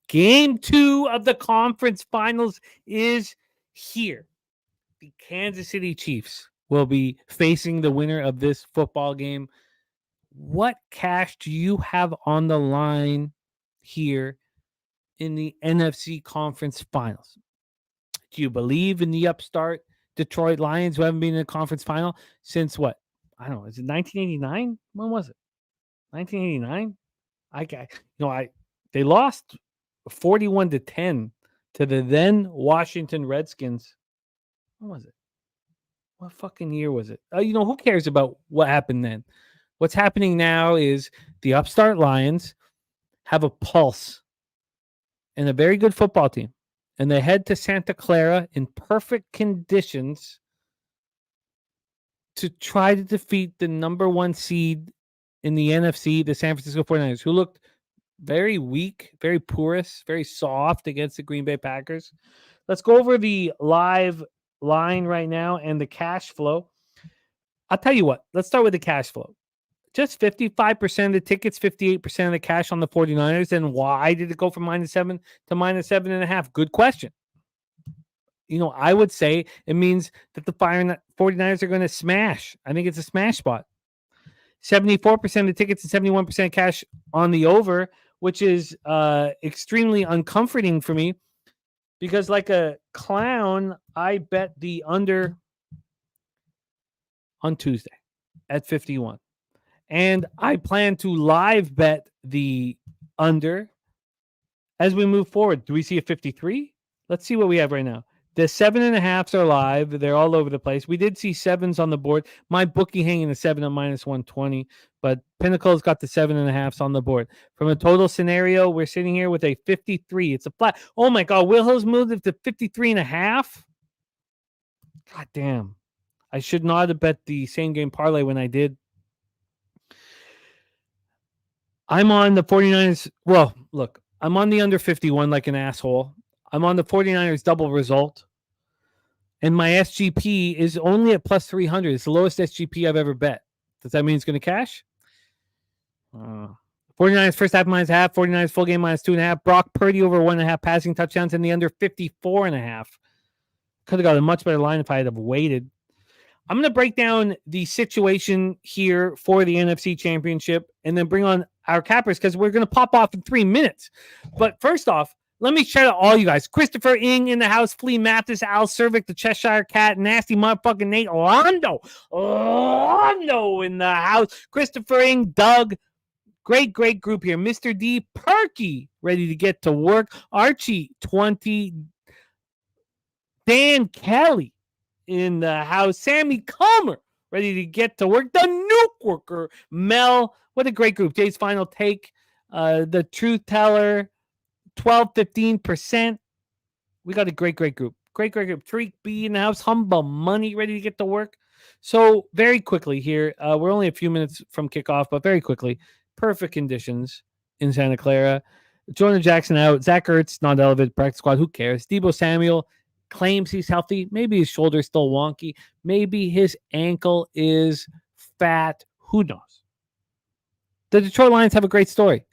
Game 2 of the conference finals is here. The Kansas City Chiefs will be facing the winner of this football game. What cash do you have on the line here in the NFC conference finals? Do you believe in the upstart Detroit Lions who haven't been in a conference final since what? I don't know. Is it 1989? When was it? 1989? They lost 41-10 to the then Washington Redskins. When was it? What fucking year was it? Who cares about what happened then? What's happening now is the upstart Lions have a pulse and a very good football team. And they head to Santa Clara in perfect conditions to try to defeat the number 1 seed in the NFC, the San Francisco 49ers, who looked very weak, very porous, very soft against the Green Bay Packers. Let's go over the live line right now and the cash flow. I'll tell you what. Let's start with the cash flow. Just 55% of the tickets, 58% of the cash on the 49ers. And why did it go from -7 to -7.5? Good question. I would say it means that the 49ers are going to smash. I think it's a smash spot. 74% of the tickets and 71% cash on the over, which is extremely uncomforting for me because like a clown, I bet the under on Tuesday at 51. And I plan to live bet the under as we move forward. Do we see a 53? Let's see what we have right now. The 7.5s are live. They're all over the place. We did see 7s on the board. My bookie hanging the 7 at -120, but Pinnacle's got the 7.5s on the board. From a total scenario, we're sitting here with a 53. It's a flat. Oh my God, Will Hill's moved it to 53.5. God damn. I should not have bet the same game parlay when I did. I'm on the 49ers. Well, look, I'm on the under 51 like an asshole. I'm on the 49ers double result. And my SGP is only at plus 300. It's the lowest SGP I've ever bet. Does that mean it's going to cash? 49ers first half -half. 49ers full game -2.5. Brock Purdy over 1.5 passing touchdowns and the under 54.5. Could have got a much better line if I had have waited. I'm going to break down the situation here for the NFC Championship and then bring on our cappers because we're going to pop off in 3 minutes. But first off, let me shout out all you guys. Christopher Ing in the house, Flea Mathis, Al Cervic, the Cheshire Cat, Nasty Motherfucking Nate, Londo in the house. Christopher Ing, Doug, great group here. Mr. D, Perky, ready to get to work. Archie, 20. Dan Kelly in the house. Sammy Comer, ready to get to work. The Nuke Worker, Mel, what a great group. Jay's Final Take, the Truth Teller, 12-15%. We got a great group. Great group. Freak B in the house. Humble Money, ready to get to work. So very quickly here, we're only a few minutes from kickoff, but very quickly, perfect conditions in Santa Clara. Jonah Jackson out. Zach Ertz, not elevated practice squad. Who cares? Debo Samuel claims he's healthy. Maybe his shoulder's still wonky. Maybe his ankle is fat. Who knows? The Detroit Lions have a great story.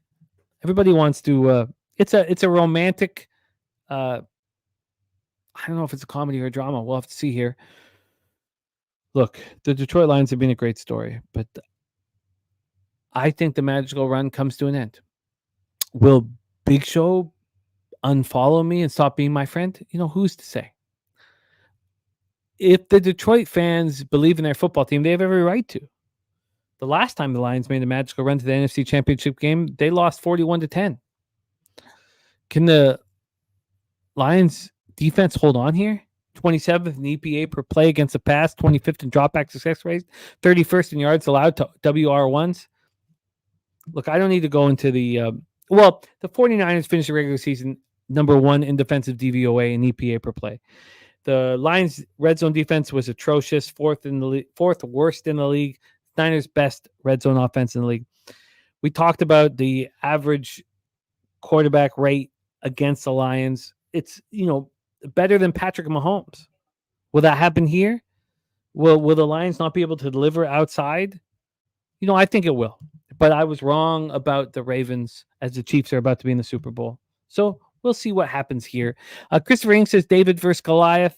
Everybody wants to. It's a romantic. I don't know if it's a comedy or a drama. We'll have to see here. Look, the Detroit Lions have been a great story, but I think the magical run comes to an end. Will Big Show unfollow me and stop being my friend? Who's to say? If the Detroit fans believe in their football team, they have every right to. The last time the Lions made a magical run to the NFC Championship game, they lost 41-10. Can the Lions defense hold on here? 27th in EPA per play against the pass, 25th in dropback success rate, 31st in yards allowed to WR1s. Look, I don't need to go into the the 49ers finished the regular season number 1 in defensive DVOA and EPA per play. The Lions' red zone defense was atrocious, fourth worst in the league. Niners' best red zone offense in the league. We talked about the average quarterback rate against the Lions. It's better than Patrick Mahomes. Will that happen here? Will the Lions not be able to deliver outside? I think it will. But I was wrong about the Ravens as the Chiefs are about to be in the Super Bowl. So we'll see what happens here. Christopher Ing says David versus Goliath.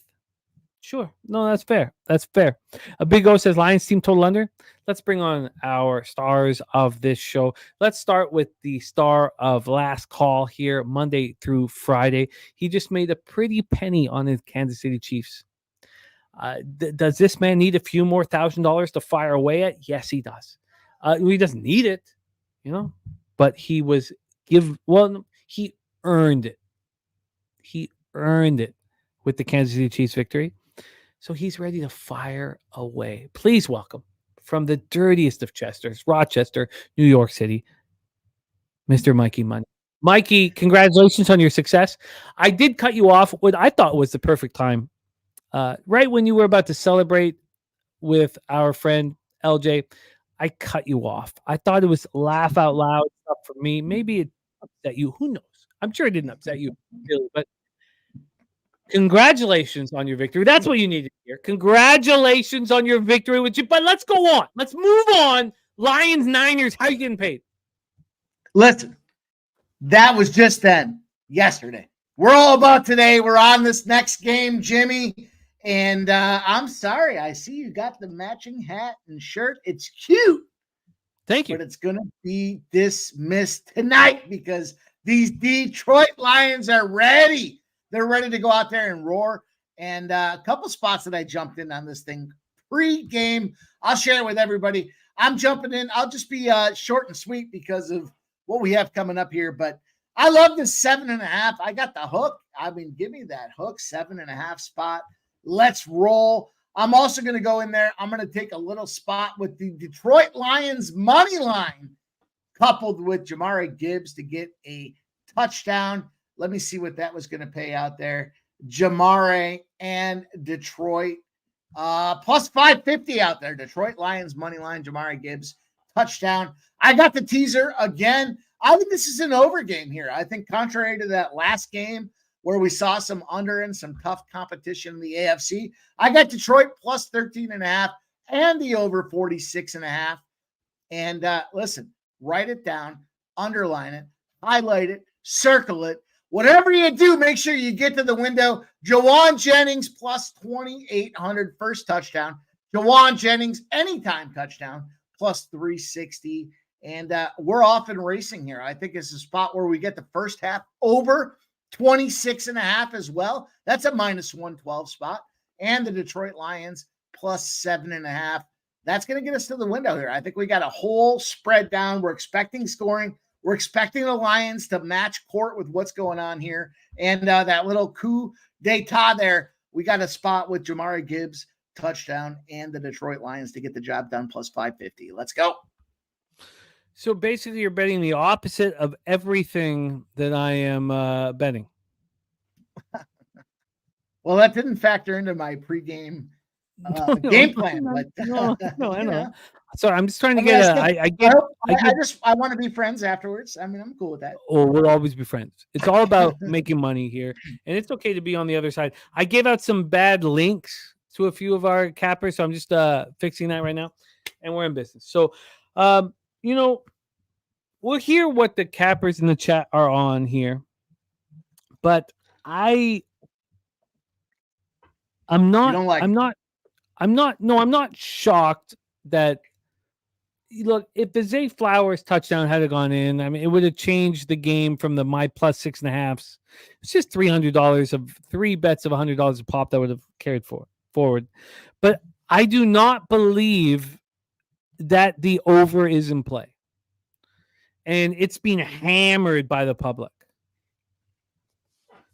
Sure. No, that's fair. That's fair. A Big O says Lions team total under. Let's bring on our stars of this show. Let's start with the star of last call here, Monday through Friday. He just made a pretty penny on his Kansas City Chiefs. Does this man need a few more $1,000 to fire away at? Yes, he does. He doesn't need it, but he earned it. He earned it with the Kansas City Chiefs victory. So he's ready to fire away. Please welcome from the dirtiest of Chesters, Rochester, New York City, Mr. Mikey Money. Mikey, congratulations on your success. I did cut you off what I thought was the perfect time. Right when you were about to celebrate with our friend LJ, I cut you off. I thought it was laugh out loud stuff for me. Maybe it upset you. Who knows? I'm sure it didn't upset you, really, but congratulations on your victory. That's what you need to hear. Congratulations on your victory with you. But let's go on. Let's move on. Lions, Niners, how are you getting paid? Listen, that was just then, yesterday. We're all about today. We're on this next game, Jimmy. And I'm sorry. I see you got the matching hat and shirt. It's cute. Thank you. But it's going to be dismissed tonight because these Detroit Lions are ready. They're ready to go out there and roar. And a couple spots that I jumped in on this thing pre-game. I'll share it with everybody. I'm jumping in. I'll just be short and sweet because of what we have coming up here. But I love this 7.5. I got the hook. I mean, give me that hook, 7.5 spot. Let's roll. I'm also going to go in there. I'm going to take a little spot with the Detroit Lions money line coupled with Jamari Gibbs to get a touchdown. Let me see what that was going to pay out there. Jamari and Detroit plus 550 out there. Detroit Lions money line, Jamari Gibbs touchdown. I got the teaser again. I think this is an over game here. I think contrary to that last game where we saw some under and some tough competition in the AFC, I got Detroit plus 13.5 and the over 46.5. And listen, write it down, underline it, highlight it, circle it. Whatever you do, make sure you get to the window. Jawan Jennings plus 2,800 first touchdown. Jawan Jennings anytime touchdown plus 360. And we're off and racing here. I think it's a spot where we get the first half over 26.5 as well. That's a minus 112 spot. And the Detroit Lions plus 7.5. That's going to get us to the window here. I think we got a whole spread down. We're expecting scoring. We're expecting the Lions to match court with what's going on here. And that little coup d'etat there, we got a spot with Jamari Gibbs, touchdown, and the Detroit Lions to get the job done plus 550. Let's go. So basically, you're betting the opposite of everything that I am betting. Well, that didn't factor into my pregame game plan. No, I know. So I'm just trying to get I want to be friends afterwards. I mean, I'm cool with that. Oh, we'll always be friends. It's all about making money here, and it's okay to be on the other side. I gave out some bad links to a few of our cappers, so I'm just fixing that right now, and we're in business. So, we'll hear what the cappers in the chat are on here, but I'm not shocked that. Look, if the Zay Flowers touchdown had gone in, I mean, it would have changed the game from the my plus 6.5s. It's just $300 of 3 bets of $100 a pop that would have carried forward. But I do not believe that the over is in play. And it's being hammered by the public.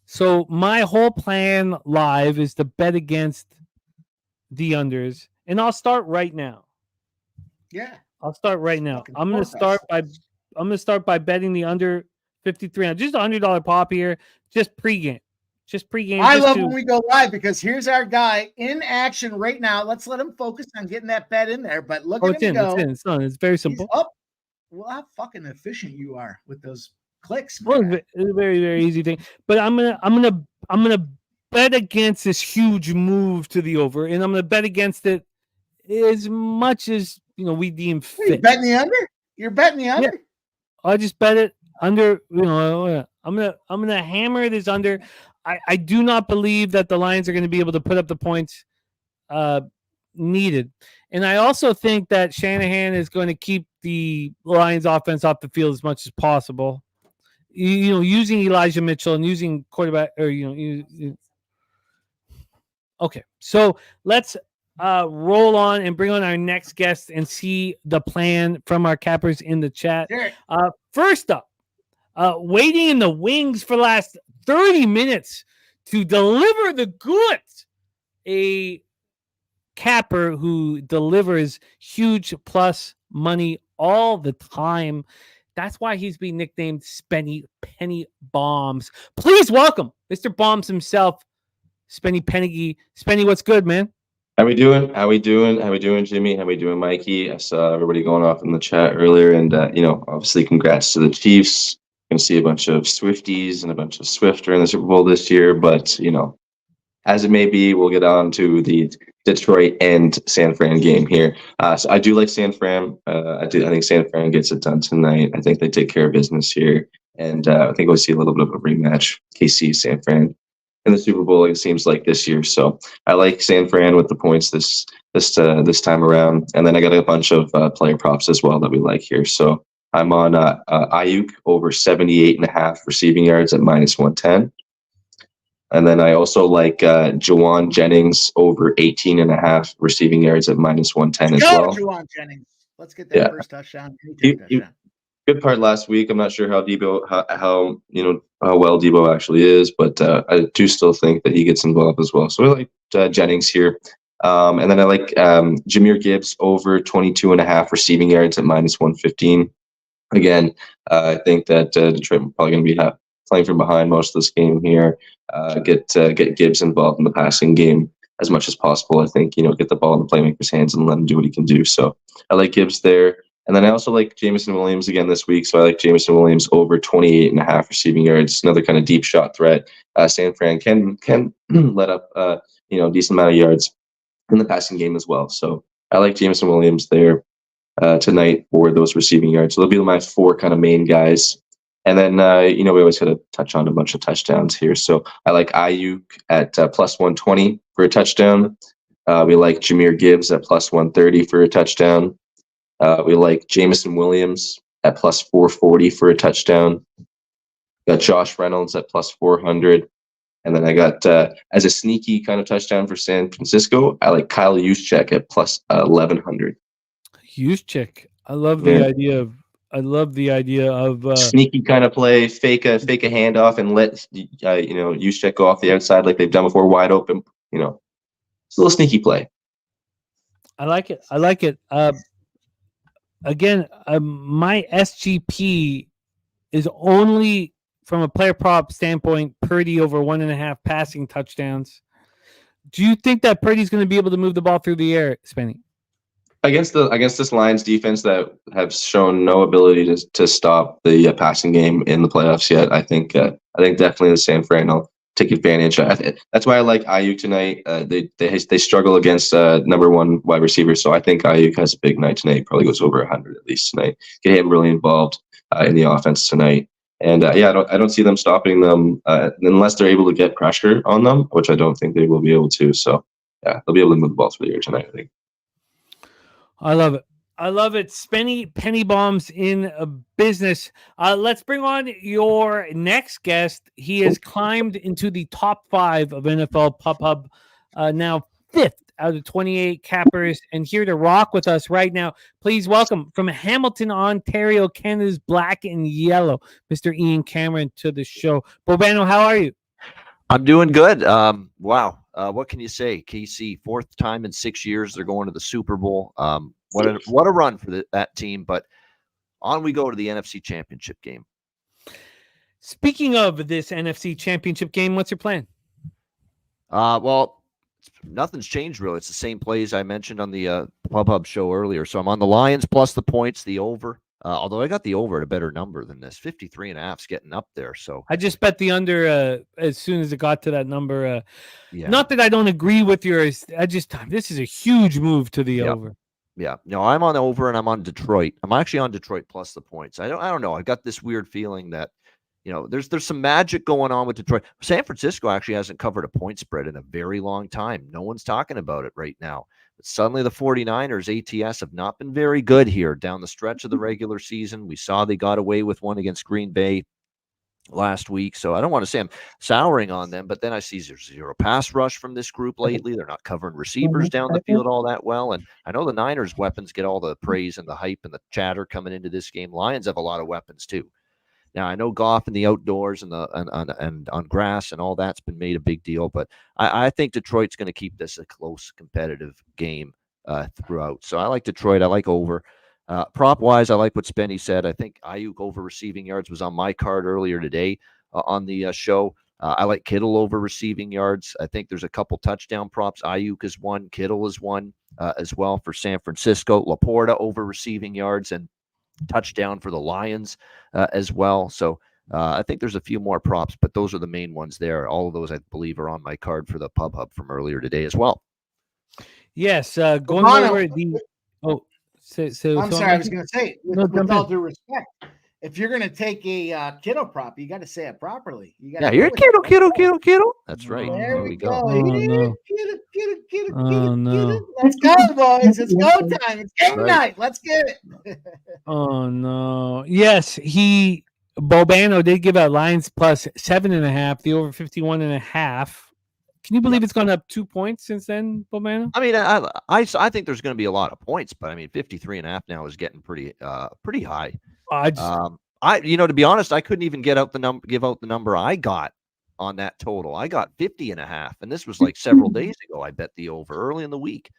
So my whole plan live is to bet against the unders. And I'll start right now. Yeah. I'll start right now. I'm going to start by betting the under 53. Just $100 pop here. Just pregame. I love when we go live because here's our guy in action right now. Let's let him focus on getting that bet in there. But look at him go. It's very simple. Well, how fucking efficient you are with those clicks. Well, it's a very, very easy thing. But I'm gonna bet against this huge move to the over, and I'm gonna bet against it as much as we deem fit. You're betting the under? You're betting the under? Yeah. I just bet it under. I'm gonna hammer this under. I do not believe that the Lions are going to be able to put up the points needed, and I also think that Shanahan is going to keep the Lions offense off the field as much as possible. You know, using Elijah Mitchell and using quarterback, or okay. So let's roll on and bring on our next guest and see the plan from our cappers in the chat. Sure. First up, waiting in the wings for the last 30 minutes to deliver the goods, a capper who delivers huge plus money all the time. That's why he's being nicknamed Spenny Penny Bombs. Please welcome Mr. Bombs himself, Spenny Penny. Spenny, what's good, man? How we doing? How we doing, Jimmy? How we doing, Mikey? I saw everybody going off in the chat earlier, and obviously, congrats to the Chiefs. Going to see a bunch of Swifties and a bunch of Swift during the Super Bowl this year, but as it may be, we'll get on to the Detroit and San Fran game here. So I do like San Fran. I think San Fran gets it done tonight. I think they take care of business here, and I think we'll see a little bit of a rematch. KC San Fran in the Super Bowl, it seems like this year. So I like San Fran with the points this time around, and then I got a bunch of player props as well that we like here. So I'm on Ayuk over 78.5 receiving yards at -110. And then I also like Juwan Jennings over 18.5 receiving yards at -110 as well. Juwan Jennings. Let's get that first touchdown. Good part last week. I'm not sure how well Debo actually is, but I do still think that he gets involved as well. So I like Jennings here. And then I like Jahmyr Gibbs over 22.5 receiving yards at -115. Again, I think that Detroit are probably going to be playing from behind most of this game here. Get Gibbs involved in the passing game as much as possible. I think, get the ball in the playmaker's hands and let him do what he can do. So I like Gibbs there. And then I also like Jameson Williams again this week. So I like Jameson Williams over 28.5 receiving yards. Another kind of deep shot threat. San Fran can let up decent amount of yards in the passing game as well. So I like Jameson Williams there tonight for those receiving yards. So they'll be my four kind of main guys. And then, we always got to touch on a bunch of touchdowns here. So I like Ayuk at +120 for a touchdown. We like Jahmyr Gibbs at +130 for a touchdown. We like Jameson Williams at +440 for a touchdown. Got Josh Reynolds at +400. And then I got, as a sneaky kind of touchdown for San Francisco, I like Kyle Juszczyk at +1,100. Juszczyk. I love the idea of sneaky kind of play, fake a handoff and let Juszczyk go off the outside like they've done before, wide open. It's a little sneaky play. I like it. Again, my SGP is only from a player prop standpoint. Purdy over 1.5 passing touchdowns. Do you think that Purdy's going to be able to move the ball through the air, Spenny? Against this Lions defense that have shown no ability to stop the passing game in the playoffs yet, I think definitely the San Fran will take advantage. That's why I like Ayuk tonight. They struggle against number one wide receiver, so I think Ayuk has a big night tonight. Probably goes over 100 at least tonight. Get him really involved in the offense tonight. And I don't see them stopping them unless they're able to get pressure on them, which I don't think they will be able to. So yeah, they'll be able to move the ball through the air tonight, I think. I love it. Spenny Penny Bombs in business. Let's bring on your next guest. He has climbed into the top 5 of NFL Pub Hub, now 5th out of 28 cappers, and here to rock with us right now. Please welcome from Hamilton, Ontario, Canada's black and yellow, Mr. Ian Cameron to the show. Bobano, how are you? I'm doing good. Wow. What can you say? KC, 4th time in 6 years they're going to the Super Bowl. What a run for that team. But on we go to the NFC Championship game. Speaking of this NFC Championship game, what's your plan? Well, nothing's changed really. It's the same plays I mentioned on the Pub Hub show earlier. So I'm on the Lions plus the points, the over. Although I got the over at a better number than this. 53.5 is getting up there. So I just bet the under as soon as it got to that number. Not that I don't agree with yours. This is a huge move to the over. Yeah. No, I'm on over and I'm on Detroit. I'm actually on Detroit plus the points. I don't know. I got this weird feeling that there's some magic going on with Detroit. San Francisco actually hasn't covered a point spread in a very long time. No one's talking about it right now. But suddenly the 49ers ATS have not been very good here down the stretch of the regular season. We saw they got away with one against Green Bay last week. So I don't want to say I'm souring on them, but then I see there's zero pass rush from this group lately. They're not covering receivers down the field all that well. And I know the Niners weapons get all the praise and the hype and the chatter coming into this game. Lions have a lot of weapons too. Now I know golf in the outdoors and on grass and all that's been made a big deal, but I think Detroit's going to keep this a close, competitive game throughout. So I like Detroit. I like over. Prop wise, I like what Spenny said. I think Ayuk over receiving yards was on my card earlier today on the show. I like Kittle over receiving yards. I think there's a couple touchdown props. Ayuk is one, Kittle is one as well for San Francisco. Laporta over receiving yards and touchdown for the Lions as well. So I think there's a few more props, but those are the main ones there. All of those, I believe, are on my card for the Pub Hub from earlier today as well. Yes, going over the. Oh, I'm sorry. I was going to say, with all due respect, if you're going to take a Kittle prop, you got to say it properly. You got you're Kittle. That's right. There we go. Oh, no. No. Let's go, boys. It's go time. It's game night. Let's get it. Oh no. Yes, Bobano did give out Lions plus 7.5, the over 51.5. Can you believe it's gone up 2 points since then, Bobano? I mean, I think there's going to be a lot of points, but I mean, 53.5 now is getting pretty high. To be honest, I couldn't even give out the number I got on that total. I got 50.5, and this was like several days ago. I bet the over early in the week.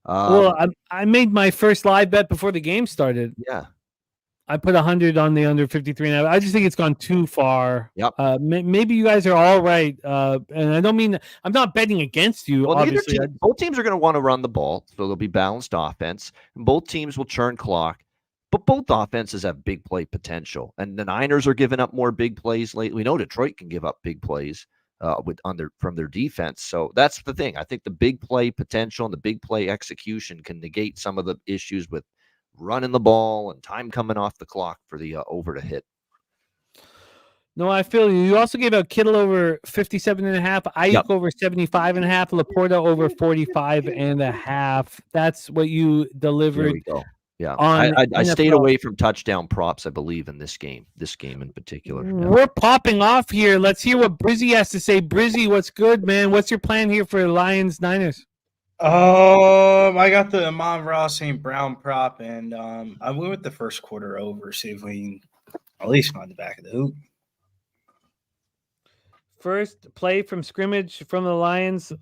Well, I made my first live bet before the game started. Yeah. I put 100 on the under 53.5. I just think it's gone too far. Yep. Maybe you guys are all right. And I don't mean I'm not betting against you. Well, obviously, both teams are going to want to run the ball, so there'll be balanced offense. And both teams will churn clock, but both offenses have big play potential. And the Niners are giving up more big plays lately. We know Detroit can give up big plays from their defense. So that's the thing. I think the big play potential and the big play execution can negate some of the issues with running the ball and time coming off the clock for the over to hit. No, I feel you. You also gave out Kittle over 57.5, Ayuk over 75.5, Laporta over 45.5. That's what you delivered. There we go. Yeah, I stayed away from touchdown props, I believe, in this game in particular. Yeah. We're popping off here. Let's hear what Brizzy has to say. Brizzy, what's good, man? What's your plan here for Lions Niners? I got the Amon-Ra St. Brown prop, and I went with the first quarter over, see if we can at least find the back of the hoop. First play from scrimmage from the Lions,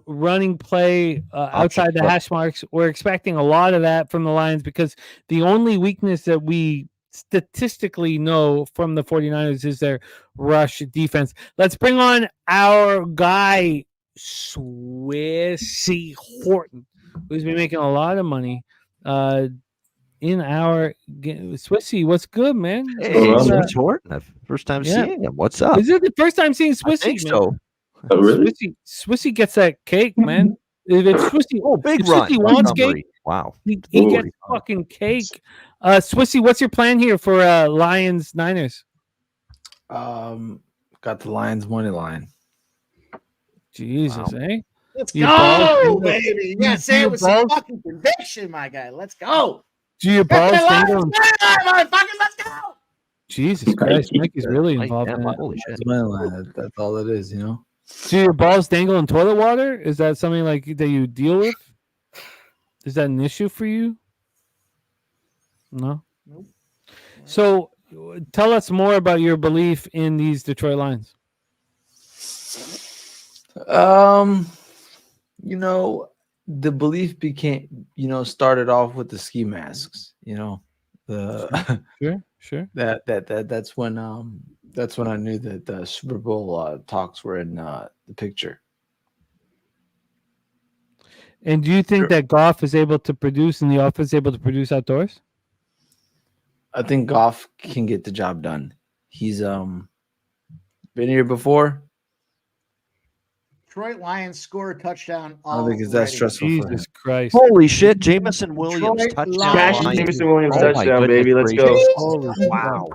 running play outside the hash marks. We're expecting a lot of that from the Lions because the only weakness that we statistically know from the 49ers is their rush defense. Let's bring on our guy, Swissy Horton, who's been making a lot of money in our Swissy. What's good, man? Hey, Swissy Horton. First time seeing him. What's up? Is it the first time seeing Swissy? I think so. Oh, really? Swissy gets that cake, man. If it's Swissy, big run. Swissy wants cake. Wow. He gets fucking cake. Swissy, what's your plan here for Lions Niners? Got the Lions money line. Jesus, eh? Let's go, baby. You gotta say it with some fucking conviction, my guy. Let's go. Do your balls dangle? Motherfuckers, let's go. Jesus Christ, Mike is really involved in that. Holy shit. Money line. That's all it is, you know. Do your balls dangle in toilet water? Is that something like that you deal with? Is that an issue for you? No. Nope. So, tell us more about your belief in these Detroit Lions. You know, the belief started off with the ski masks, you know. Sure. That's when I knew that the Super Bowl talks were in the picture. And do you think that Goff is able to produce and the offense is able to produce outdoors? I think Goff can get the job done. He's been here before. Detroit Lions score a touchdown. I don't think it's that already. stressful for him. Jesus Christ. Holy shit, Jameson Williams Detroit touchdown. Lions. Cash Lions. Jameson Williams Oh my touchdown, goodness baby. Let's go. gracious. Holy Wow.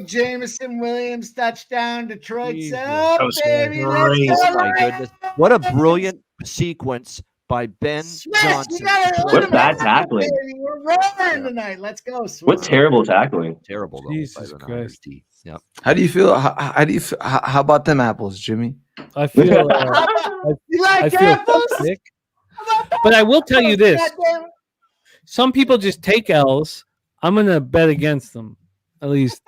Jameson Williams touchdown. Detroit's Jesus. up, That was baby. great. Let's go. Oh my goodness. What a brilliant sequence by Ben Swiss, Johnson. we got it. What bad tackling. Baby. We're roaring tonight. Let's go, Swiss. What terrible tackling. Terrible though. Jesus by the Christ. Niners D. Yep. How do you feel? How do you? How about them apples, Jimmy? I feel You like I feel apples? sick. But I will tell you this. Goddamn it. Some people just take L's. I'm gonna bet against them. At least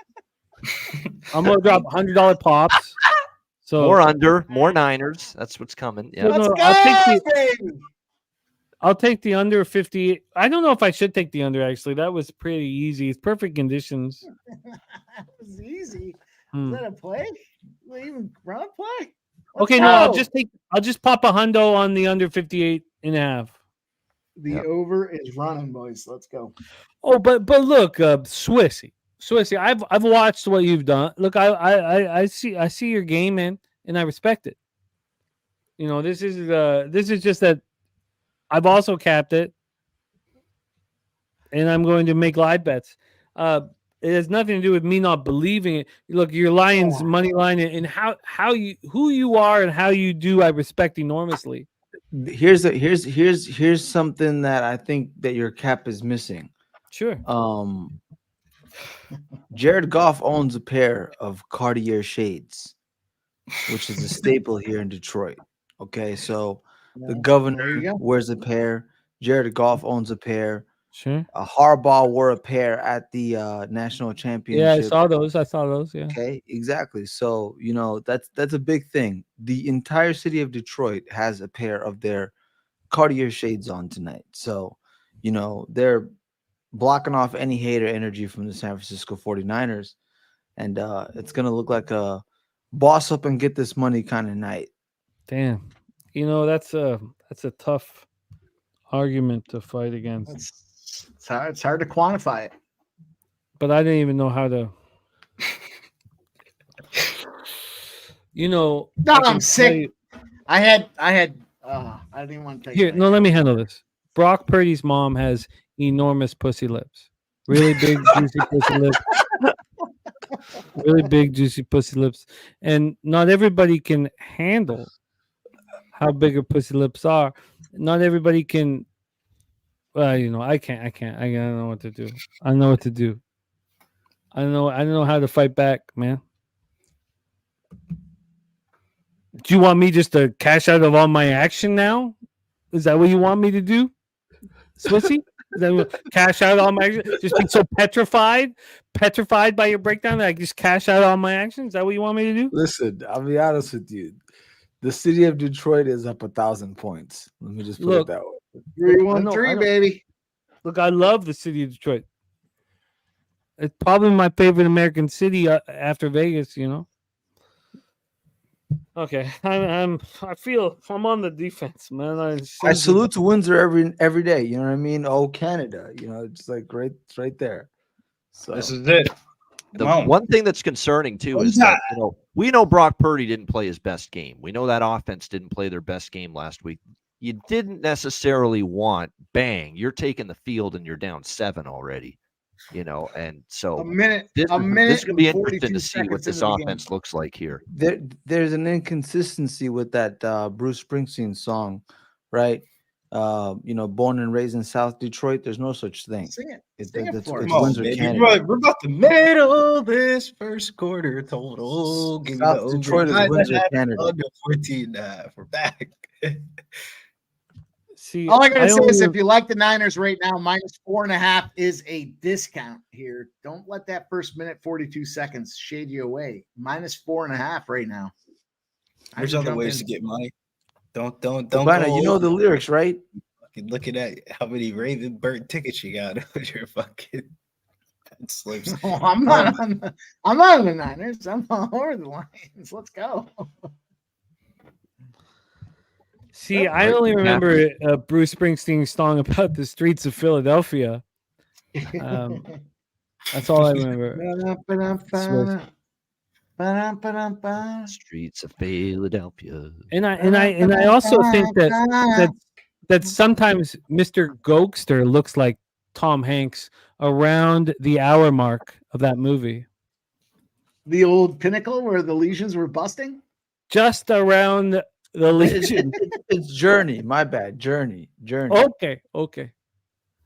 I'm gonna drop $100 pops. So More under, more Niners. That's what's coming. Yeah. Well, Let's no, go, baby. I'll take the under 50. I don't know if I should take the under. Actually, that was pretty easy. It's perfect conditions. That was easy. Hmm. Is that a play? Even run play? Let's Okay, no, I'll go. just pop a hundo on the under 58.5. The Yep. over is running, boys. Let's go. Oh, but look, Swissy, I've watched what you've done. Look, I see your game, man, and I respect it. You know, this is just that I've also capped it, and I'm going to make live bets. It has nothing to do with me not believing it. Look, your Lions money line and who you are and how you do, I respect enormously. Here's something that I think that your cap is missing. Sure. Jared Goff owns a pair of Cartier shades, which is a staple here in Detroit. Okay, so the There you governor go. wears a pair. Jared Goff owns a pair. Sure. Harbaugh wore a pair at the national championship. Yeah, I saw those. Yeah. Okay, exactly. So that's a big thing. The entire city of Detroit has a pair of their Cartier shades on tonight. So they're blocking off any hater energy from the San Francisco 49ers, and it's gonna look like a boss up and get this money kind of night. Damn. That's a tough argument to fight against. It's hard to quantify it. But I didn't even know how to. No, I can I'm tell sick. you- I had. I didn't even want to take Here, it. no, let me handle this. Brock Purdy's mom has enormous pussy lips. Really big, juicy pussy lips. Really big, juicy pussy lips. And not everybody can handle how big her pussy lips are. Not everybody can. Well, I can't. I don't know what to do. I know what to do. I don't know how to fight back, man. Do you want me just to cash out of all my action now? Is that what you want me to do, Swissy? Is that what- cash out all my action? Just be so petrified by your breakdown that I just cash out all my actions? Is that what you want me to do? Listen, I'll be honest with you. The city of Detroit is up 1,000 points. Let me just put Look, it that way. 3-1-3, baby. Look, I love the city of Detroit. It's probably my favorite American city after Vegas. Okay, I feel I'm on the defense, man. I salute to Windsor every day. You know what I mean? Oh, Canada. It's like it's right there. So This is it. The Come on. one thing that's concerning too What is is that that? we know Brock Purdy didn't play his best game. We know that offense didn't play their best game last week. You didn't necessarily want bang. You're taking the field and you're down 7 already. And so A minute. this A is minute. going to be and interesting 42 to see what seconds this into the game. offense looks like here. there's an inconsistency with that Bruce Springsteen song, right? Born and raised in South Detroit. There's no such thing. Sing it. It's Sing it it's for it's us. Come on, Windsor, baby. Canada. We're about to middle this first quarter total. Give me the South over. Detroit is 9.5, Windsor, Canada. Under 14. We're back. See, All I gotta say is, only- if you like the Niners right now, -4.5 is a discount here. Don't let that first minute 42 seconds shade you away. -4.5 right now. There's other ways to get money. Don't Urbana, go you know the lyrics, right? fucking looking at how many Raven Bird tickets you got with your fucking slips. No, I'm not on the Niners. I'm all over the Lions. Let's go. See, I only remember Bruce Springsteen's song about the streets of Philadelphia. That's all I remember. Ba-dum-ba-dum-ba. Streets of Philadelphia. And I also think that sometimes Mr. Gokster looks like Tom Hanks around the hour mark of that movie. The old pinnacle where the lesions were busting. Just around the legion. It's Journey. My bad. Journey. Okay.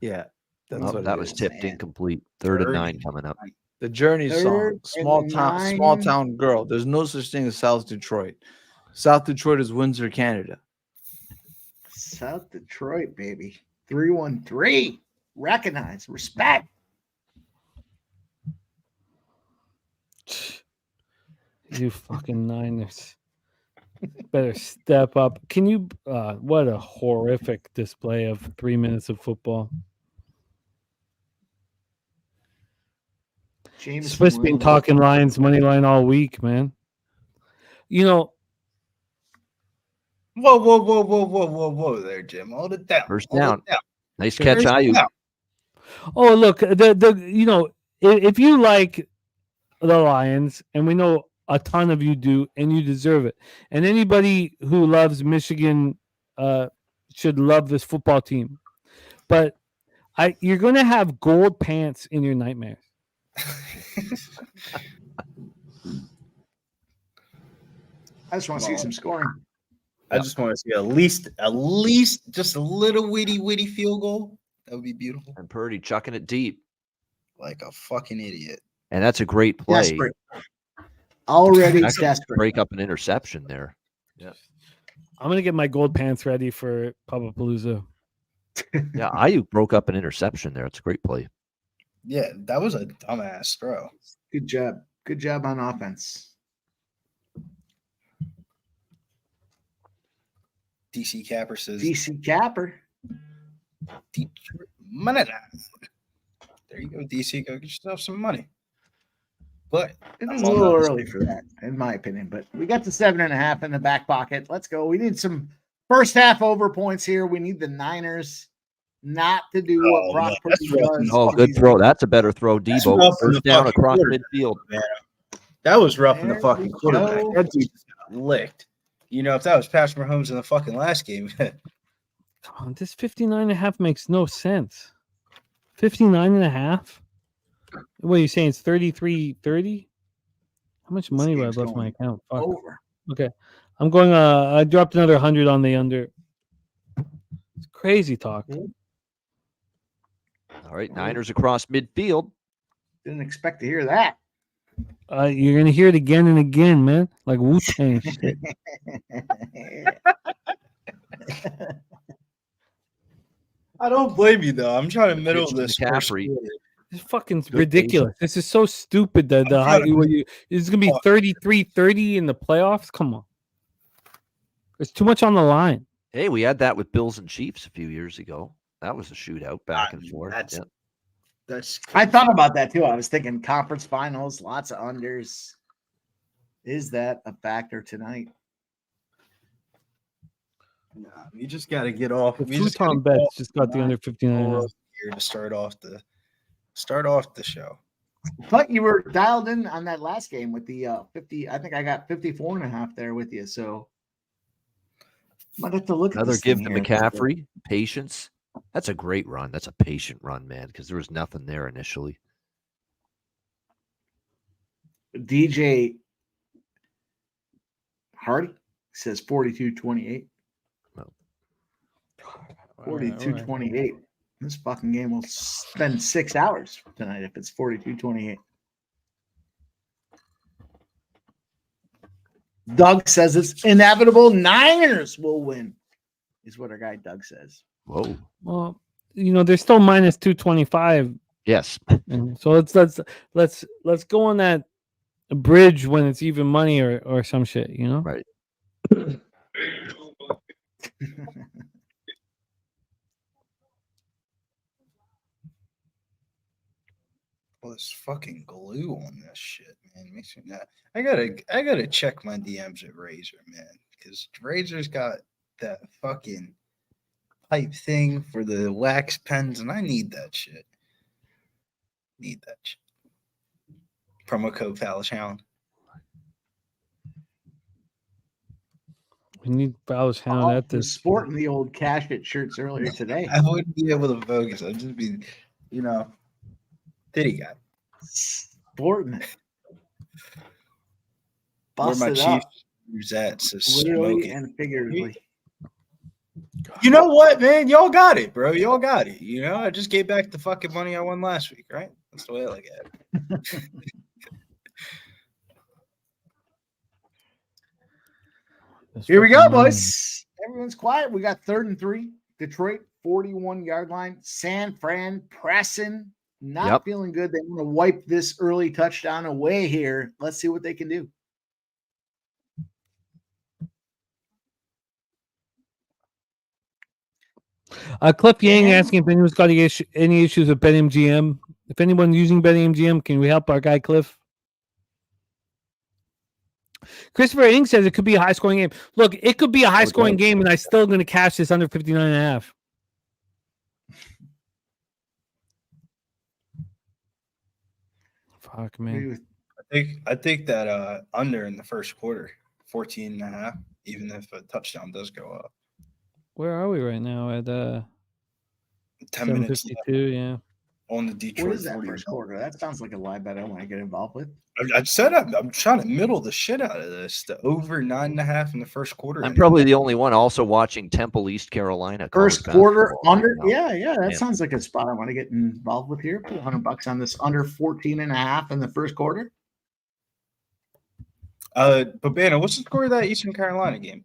Yeah. That's Oh, what that it was is. tipped man. incomplete. Third and 9 Journey. coming up. The Journey Third song. and Small 9. town girl. There's no such thing as South Detroit. South Detroit is Windsor, Canada. South Detroit, baby. 313. Recognize. Respect. You fucking Niners. Better step up. Can you what a horrific display of 3 minutes of football. Jameson Swiss been Williams. talking Lions money line all week, man. You know, Whoa there, Jim. Hold it down. First Hold it down. down. Nice catch, First Ayuk. down. oh look, the you know, if you like the Lions, and we know a ton of you do, and you deserve it. And anybody who loves Michigan should love this football team. But you're gonna have gold pants in your nightmares. I just want to see some scoring. I just want to see at least just a little witty field goal. That would be beautiful. And Purdy chucking it deep. Like a fucking idiot. And that's a great play. Desperate. Already Actually, desperate. break up an interception there. Yeah. I'm gonna get my gold pants ready for Papapalooza. Yeah, Ayuk broke up an interception there. It's a great play. Yeah, that was a dumbass throw. Good job. Good job on offense. DC Capper says DC Capper. Detroit money. There you go, DC. Go get yourself some money. But It's a little early for that, in my opinion. But we got the 7.5 in the back pocket. Let's go. We need some first half over points here. We need the Niners not to do what Brock man, Purdy that's rough. does. Oh, good throw. That's a better throw, That's Debo. rough in First the down fucking across quarter. midfield. Man, that was rough in the There fucking we quarterback. go. That dude just got licked. You know, if that was Patrick Mahomes in the fucking last game, Come on, this 59.5 makes no sense. 59.5? What are you saying? It's 33-30? How much money do I have game's left in my going account? Fuck. Over. Okay. I'm going I dropped another 100 on the under. It's crazy talk. All right, Niners across midfield. Didn't expect to hear that. You're gonna hear it again and again, man. Like Wu-Tang shit. I don't blame you though. I'm trying to middle Pitch to this first McCaffrey. quarter. It's fucking Good ridiculous. This is so stupid that the high it's gonna be 33-30 in the playoffs. Come on. There's too much on the line. Hey, we had that with Bills and Chiefs a few years ago. That was a shootout back and forth. That's Yeah. that's I thought about that too. I was thinking conference finals, lots of unders. Is that a factor tonight? nah, you just got to get off. The we just gotta Futon get off bets just got the under 59. here to start off the show. But you were dialed in on that last game with the 50. I think I got 54.5 there with you. So might have to look at Another this give thing to here. McCaffrey. Patience. That's a great run. That's a patient run, man, because there was nothing there initially. DJ Hardy says 42-28. No. 42-28. This fucking game will spend 6 hours tonight if it's 42-28. Doug says it's inevitable. Niners will win, is what our guy Doug says. Whoa. Well, you know, they're still minus 225. Yes. And so let's go on that bridge when it's even money or some shit, you know? Right. Well, there's fucking glue on this shit, man. Makes me not. I gotta check my DMs at Razor, man, because Razor's got that fucking pipe thing for the wax pens, and I need that shit. Need that shit. Promo code Palace Hound. We need Bowers Hound I at was this. sporting the old Cash It shirts earlier today. I wouldn't be able to focus. I'd just be, titty guy. Sporting it. Where my Busted chief up, is at, so literally smoking. and figuratively. You know what, man? Y'all got it, bro. Y'all got it. I just gave back the fucking money I won last week, right? That's the way I look at it. Here we go, boys. Everyone's quiet. We got 3rd and 3. Detroit, 41-yard line. San Fran pressing. Not feeling good. They want to wipe this early touchdown away here. Let's see what they can do. Cliff Yang asking if anyone's got any issues with BetMGM. If anyone's using BetMGM, can we help our guy Cliff? Christopher Ing says it could be a high-scoring game. Look, it could be a high-scoring game, and I'm still going to cash this under 59.5. Fuck, man. I think that under in the first quarter, 14.5, even if a touchdown does go up. Where are we right now? At 10 minutes left yeah. on the Detroit. What is that first quarter? That sounds like a live bet I want to get involved with. I said I'm trying to middle the shit out of this. The over 9.5 in the first quarter. I'm probably the only one also watching Temple, East Carolina. First quarter under. Right Yeah. That sounds like a spot I want to get involved with here. Put $100 on this under 14.5 in the first quarter. But Banner, what's the score of that Eastern Carolina game?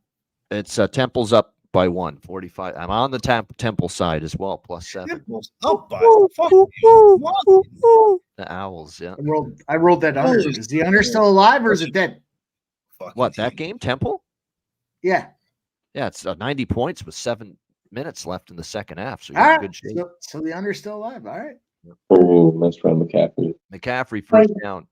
It's Temple's up by 1, 45. I'm on the Temple side as well, +7. Temple's up by The Owls, yeah. I rolled that under. Is the under still alive or is it dead? What, that game, Temple? Yeah. Yeah, it's 90 points with 7 minutes left in the second half. So All you're in right. good shape. So the under's still alive. All right. Oh, nice try, McCaffrey. McCaffrey first down.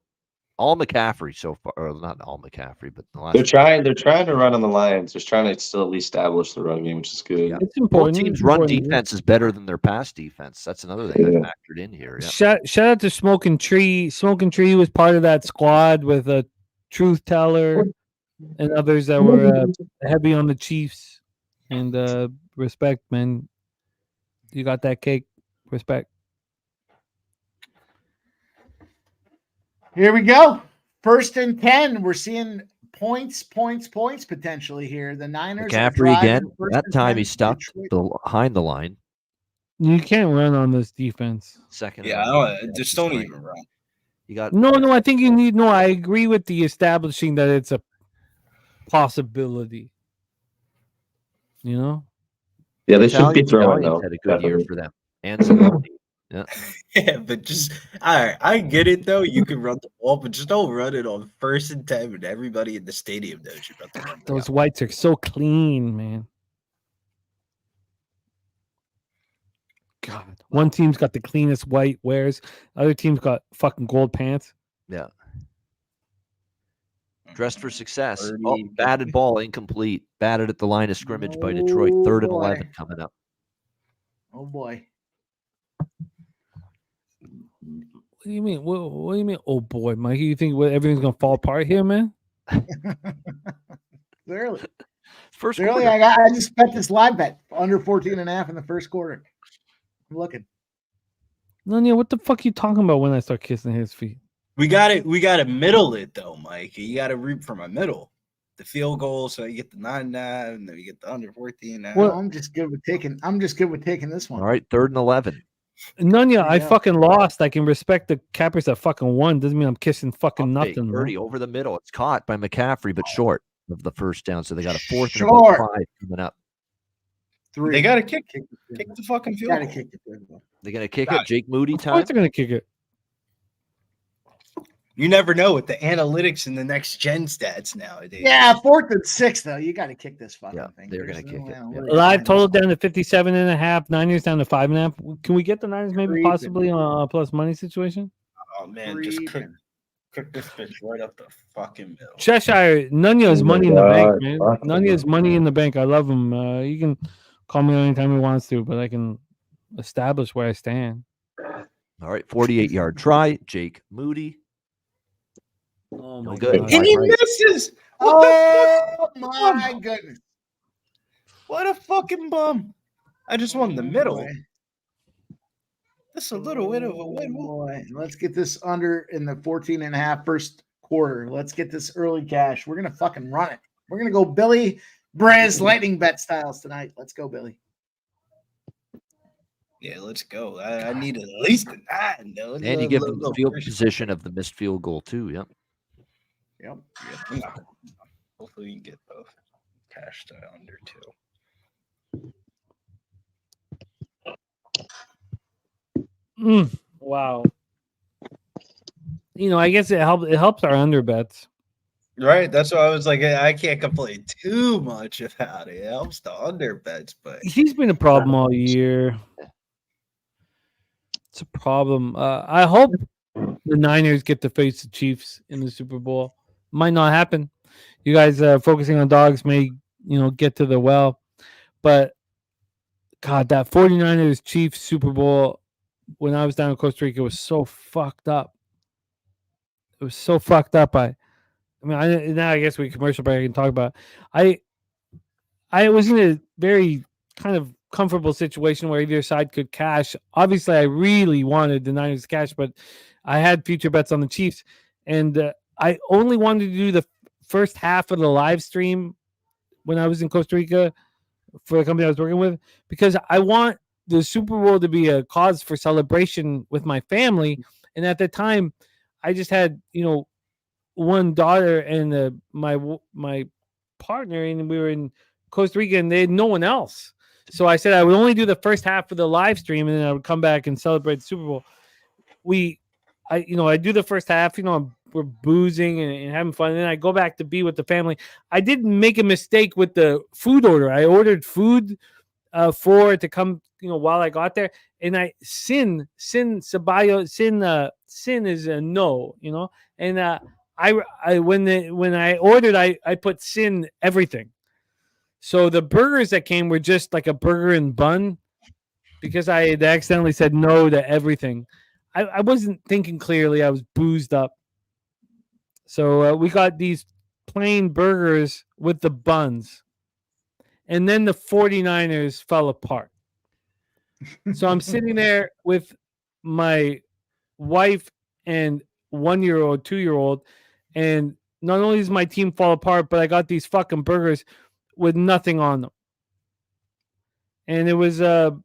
All McCaffrey so far, or not all McCaffrey, but the last. They're trying to run on the Lions. They're trying to still at least establish the run game, which is good. It's important. Both teams' run defense is better than their pass defense. That's another thing that factored in here. Yeah. Shout out to Smoking Tree. Smoking Tree was part of that squad with a Truth Teller and others that were heavy on the Chiefs. And respect, man. You got that cake. Respect. Here we go. 1st and 10. We're seeing points potentially here. The Niners. McCaffrey again. That time he stuck behind the line. You can't run on this defense. Second. Yeah, just don't even run. You got No. I think you need. No, I agree with the establishing that it's a possibility. Yeah, they should be throwing though. Had a good year for them. And Zalone. Yeah. Yeah, but just all right. I get it though. You can run the ball, but just don't run it on 1st and 10 when everybody in the stadium knows you're about to run. Those whites are so clean, man. God, one team's got the cleanest white wears. Other team's got fucking gold pants. Yeah. Dressed for success. Oh, batted ball incomplete. Batted at the line of scrimmage by Detroit. 3rd and 11 coming up. Oh boy. What do you mean? What do you mean? Oh boy, Mikey, you think everything's gonna fall apart here, man? Clearly. First Clearly, quarter. I just bet this live bet under 14.5 in the first quarter. I'm looking. Nanya, what the fuck are you talking about when I start kissing his feet? We got to middle it though, Mike. You got to root for my middle. The field goal, so you get the 9.5, and then you get the under 14. Well, I'm just good with taking this one. All right, 3rd and 11. Nanya, I fucking lost. I can respect the cappers that fucking won. Doesn't mean I'm kissing fucking nothing. 30 over the middle. It's caught by McCaffrey, but short of the first down. So they got a 4th and Short. 5 coming up. 3. They got to kick the fucking field goal. Kick the field goal. They're gonna kick it. Jake Moody Of time. course they're gonna kick it. You never know with the analytics and the next gen stats nowadays. Yeah, 4th and 6 though. You got to kick this fucking thing. They're gonna kick it. Live total down to 57.5. Niners down to 5.5. Can we get the Niners maybe possibly on a plus money situation? Oh man, just cook this bitch right up the fucking middle. Cheshire, Nanya is money in the bank, man. Nanya is money in the bank. I love him. You can call me anytime he wants to, but I can establish where I stand. All right, 48-yard try. Jake Moody. Oh No my good. God. And he misses. Oh my goodness. What a fucking bum. I just won the middle. Boy. That's a little bit of a win. Boy. Let's get this under in the 14.5 first quarter. Let's get this early cash. We're going to fucking run it. We're going to go Billy Brez lightning bet styles tonight. Let's go, Billy. Yeah, let's go. I need at least a 9. Though. And you give them the field position of the missed field goal, too. Yep. Yep. Yeah. Hopefully you can get both cash to under 2. Wow. I guess it helps our under bets. Right. That's why I was like, I can't complain too much about it. It helps the under bets, but He's been a problem all year. It's a problem. I hope the Niners get to face the Chiefs in the Super Bowl. Might not happen. You guys focusing on dogs may, get to the well. But, God, that 49ers Chiefs Super Bowl, when I was down in Costa Rica, was so fucked up. It was so fucked up. Now I guess we commercial break and talk about it. I was in a very kind of comfortable situation where either side could cash. Obviously, I really wanted the Niners to cash, but I had future bets on the Chiefs, and I only wanted to do the first half of the live stream when I was in Costa Rica for the company I was working with, because I want the Super Bowl to be a cause for celebration with my family. And at the time, I just had, one daughter and my partner, and we were in Costa Rica, and they had no one else. So I said I would only do the first half of the live stream, and then I would come back and celebrate the Super Bowl. I do the first half, we're boozing and having fun, and then I go back to be with the family. I did make a mistake with the food order. I ordered food for it to come, while I got there, and sin is a no, and when I ordered, I put sin everything. So the burgers that came were just like a burger and bun, because I had accidentally said no to everything. I wasn't thinking clearly. I was boozed up. So we got these plain burgers with the buns. And then the 49ers fell apart. So I'm sitting there with my wife and 1-year-old, 2-year-old, and not only does my team fall apart, but I got these fucking burgers with nothing on them. And it was a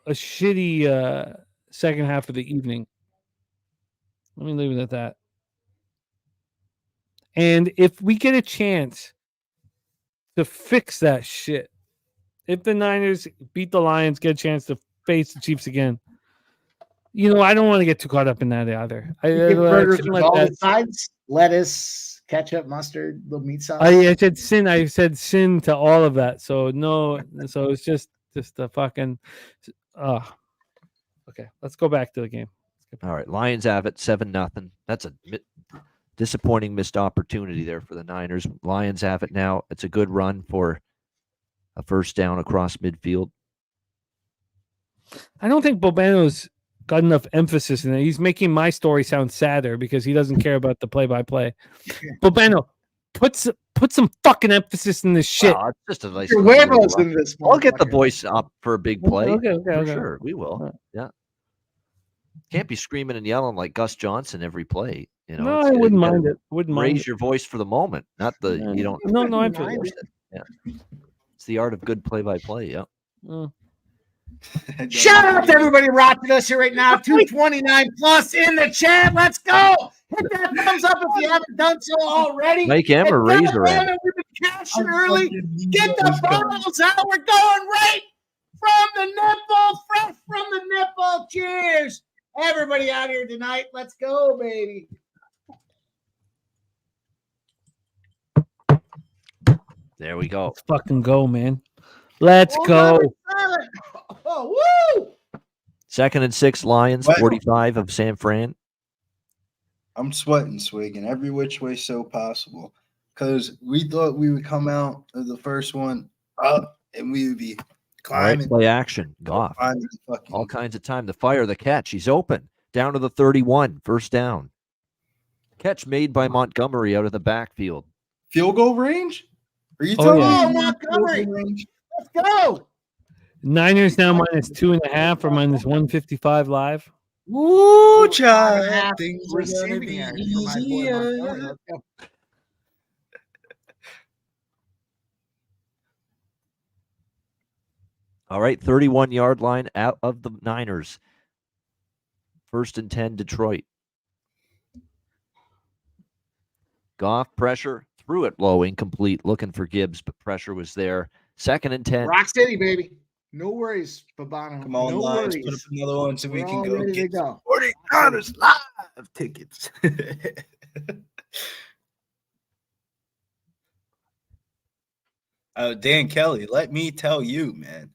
shitty second half of the evening. Let me leave it at that. And if we get a chance to fix that shit, if the Niners beat the Lions, get a chance to face the Chiefs again, I don't want to get too caught up in that either. Burgers with all the sides, lettuce, ketchup, mustard, little meat sauce. I said sin. I said sin to all of that. So no. So it's just a fucking. Okay, let's go back to the game. All right, Lions have it 7-0. That's a disappointing missed opportunity there for the Niners. Lions have it now. It's a good run for a first down across midfield. I don't think Bobano's got enough emphasis in it. He's making my story sound sadder because he doesn't care about the play-by-play. Bobano, put some fucking emphasis in this shit. Wow, it's just a nice. Your huevos in this. I'll get the boys up for a big play. Okay. Sure, we will. Yeah. Can't be screaming and yelling like Gus Johnson every play. No, I wouldn't mind it. Wouldn't mind. Raise your voice for the moment, not the you don't. No, I feel it. Yeah, it's the art of good play-by-play. Yeah. Shout out to everybody watching us here right now. 229 plus in the chat. Let's go. Hit that thumbs up if you haven't done so already. Make him a razor. We've been cashing early. Get the bottles out. We're going right from the nipple, fresh from the nipple. Cheers. Everybody out here tonight. Let's go, baby. There we go. Let's fucking go, man. Let's go. Oh, woo! 2nd and 6, Lions, 45 of San Fran. I'm sweating, Swig, in every which way so possible, because we thought we would come out of the first one up and we would be climbing. Right, play action. Goff. All kinds of time. The fire, the catch. He's open. Down to the 31. First down. Catch made by Montgomery out of the backfield. Field goal range? Are you Oh, telling yeah. me? Montgomery. Let's go. Niners now minus 2.5 or minus 155 live. Woo, 5.5 child. Things are gonna receiving be yards for my boy Montgomery. easier. Let's go. All right, 31-yard line out of the Niners. 1st and 10, Detroit. Goff pressure, threw it low, incomplete, looking for Gibbs, but pressure was there. 2nd and 10. Rock City, baby. No worries, Babano. Come on, no Lions, worries. put up another one so we We're can all go ready to get go. 49ers live tickets. Dan Kelly, let me tell you, man.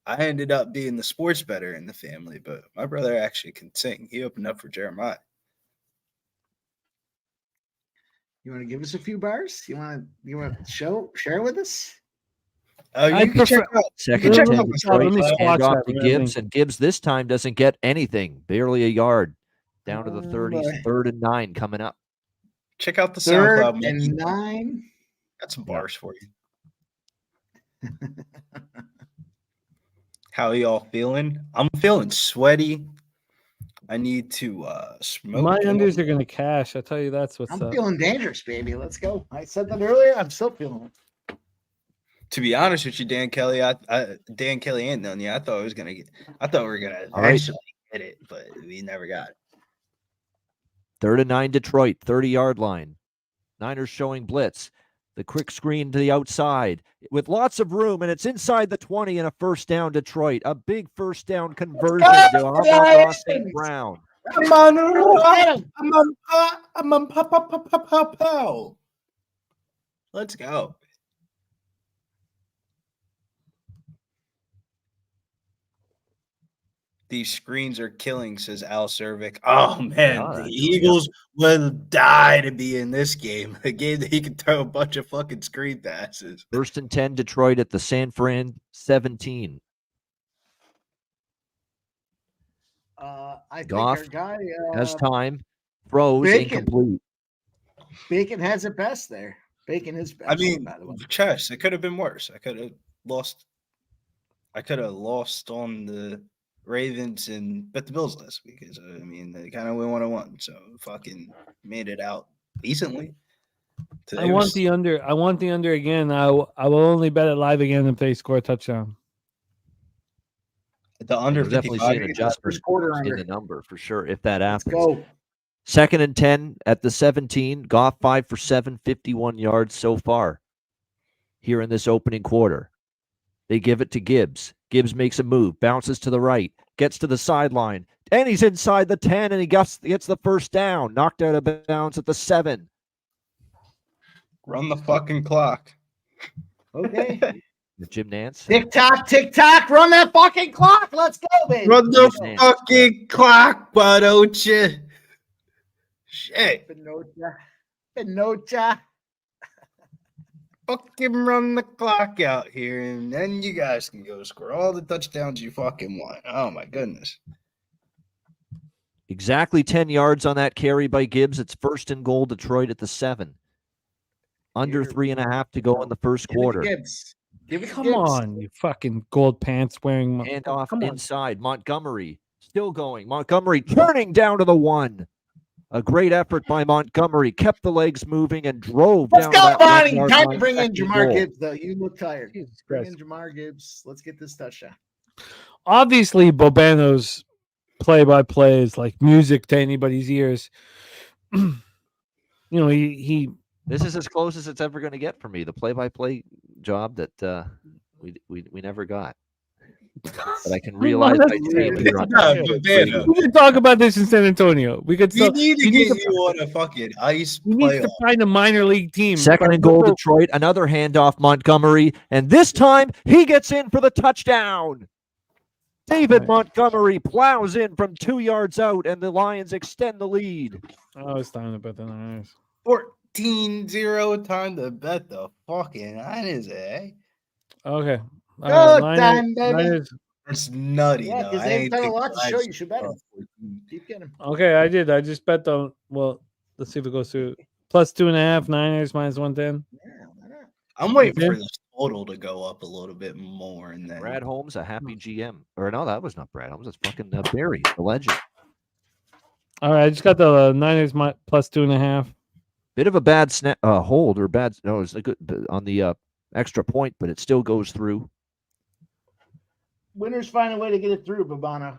I ended up being the sports bettor in the family, but my brother actually can sing. He opened up for Jeremiah. You want to give us a few bars? You want to share with us? I You can check prefer- out. Second You and check 10, out my Detroit. Let me SoundCloud. squawk Handoff that to for that Gibbs, link. and Gibbs this time doesn't get anything. Barely a yard. Down to the Oh, 30s. boy. 3rd and 9 coming up. Check out the 3rd SoundCloud. and Mikey. 9. Got some bars for you. How y'all feeling? I'm feeling sweaty. I need to smoke. My a unders little. are going to cash. I tell you, that's what's I'm up. feeling dangerous, baby. Let's go. I said that earlier. I'm still feeling it. To be honest with you, Dan Kelly, Dan Kelly ain't done yet. I thought we were gonna All right. eventually get it, but we never got it. 3rd and 9, Detroit, 30-yard line. Niners showing blitz. The quick screen to the outside with lots of room, and it's inside the 20 and a 1st down, Detroit. A big 1st down conversion to Amon-Ra St. Brown. I'm on pow. Let's go. These screens are killing, says Al Cervic. Oh man, are, the actually, Eagles will die to be in this game. A game that he can throw a bunch of fucking screen passes. 1st and 10, Detroit at the San Fran 17. I Goff think our guy Has time. Throws Bacon. incomplete. Bacon has it best there. Bacon is best. I mean, by the way. chess. It could have been worse. I could have lost on the Ravens and bet the Bills last week. Because I mean, they kind of went 1-1, so fucking made it out decently. I want the under. I want the under again. I will only bet it live again if they score a touchdown. the under You'll definitely 55. see an First adjustment quarter in under. the number for sure if that Let's happens. go. 2nd and 10 at the 17. Goff 5 for 7, 51 yards so far here in this opening quarter. They give it to Gibbs. Gibbs makes a move, bounces to the right, gets to the sideline, and he's inside the 10, and he gets the 1st down. Knocked out of bounds at the 7. Run the fucking clock. Okay. Jim Nance. Tick tock, run that fucking clock. Let's go, baby. Run the Jim Nance. fucking clock, why don't you? Shit. Pinocha. Fucking run the clock out here, and then you guys can go score all the touchdowns you fucking want. Oh my goodness. Exactly 10 yards on that carry by Gibbs. It's 1st and goal, Detroit at the 7. Under 3.5 to go in the first quarter. Gibbs. Give it to Come Gibbs. on, you fucking gold pants wearing. Handoff Come on. inside. Montgomery still going. Montgomery turning down to the 1. A great effort by Montgomery. Kept the legs moving and drove Let's down go, to that Bonnie. 1-yard Time to line, bring in 2nd Jamar goal. Gibbs, though. You look tired. Jesus Bring Christ. in Jamar Gibbs. Let's get this touchdown. Obviously, Bobano's play-by-play is like music to anybody's ears. You know, he This is as close as it's ever going to get for me. The play-by-play job that we never got. But I can realize that's I fair. do later on. Babano. we could talk about this in San Antonio. We could We still. need to we need get to- you on a fucking ice We need to playoff. find a minor league team. 2nd and goal, Detroit. Another handoff, Montgomery. And this time, he gets in for the touchdown. David Right. Montgomery plows in from 2 yards out, and the Lions extend the lead. I was talking about the Niners. 14-0 time to bet the fucking Niners, eh? Okay. Go time, baby. Niners. That's nutty, Yeah, though. because I they've ain't done a think lot to show Lions you should bet are them. 14. Keep getting them. Okay, I did. I just bet the. Well, let's see if it goes through. +2.5 Niners -110. Yeah, why not? I'm waiting Okay. for this total to go up a little bit more, and then Brad Holmes, a happy GM. Or no, that was not Brad Holmes. That's fucking Barry, the legend. All right, I just got the Niners plus 2.5. Bit of a bad hold or bad. No, it's a good on the extra point, but it still goes through. Winners find a way to get it through, Babano.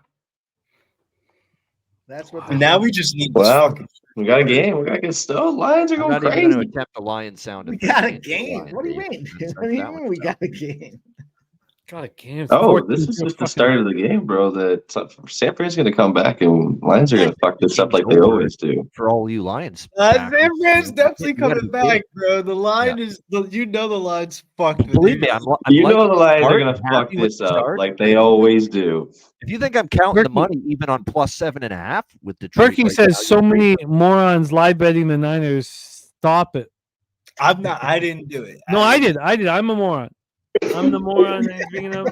That's what. now we just need this Wow. fucking. We got a game. We got to get stoked. Lions are I'm going not even going to crazy. attempt the lion sound. We at this got a point. game. Lion, What do you Dave. mean? That's What do you that mean one we sound. got a game? God, a game. Oh, this is just the start of the game, bro. San Fran's going to come back, and Lions are going to fuck this up like they always do. For all you Lions. San backers, Fran's definitely you gotta coming be back, kidding. bro. The line is the line's fucked. with Believe you. me, I'm You know liking the Lions are start, going to fuck happy with this the up start. like they always do. If you think I'm counting the Perky- money even on plus 7.5 with Detroit, Perky right says now, so you're many morons live betting the Niners. Stop it. I'm not. I didn't do it. No, I did. I'm a moron. I'm the moron that he's bringing up.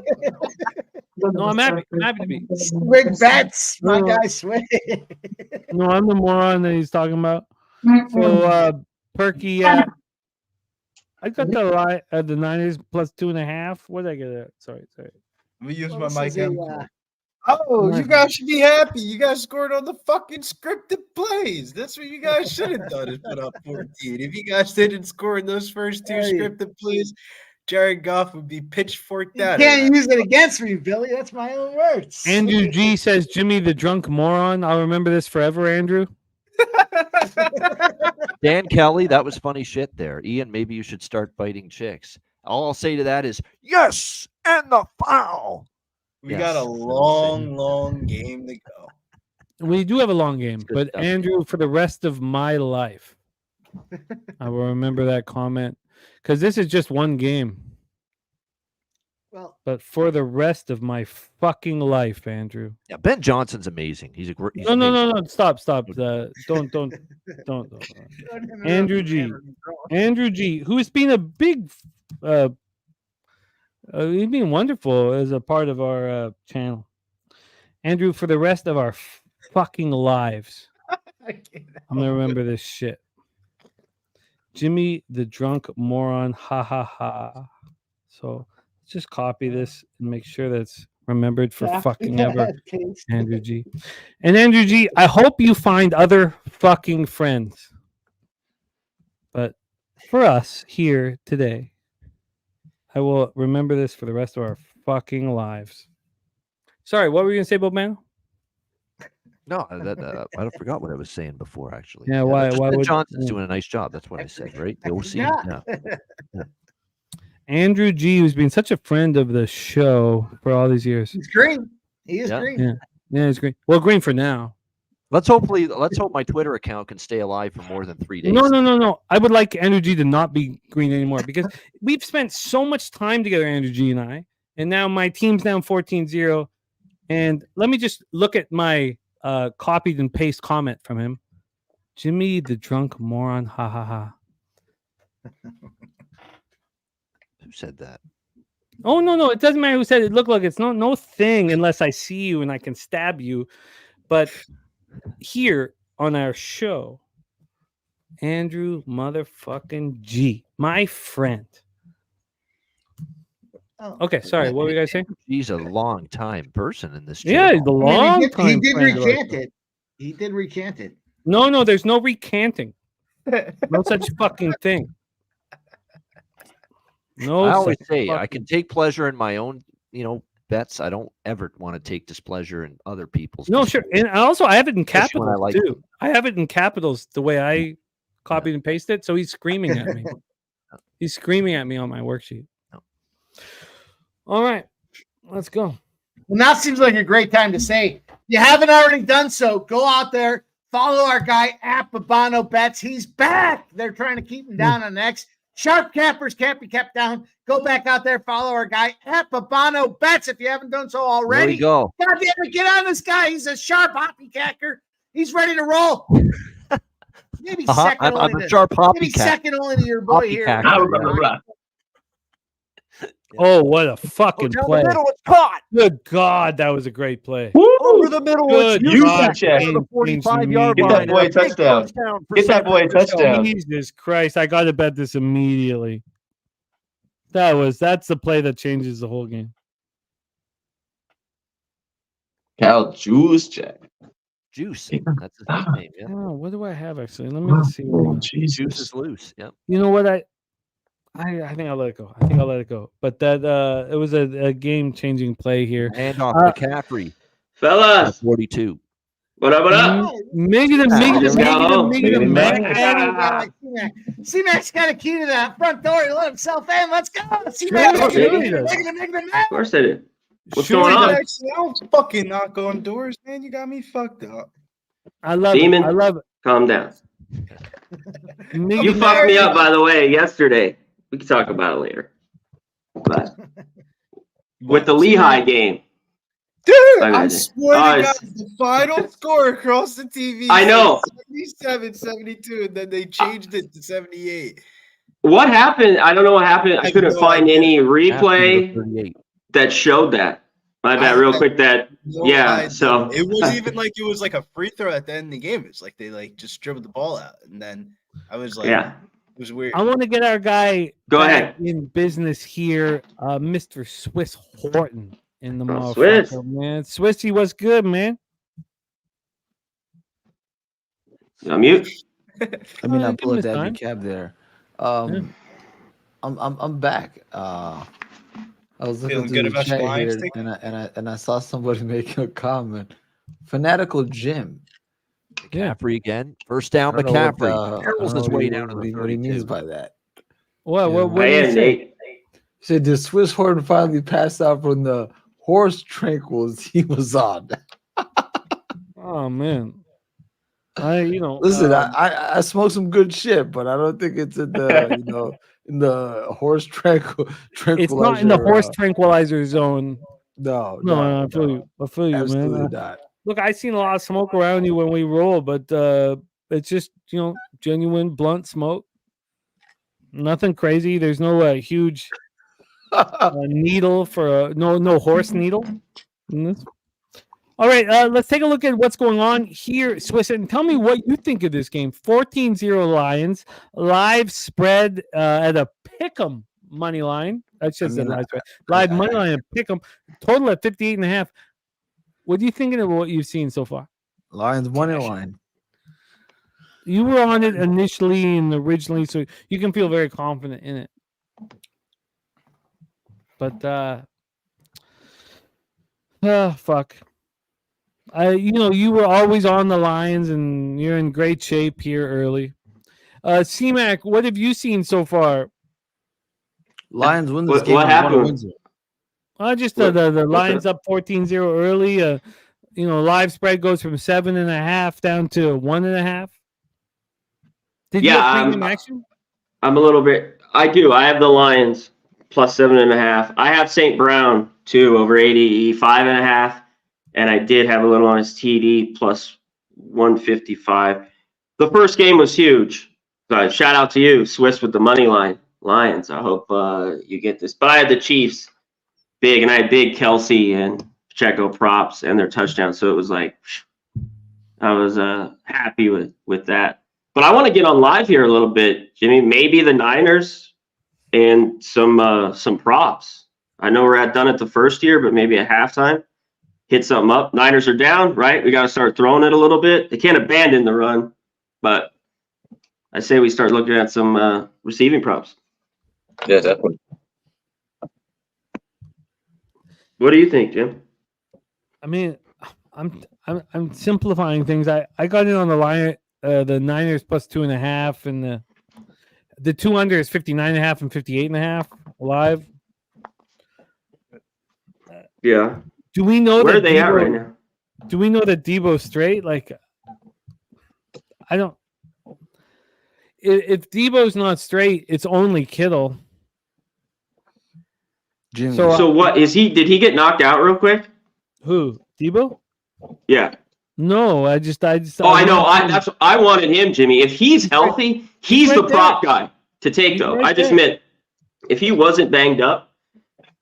No, I'm happy. I'm happy to be. Swig bets, my guy Swig. No, I'm the moron that he's talking about. So, Perky, I got the Niners plus 2.5. What did I get at? Sorry. Let me use Well, my this mic. is a, I'm cool. Oh, you guys should be happy. You guys scored on the fucking scripted plays. That's what you guys should have done is put up 14. If you guys didn't score in those first two Hey. scripted plays, Jared Goff would be pitchforked You out. can't use it against me, Billy. That's my own words. Andrew G says, Jimmy the drunk moron. I'll remember this forever, Andrew. Dan Kelly, that was funny shit there. Ian, maybe you should start biting chicks. All I'll say to that is, yes, and the foul. We Yes, got a that's what I'm long game to go. We do have a long game, good but stuff. Andrew, for the rest of my life, I will remember that comment because this is just one game. Well, But for the rest of my fucking life, Andrew. Yeah, Ben Johnson's amazing. He's a great. No. Stop. Don't. Andrew G. Andrew G, who's been a big, he's been wonderful as a part of our channel. Andrew, for the rest of our fucking lives, I'm gonna remember this shit. Jimmy the drunk moron, ha ha ha. So let's just copy this and make sure that's remembered for fucking ever. Andrew G. And Andrew G, I hope you find other fucking friends. But for us here today, I will remember this for the rest of our fucking lives. Sorry, what were you gonna say about man? No, I forgot what I was saying before. Actually, Yeah, why Ben would Johnson's doing a nice job? That's what I said, right? You'll see. Yeah. Yeah. Andrew G, who's been such a friend of the show for all these years. He's green. He is Yeah. green. Yeah, he's green. Well, green for now. Let's hope my Twitter account can stay alive for more than 3 days. No. I would like Andrew G to not be green anymore because we've spent so much time together, Andrew G and I, and now my team's down 14-0. And let me just look at my copied and paste comment from him. Jimmy the drunk moron, ha ha ha. Who said that? Oh no, it doesn't matter who said it. Look, it's no thing unless I see you and I can stab you. But here on our show, Andrew motherfucking G, my friend. Oh. Okay, sorry. What were you guys saying? He's a long time person in this. Yeah, channel. the I long mean, time. he did friend of ours. recant it. He did recant it. No, there's no recanting. No such fucking thing. No, I always such say I fucking- can take pleasure in my own, bets. I don't ever want to take displeasure in other people's. No, bets. sure. And also, I have it in Especially when I capitals like too. I have it in capitals the way I copied and pasted it. So he's screaming at me. He's screaming at me on my worksheet. No. All right, let's go. Well, now seems like a great time to say, if you haven't already done so, go out there, follow our guy at Babano Bets. He's back. They're trying to keep him down on X. Sharp cappers can't be kept down. Go back out there, follow our guy at Babano Bets if you haven't done so There already. we go. God damn it, get on this guy. He's a sharp hoppy cacker. He's ready to roll. Maybe second I'm only a to, sharp maybe copycat. second only to your boy Hoppy here. cacker. Oh, what a fucking Down play! the middle, it's caught. Good God, that was a great play. Over the middle, Good it's You God, check. James 45-yard Get line. that boy a and a big touchdown. for Get that San boy a Francisco. touchdown. Jesus Christ, I got to bet this immediately. That's the play that changes the whole game. Cal Juice Jack. Juice. That's his nickname. Yeah. Oh, what do I have actually? Let me just see. Oh, Juice Jesus. is loose. Yep. You know what? I think I'll let it go. I think I'll let it go. But that it was a game changing play here. Handoff McCaffrey. Fellas, 42. what up, what up? C-Mac's got a key to that front door. He let himself in. Let's go. C-Mac. Of course I did. What's going on? I don't fucking knock on doors, man. You got me fucked up. I love Demon. it. I love it. Calm down. You Miggy fucked me up, by the way, yesterday. We can talk about it later. But with the Lehigh game. Dude, I I got it. swear Oh, to it's- God, the final score across the TV. I know. 77-72, and then they changed it to 78. What happened? I don't know what happened. I have couldn't no find idea. any After replay 38. that showed that. My bad, I- real I- quick. That No yeah. idea. So it wasn't even like it was like a free throw at the end of the game. It's like they like just dribbled the ball out, and then I was like, yeah. it was weird. I want to get our guy Go back ahead. in business here, Mr. Swiss Horton in the Oh, Swiss. motherfucker, man. Swissy, what's good, man? Mute. I mean, I give pull him a his time. Dabby cab there. Yeah. I'm back. I was looking Feeling through good the about your chat Lions here, ticket? and I saw somebody making a comment. Fanatical Jim. Yeah. McCaffrey again. First down, I don't know what, McCaffrey. I Barrels don't his know way what down to the what he means 32. by that. What? Yeah. What do you Hey, say? Nate. He said, "Did Swiss Horton finally pass out from the horse tranquils he was on?" Oh man, Listen, I smoked some good shit, but I don't think it's in the in the horse tranquilizer. it's not in the horse tranquilizer zone. No, No, I feel you. I feel you, absolutely man. not. Look, I seen a lot of smoke around you when we roll, but it's just genuine blunt smoke. Nothing crazy. There's no huge needle for no horse needle in this. All right, let's take a look at what's going on here, Swiss, and tell me what you think of this game. 14-0 Lions, live spread at a pick'em money line. I should say live spread. Live money line at pick'em, total at 58.5. What are you thinking of what you've seen so far? Lions money line. You were on it initially and originally, so you can feel very confident in it. But fuck. You were always on the Lions, and you're in great shape here early. C-Mac, what have you seen so far? Lions win this What game. and happened? one wins it. Just the Lions up 14-0 early. Live spread goes from 7.5 down to 1.5. Did you have premium action? I'm a little bit. I do. I have the Lions plus 7.5. I have St. Brown too over 85.5. And I did have a little on his TD plus 155. The first game was huge. Shout out to you, Swiss, with the money line Lions. I hope you get this. But I had the Chiefs big, and I had big Kelsey and Pacheco props and their touchdown. So it was like I was happy with that. But I want to get on live here a little bit, Jimmy. Maybe the Niners and some props. I know we're done at the first year, but maybe at halftime. Hit something up. Niners are down, right? We got to start throwing it a little bit. They can't abandon the run, but I say we start looking at some receiving props. Yeah, definitely. What do you think, Jim? I mean, I'm simplifying things. I got in on the Niners plus 2.5, and the 2 under is 59.5 and 58.5 live. Yeah. Do we know Where that are they at Debo- right now? Do we know that Debo's straight? Like, I don't. If Debo's not straight, it's only Kittle. Jimmy. So what is he? Did he get knocked out real quick? Who? Debo? Yeah. No, I just. Oh, I know. I wanted him, Jimmy. If he's healthy, he's right the prop guy to take, He's though. right I just there. meant if he wasn't banged up,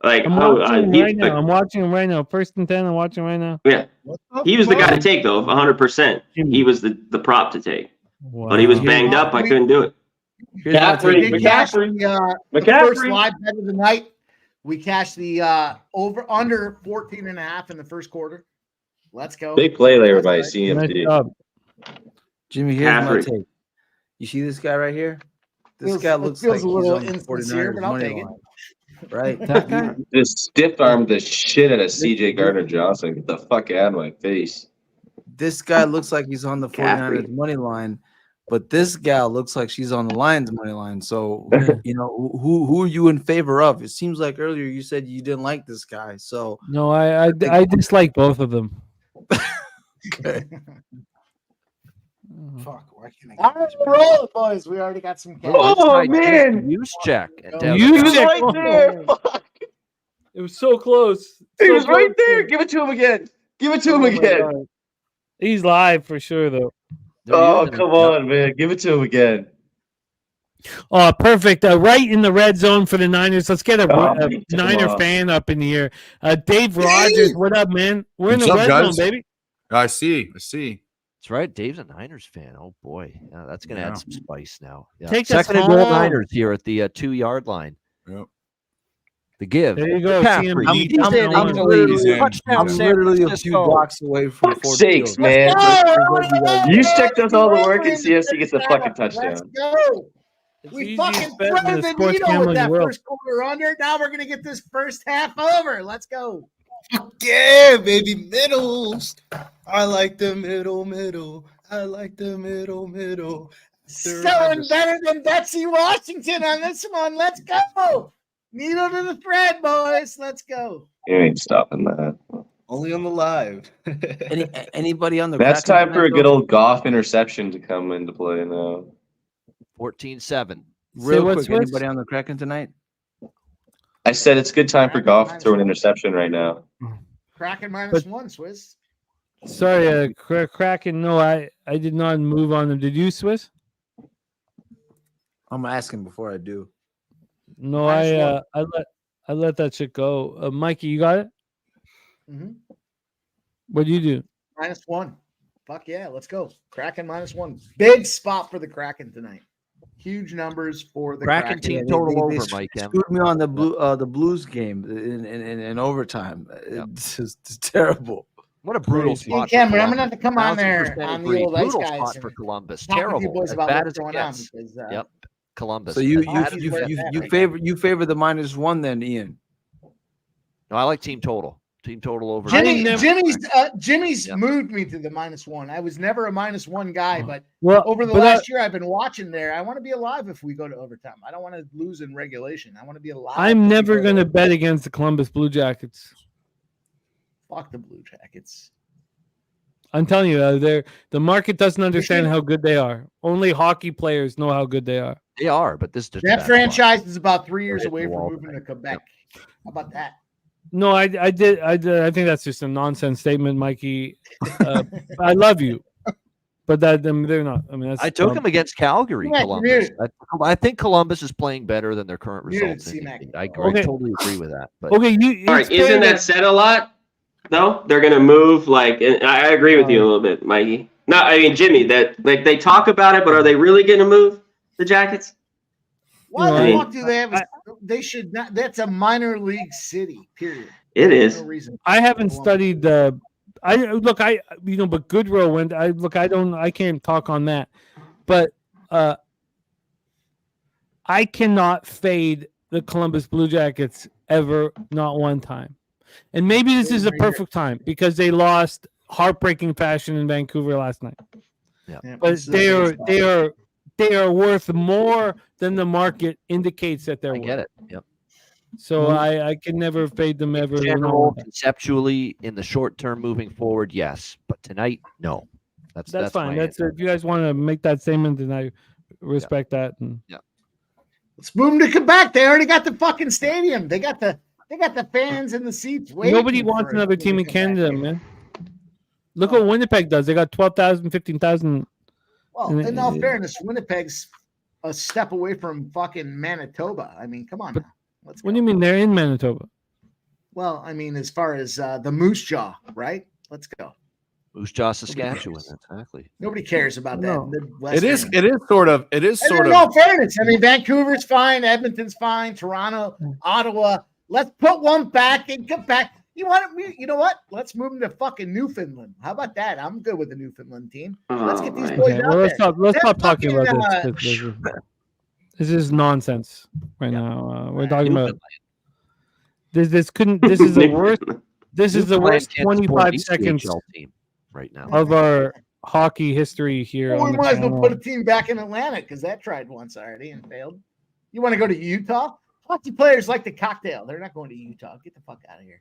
like I'm watching him right now. I'm watching him right now. 1st and 10. I'm watching right now. Yeah, What the he was the guy to fuck? take, though, 100%. He was the prop to take, Wow. but he was banged up. I couldn't do it. Here's my McCaffrey, take. We cashed McCaffrey. the first McCaffrey. live bet of the night. We cashed the over under 14.5 in the first quarter. Let's go. Big play there That's by right. Nice CMC. job. Jimmy, here's my McCaffrey. take. You see this guy right here? This Feels- guy it looks feels like a little he's on the insincere, 49ers but I'll money take it. line, right? That guy? Just stiff armed the shit out of CJ Gardner Johnson. Get the fuck out of my face. This guy looks like he's on the McCaffrey. 49ers money line, but this gal looks like she's on the Lions money line. So, you know, who are you in favor of? It seems like earlier you said you didn't like this guy. So, No, I dislike both of them. okay. Fuck, why can't I All get right, this we're rolling, boys. We already got some cash. Oh, Let's try man. use check. And He Devin. was He was right right there. Fuck. It was so close. He So was right close. there. Give it to him again. Give it to him Oh my again. God. He's live for sure, though. They're Oh, using him. come Yep. on, man. Give it to him again. Oh, perfect. Right in the red zone for the Niners. Let's get a Oh, he took him Niner off. fan up in here. Dave Rogers, what up, man? We're in the What's up, red guys? zone, baby. I see. That's right. Dave's a Niners fan. Oh boy, yeah, that's going to Yeah. add some spice now. Yeah. Take us Second and goal home. Niners here at the 2-yard line. Yep. The give. There you go. McCaffrey. CMB. He's I'm in. going. He's literally- in. Touchdown, I'm San literally a few Francisco. blocks away from Fuck's Ford sakes, Field. man. Let's Juszczyk does all the work and CFC gets a fucking Let's touchdown. go. It's We the fucking easiest bet in threaded the the sports needle with gambling that world. first quarter under. Now we're gonna get this first half over. Let's go. Yeah, baby, middles. I like the middle. I like the middle. Selling better than Betsy Washington on this one. Let's go. Needle to the thread, boys. Let's go. You ain't stopping that. Only on the live. Anybody on the That's Kraken time for a tonight, good though? old Goff interception to come into play now. 14-7. Real what, quick, Swiss? anybody on the Kraken tonight? I said it's a good time for Goff to throw an interception right now. Kraken minus But- one, Swiss. Sorry, Kraken. No, I did not move on them. Did you, Swiss? I'm asking before I do. No, Minus I let that shit go. Mikey, you got it? Mhm. What do you do? Minus one. Fuck yeah, let's go. Kraken minus one. Big spot for the Kraken tonight. Huge numbers for the Kraken Kraken. team Yeah, total they over, Mike M. screwed me on the Blues game in overtime. Yep. It's just terrible. What a brutal Crazy. spot. Hey, for Cameron, I'm gonna Columbus. have to come on there 1000% on the agree. old ice Brutal guys spot for and Columbus. talk with you Terrible. boys As about bad what's as it going on gets. because Yep. Columbus. So you as bad as it where gets. it's at right you favor the minus one then, Ian. No, I like team total. Team total over. Jimmy's Yep. moved me to the minus one. I was never a minus one guy, but Well, over the but last year I've been watching there. I want to be alive if we go to overtime. I don't want to lose in regulation. I want to be alive. I'm if we never go going to bet against the Columbus Blue Jackets. fuck the Blue Jackets. I'm telling you, the market doesn't understand should- how good they are. Only hockey players know how good they are. They are, but this is just a That bad spot. franchise is about 3 years Hit the away from wall moving to tonight. Quebec. How about that? No, I did. I think that's just a nonsense statement, Mikey. I love you, but they're not. I mean, that's I took dumb. them against Calgary, Mac, Columbus. you're I think Columbus is playing better than their current You're results. C-Mac. I Okay. totally agree with that. But Okay, you. All right, it's fair isn't that said a lot? No, they're gonna move. Like, and I agree with you a little bit, Mikey. No, I mean Jimmy. That like they talk about it, but are they really gonna move the Jackets? Why No, the I- fuck do they have? They should not. That's a minor league city. Period. It There's is. no reason. I haven't Columbus. studied but Goodrow went. I can't talk on that, but I cannot fade the Columbus Blue Jackets ever, not one time. And maybe this is a perfect time because they lost heartbreaking fashion in Vancouver last night. Yeah, But this is a they big are spot. they are worth more than the market indicates that they're I worth. get it. Yep. So I can never fade them ever. General, conceptually, in the short term, moving forward, yes. But tonight, no. That's fine. my That's answer. if you guys want to make that statement, then I respect that. And Let's move them to Quebec. They already got the fucking stadium. They got the fans in the seats. nobody waiting wants for another it team to in come back Canada, here. man. Look what Winnipeg does. They got 12,000, 15,000. Well, in all fairness, Winnipeg's a step away from fucking Manitoba. I mean, come on now. Let's go. What do you mean they're in Manitoba? Well, I mean, as far as the Moose Jaw, right? Let's go. Moose Jaw, Saskatchewan. Exactly. Nobody cares about that. No. Midwestern. It is sort of. And in all fairness, I mean, Vancouver's fine, Edmonton's fine, Toronto, Ottawa. Let's put one back and get back. You know what? Let's move them to fucking Newfoundland. How about that? I'm good with the Newfoundland team. Let's get these boys Okay, out well, there. let's stop talking fucking, about this. This is nonsense right now. We're talking about this. This is the worst. This is the worst 25 seconds team right now of our hockey history here. Well, on we the might as well channel. put a team back in Atlanta because that tried once already and failed. You want to go to Utah? Hockey players like the cocktail. They're not going to Utah. Get the fuck out of here.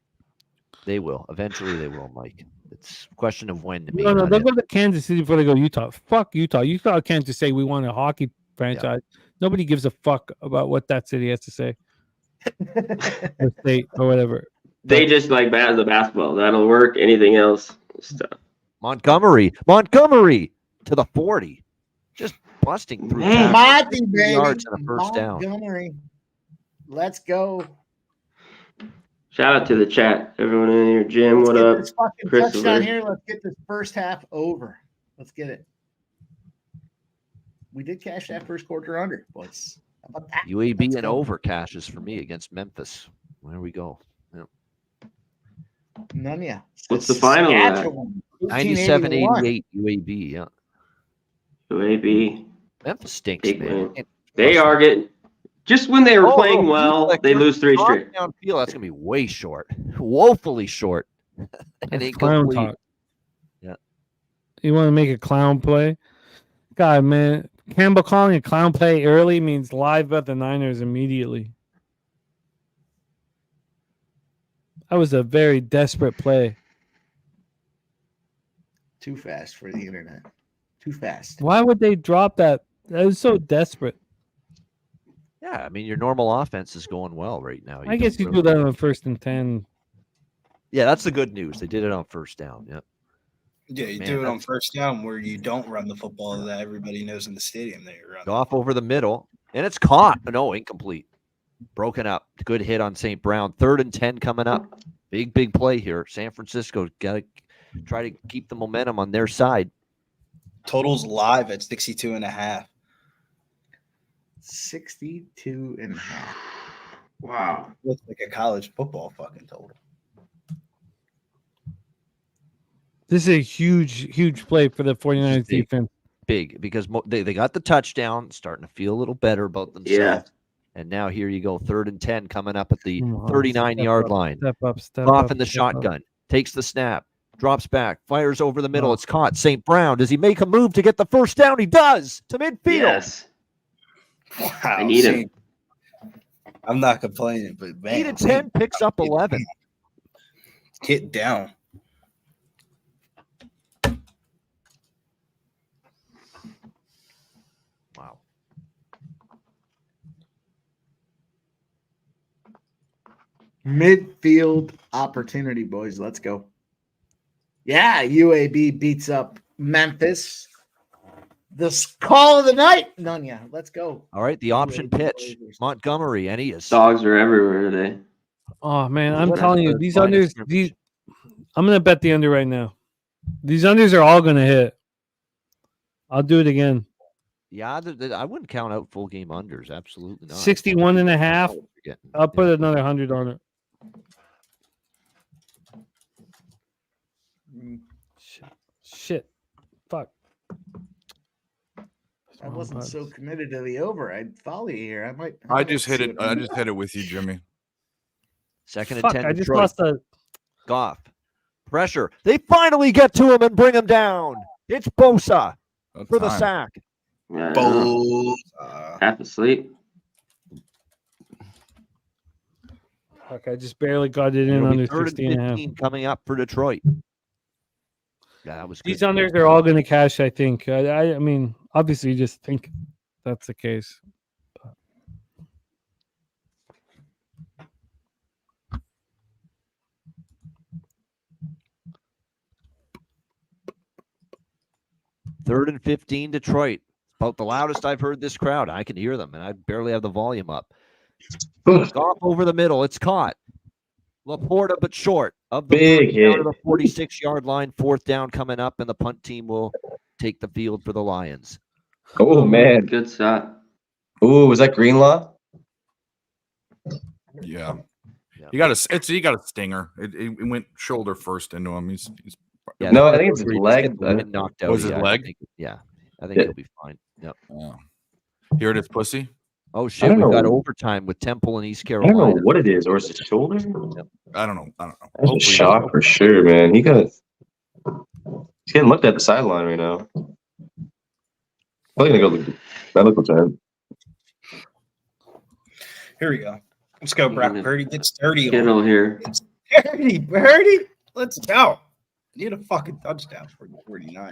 They will. Eventually they will, Mike. It's a question of when to me. No, they'll go to Kansas City before they go to Utah. Fuck Utah. Utah can't just say we want a hockey franchise. Nobody gives a fuck about what that city has to say. Or state or whatever. They just like the basketball. That'll work. Anything else? Stuff. Montgomery to the 40. Just busting through. Man. Monty, baby. Yards and a first down. Montgomery. Let's go. Shout out to the chat. Everyone in here. Jim, Let's what get up? this fucking Christopher. touchdown here. Let's get this first half over. Let's get it. We did cash that first quarter under, boys. How about that? UAB Let's and go. over cashes for me against Memphis. There we go. Yep. None ya. What's the final at? Saskatchewan, 97-88 UAB. Yeah. UAB. Memphis stinks, Big man. win. They are getting just when they were playing well, they lose 3 straight. Downfield, that's gonna be way short, woefully short. And Clown incomplete. talk. Yeah. You want to make a clown play? God, man. Campbell calling a clown play early means live bet the Niners immediately. That was a very desperate play. Too fast for the internet. Too fast. Why would they drop that? That was so desperate. Yeah, I mean your normal offense is going well right now. I guess you do that on 1st and 10. Yeah, that's the good news. They did it on first down. Yep. Yeah, you Man, do it on that's- first down where you don't run the football that everybody knows in the stadium that you're running. Off over the middle, and it's caught. No, incomplete. Broken up. Good hit on St. Brown. 3rd and 10 coming up. Big play here. San Francisco got to try to keep the momentum on their side. Totals live at 62.5. 62.5. Wow. Looks like a college football fucking total. This is a huge play for the 49ers Big. defense. Big because they got the touchdown, starting to feel a little better about themselves. Yeah. And now here you go, 3rd and 10 coming up at the Come on, 39-yard step up, line. Step Off up, in the step up. shotgun. Takes the snap. Drops back. Fires over the middle. Oh. It's caught. St. Brown. Does he make a move to get the first down? He does. To midfield. Yes. Wow, I need him. I'm not complaining, but man, 8 and 10 picks up 11. Get down. Wow. Midfield opportunity, boys. Let's go. Yeah, UAB beats up Memphis. The call of the night, Nunya. Let's go. All right. The option UAB pitch. Blazers. Montgomery. And he is. Dogs are everywhere today. Oh man, I'm What telling is you, the these line of unders. scrimmage? I'm gonna bet the under right now. These unders are all gonna hit. I'll do it again. Yeah, I wouldn't count out full game unders. Absolutely not. 61.5. Forgetting. I'll put another 100 on it. Shit. Fuck. I wasn't so committed to the over. I'd follow you here. I might. I just hit see it. what I you just got. hit it with you, Jimmy. Second and Fuck, 10. I just Detroit. lost a. Goff. Pressure. They finally get to him and bring him down. It's Bosa About for the time. sack. Yeah, Bold. half asleep. Fuck, I just barely got it in It'll be under 3rd 60 and and a half. 15 coming up for Detroit. Yeah, that was good. These unders are all going to cash, I think. I mean, obviously, you just think that's the case. Third and 15, Detroit. About the loudest I've heard this crowd. I can hear them, and I barely have the volume up. Goff over the middle. It's caught. Laporta, but short of the Big first down hit. to the 46-yard line, 4th down coming up, and the punt team will take the field for the Lions. Oh, man. Good stop. Ooh, was that Greenlaw? Yeah. Yeah. He got a stinger. It went shoulder first into him. He's Yeah, No, it's I think it's his where he just leg, gets the but- wind knocked out. Was his yeah, leg? I think Yeah. he'll be fine. Yep. Here it is, pussy. Oh I shit, don't we've got know. overtime with Temple and East I don't know Carolina. what it is, or is it shoulder? I don't know. That's a Hopefully shock for sure, man. He's getting looked at the sideline right now. Probably gonna go to medical time. Here we go. Let's go, Brock Purdy gets 30. Kittle here. It's 30, Purdy. Let's go. Need a fucking touchdown for the 49ers.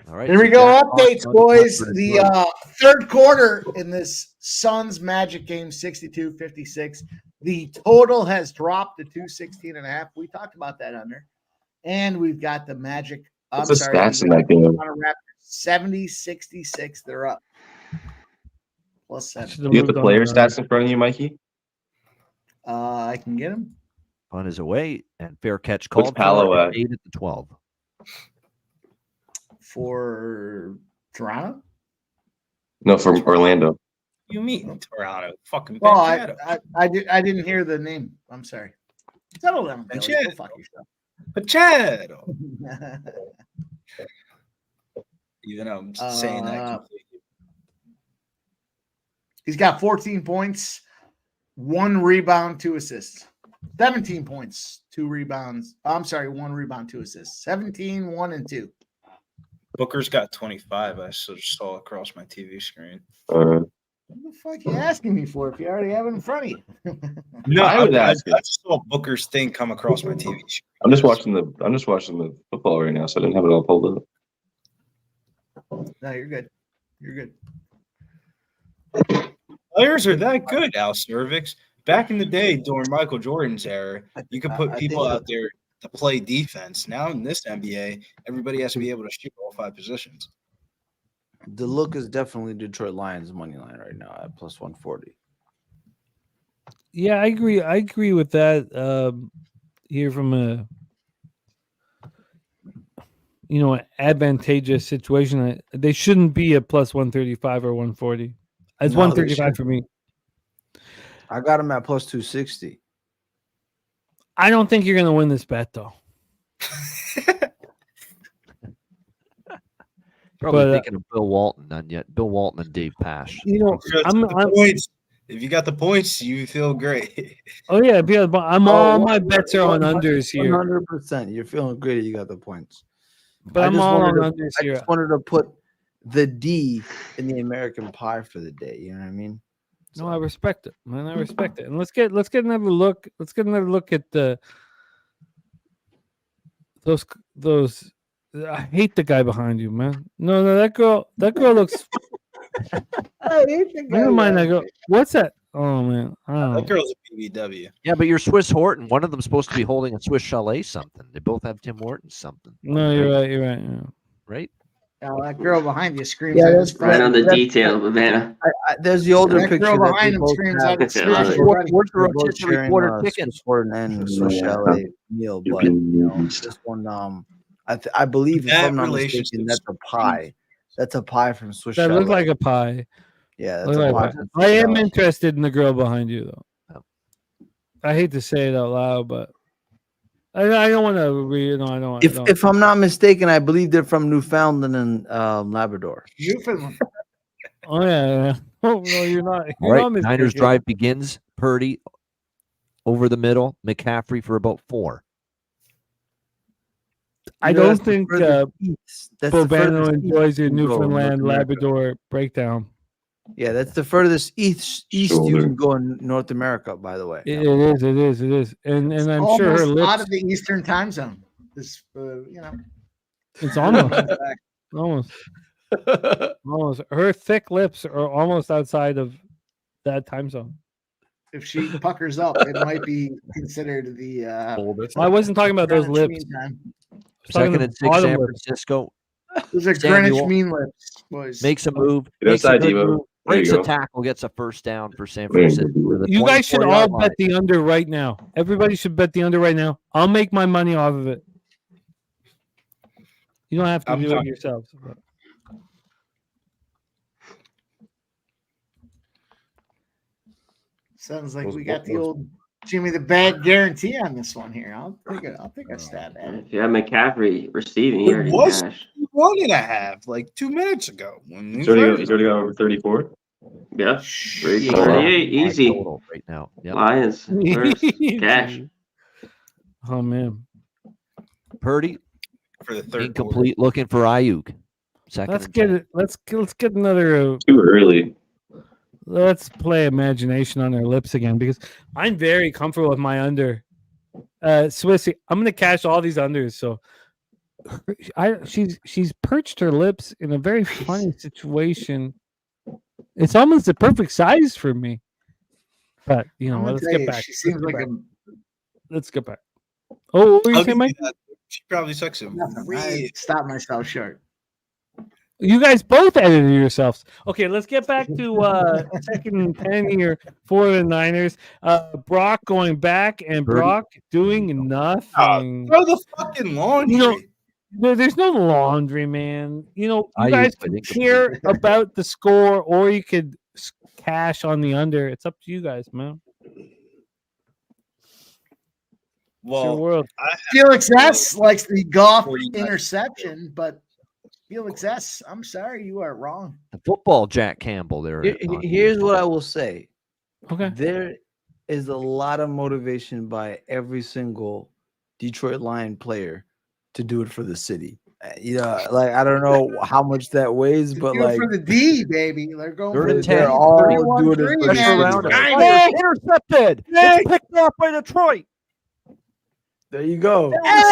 All right. Here so we go. Jack Updates, Austin boys. for The Detroit. third quarter in this Suns Magic game, 62-56. The total has dropped to 216.5. We talked about that under. And we've got the Magic. What's the stats in that game? Toronto Raptors, 70-66. They're up. Plus 7. You get the player stats in front of you, Mikey? I can get them. Punt is away and fair catch What's called. Palo for at? 8 at the 12. For Toronto? No, from Orlando. You mean Toronto? Fucking Well, Machado. I didn't hear the name. I'm sorry. Settle down, Bailey. Go fuck yourself. Machado. Even though I'm just saying that completely. He's got 14 points, 1 rebound, 2 assists. 17 points, 2 rebounds. I'm sorry, 1 rebound, 2 assists. 17, 1, and 2. Booker's got 25. I just saw across my TV screen. What the fuck are you asking me for if you already have it in front of you? No, I I, was I asking. just saw Booker's thing come across my TV screen. I'm just watching the football right now, so I didn't have it all pulled up. No, you're good. You're good. Players are that good, Al Cervix. Back in the day, during Michael Jordan's era, you could put I people think- out there to play defense. Now in this NBA, everybody has to be able to shoot all 5 positions. The look is definitely Detroit Lions money line right now at plus 140. Yeah, I agree. I agree with that. Here from a advantageous situation, they shouldn't be a plus 135 or 140. It's No, they 135 for me. I got him at plus 260. I don't think you're going to win this bet though. Probably But, thinking of Bill Walton Bill Walton and Dave Pash. Points. If you got the points, you feel great. Oh yeah, because all my bets are on unders here. 100%. You're feeling great. You got the points. But I I'm just all on wanted unders I here. just wanted to put the D in the American pie for the day. You know what I mean? No, I respect it, man. I respect it. And let's get another look. Let's get another look at those. I hate the guy behind you, man. No, that girl looks. Never mind that girl. What's that? Oh man, I don't know. That girl's a BBW. Yeah, but you're Swiss Horton. One of them's supposed to be holding a Swiss Chalet something. They both have Tim Hortons something. No, you're right. You're right. Yeah. Right? Oh, that girl behind you screams. Yeah, I that's just Right on the That's- detail, Savannah. There's the older That picture girl that behind they him both screams have. out. Yeah, I love it. Where's the They're both rotisserie sharing, quarter chicken? Swiss Horton and Swiss Chalet meal, but this one, I believe if That I'm not relationship's mistaken, that's a pie. That's a pie from Swiss That Chalet. looks like a pie. Yeah, that's Look a like pie. a from pie. I Swiss am Chalet. interested in the girl behind you, though. I hate to say it out loud, but I don't want to. I don't. If I'm not mistaken, I believe they're from Newfoundland and Labrador. Newfoundland. Oh yeah. Oh no, you're not. All You're right. not Niners mistaken. drive begins. Purdy over the middle. McCaffrey for about 4. I You know, don't that's the think furthest east. That's the Bobano furthest east enjoys your you can go in North Newfoundland America. Labrador breakdown. Yeah, that's the furthest east you Shoulder. can go in North America. By the way, It is, and I'm sure her Almost out lips. of the Eastern time zone. This, It's almost. Almost. Her thick lips are almost outside of that time zone. if she puckers up, it might be considered the Oldest. I wasn't talking about those Greenwich lips. Mean Time. I was talking Second the and 6, bottom San lip. Francisco Those are Samuel Greenwich Mean Lips, boys. makes a move. Get Makes a outside, good Devo. move. breaks you a go. tackle, gets a first down for San There you go. Francisco. to the You guys should 24-yard all line. bet the under right now. Everybody should bet the under right now. I'll make my money off of it. You don't have to I'm do not- it yourselves. but- Sounds like Those- we got the those- old Jimmy the Bag guarantee on this one here. I'll take a stab at it. If you have McCaffrey receiving, you It already was cash. 1.5 like 2 minutes ago. When He's already got over 34. Yeah, 38 38, easy. total right now. Yep. Lions first, cash. Oh man. Purdy for the third quarter. incomplete. Looking for Ayuk. Second. Let's and get 10. it. Let's get another. Too early. Let's play imagination on their lips again because I'm very comfortable with my under. Swissy, I'm gonna cash all these unders. So she's perched her lips in a very funny situation. It's almost the perfect size for me. But you know, I'm gonna let's tell get you, back. she seems like a Let's get back. Oh, what were you I'll saying, give Mike? you that. She probably sucks at nothing. I real. stopped myself short. You guys both edited yourselves. Okay, let's get back to second and 10 here for the Niners. Brock going back and Birdie. Brock doing nothing. Throw the fucking laundry. You know, there's no laundry, man. You know, you Ayuk, guys I can think, care about the score or you could cash on the under. It's up to you guys, man. It's your well, world. Felix S likes the golf 49. interception, but Felix S, I'm sorry, you are wrong. The football Jack Campbell there. Here's what I will say. Okay. There is a lot of motivation by every single Detroit Lion player to do it for the city. You know, like I don't know how much that weighs, To but do it like for the D, baby. They're going Third for and the 10. they're D. all 31-3, doing it for the man. around city. it. Nice. Fire, intercepted. Hey. It's picked off by Detroit. There you go. Hey,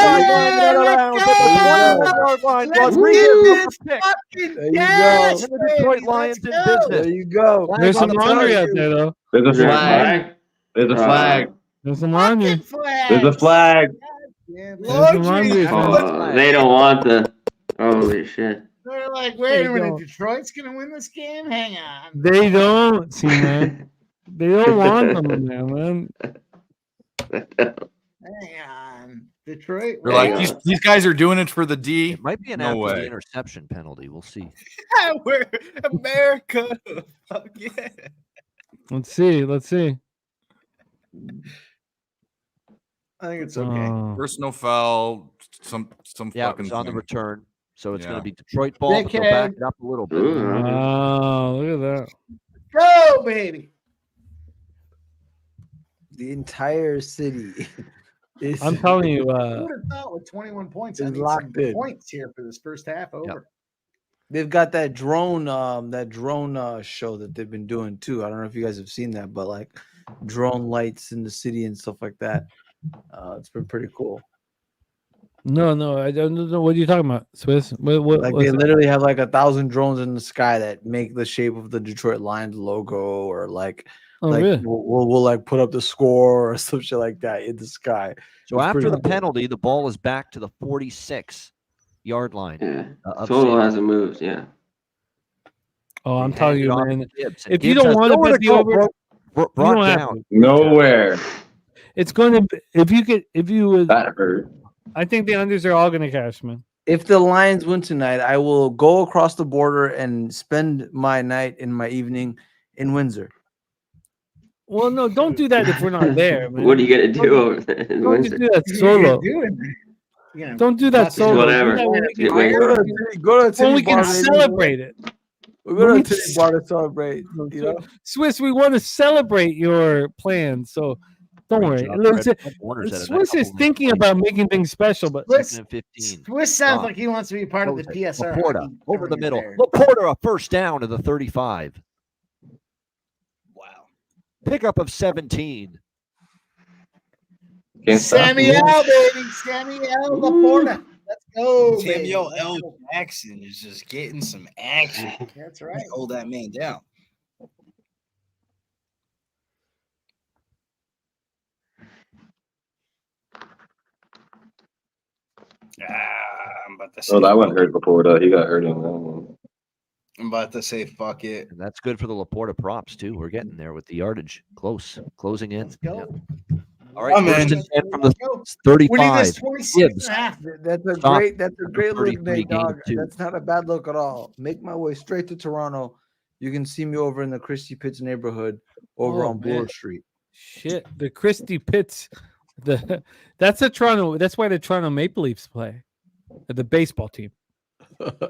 let's go. Line. Let's Rodriguez get with this the pick. fucking There you cash, go. And the Detroit baby. Lions Let's in go. business. There you go. There's some I'm laundry telling out you. there, though. There's a Is there a flag. flag? There's a flag. There's some laundry. Fucking flags. There's a flag. Yeah, man. There's some laundry. Oh, they don't want the. Holy shit. They're like, wait They a minute, don't. Detroit's gonna win this game. Hang on. They don't see, man. They don't want them there, man. Hang on. Detroit. They're wait. like, these guys are doing it for the D. It might be an No after way. the interception penalty. We'll see. We're America. Fuck yeah. Let's see. Let's see. I think it's okay. Personal foul. Some Yeah, fucking it's on the thing. return. So it's going Yeah. to be Detroit ball, but they'll back it up a little bit. Ooh. Oh, look at that. Go, baby. The entire city is I'm telling you, Who would have thought with 21 points? I It's need some locked in. points here for this first half over. they've got that drone show that they've been doing too. I don't know if you guys have seen that, but like drone lights in the city and stuff like that. It's been pretty cool. no, I don't know. What are you talking about, Swiss? What, Like what's they it? literally have like 1,000 drones in the sky that make the shape of the Detroit Lions logo, or like Oh, like really? we'll like put up the score or some shit like that in the sky. So It's after pretty the cool. penalty, the ball is back to the 46-yard line. Yeah. Of Total San- hasn't moved. Yeah. Oh, I'm They telling hand it you, off man. to Gibbs, and If you Gibbs don't has want to nowhere bet the go. over, Brought you don't have down. to. Nowhere. It's going to. If you would, That hurt. I think the unders are all going to cash, man. If the Lions win tonight, I will go across the border and spend my night and my evening in Windsor. Well, no, don't do that if we're not there, man. What are you gonna do over there in Don't Windsor? do that You're solo. doing it. You know, Don't do that Fuck it. solo. Whatever. Do that when we Get can- wasted. Go to a when we titty can bar, baby. celebrate it. We go to when a we titty bar to celebrate. You know, Swiss, we want to celebrate your plans, so don't Great worry. job, Listen, Fred. Warner's at a Swiss is couple thinking minutes about making things special, but Swiss, Second and 15. Swiss sounds Wow. like he wants to be part of the What was it? PSR. Laporta hockey over the tournament middle. there. Laporta a first down to the 35. Wow. Pickup of 17. Can't stop Samuel, him. baby. Samuel Laporta. Let's go, baby. Samuel L. Jackson is just getting some action. That's right. Hold that man down. I'm about to say. Oh, that one hurt before. He got hurt on that one. I'm about to say fuck it. And that's good for the Laporta props, too. We're getting there with the yardage. Closing in. Let's go. Yeah. All right, I'm first in. and 10 from the Let's 35. Winning this 26 Gibbs. and a half. That's a Stop. great look, 33, Nate gain Dog. 2. That's not a bad look at all. Make my way straight to Toronto. You can see me over in the Christie Pitts neighborhood over Oh, on Bloor man. Street. Shit, the Christie Pitts, that's the Toronto. That's why the Toronto Maple Leafs play, the baseball team.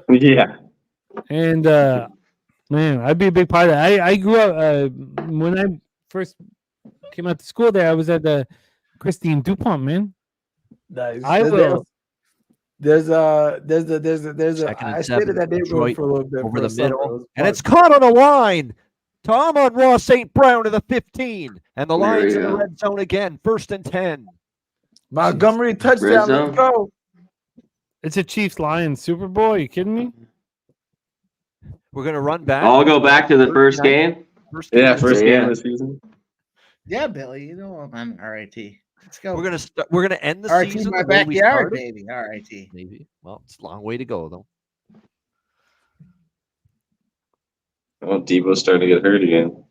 Yeah. And man, I'd be a big part of that. I grew up when I first came out to school there. I was at the Christine DuPont, man. Nice. I will. There's a. Second and I stayed 7, in that neighborhood Detroit for a little bit over for the a summer. It middle. was And fun. it's caught on the line. Tom on Ross St. Brown to the 15. And the There Lions we in the go. red zone again. 1st and 10. Montgomery touchdown. Red Let's zone. go. It's a Chiefs Lions Super Bowl. Are you kidding me? We're going to run back. I'll go back to the first game. First game Yeah, of the first season. game Yeah. of the season. Yeah, Billy. You know I'm on RIT. Let's go. We're gonna end the RIT season my the way we backyard, started. baby. RIT. Maybe. Well, it's a long way to go though. Oh, Debo's starting to get hurt again.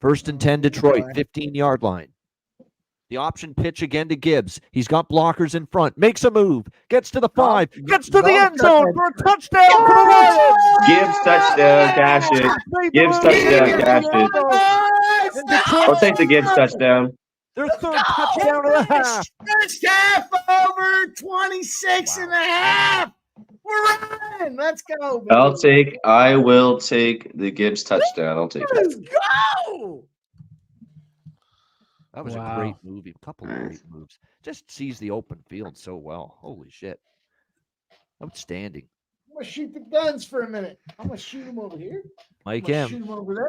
1st and 10, Detroit, Right. 15-yard line. The option pitch again to Gibbs. He's got blockers in front. Makes a move. Gets to the 5. Gets to the end zone for a touchdown for the Lions. Gibbs touchdown, cash it. Made the Gibbs move. touchdown, cash it. And Detroit, I'll take the Gibbs touchdown. their third touchdown of the half. First half over 26 and a half. We're running. Let's go. Baby. I will take the Gibbs touchdown. I'll take it. Let's go. That was a Wow. great movie. A couple of great moves. Just sees the open field so well. Holy shit. Outstanding. I'm gonna shoot the guns for a minute. I'm gonna shoot them over here. Mike I'm gonna M. shoot them over there.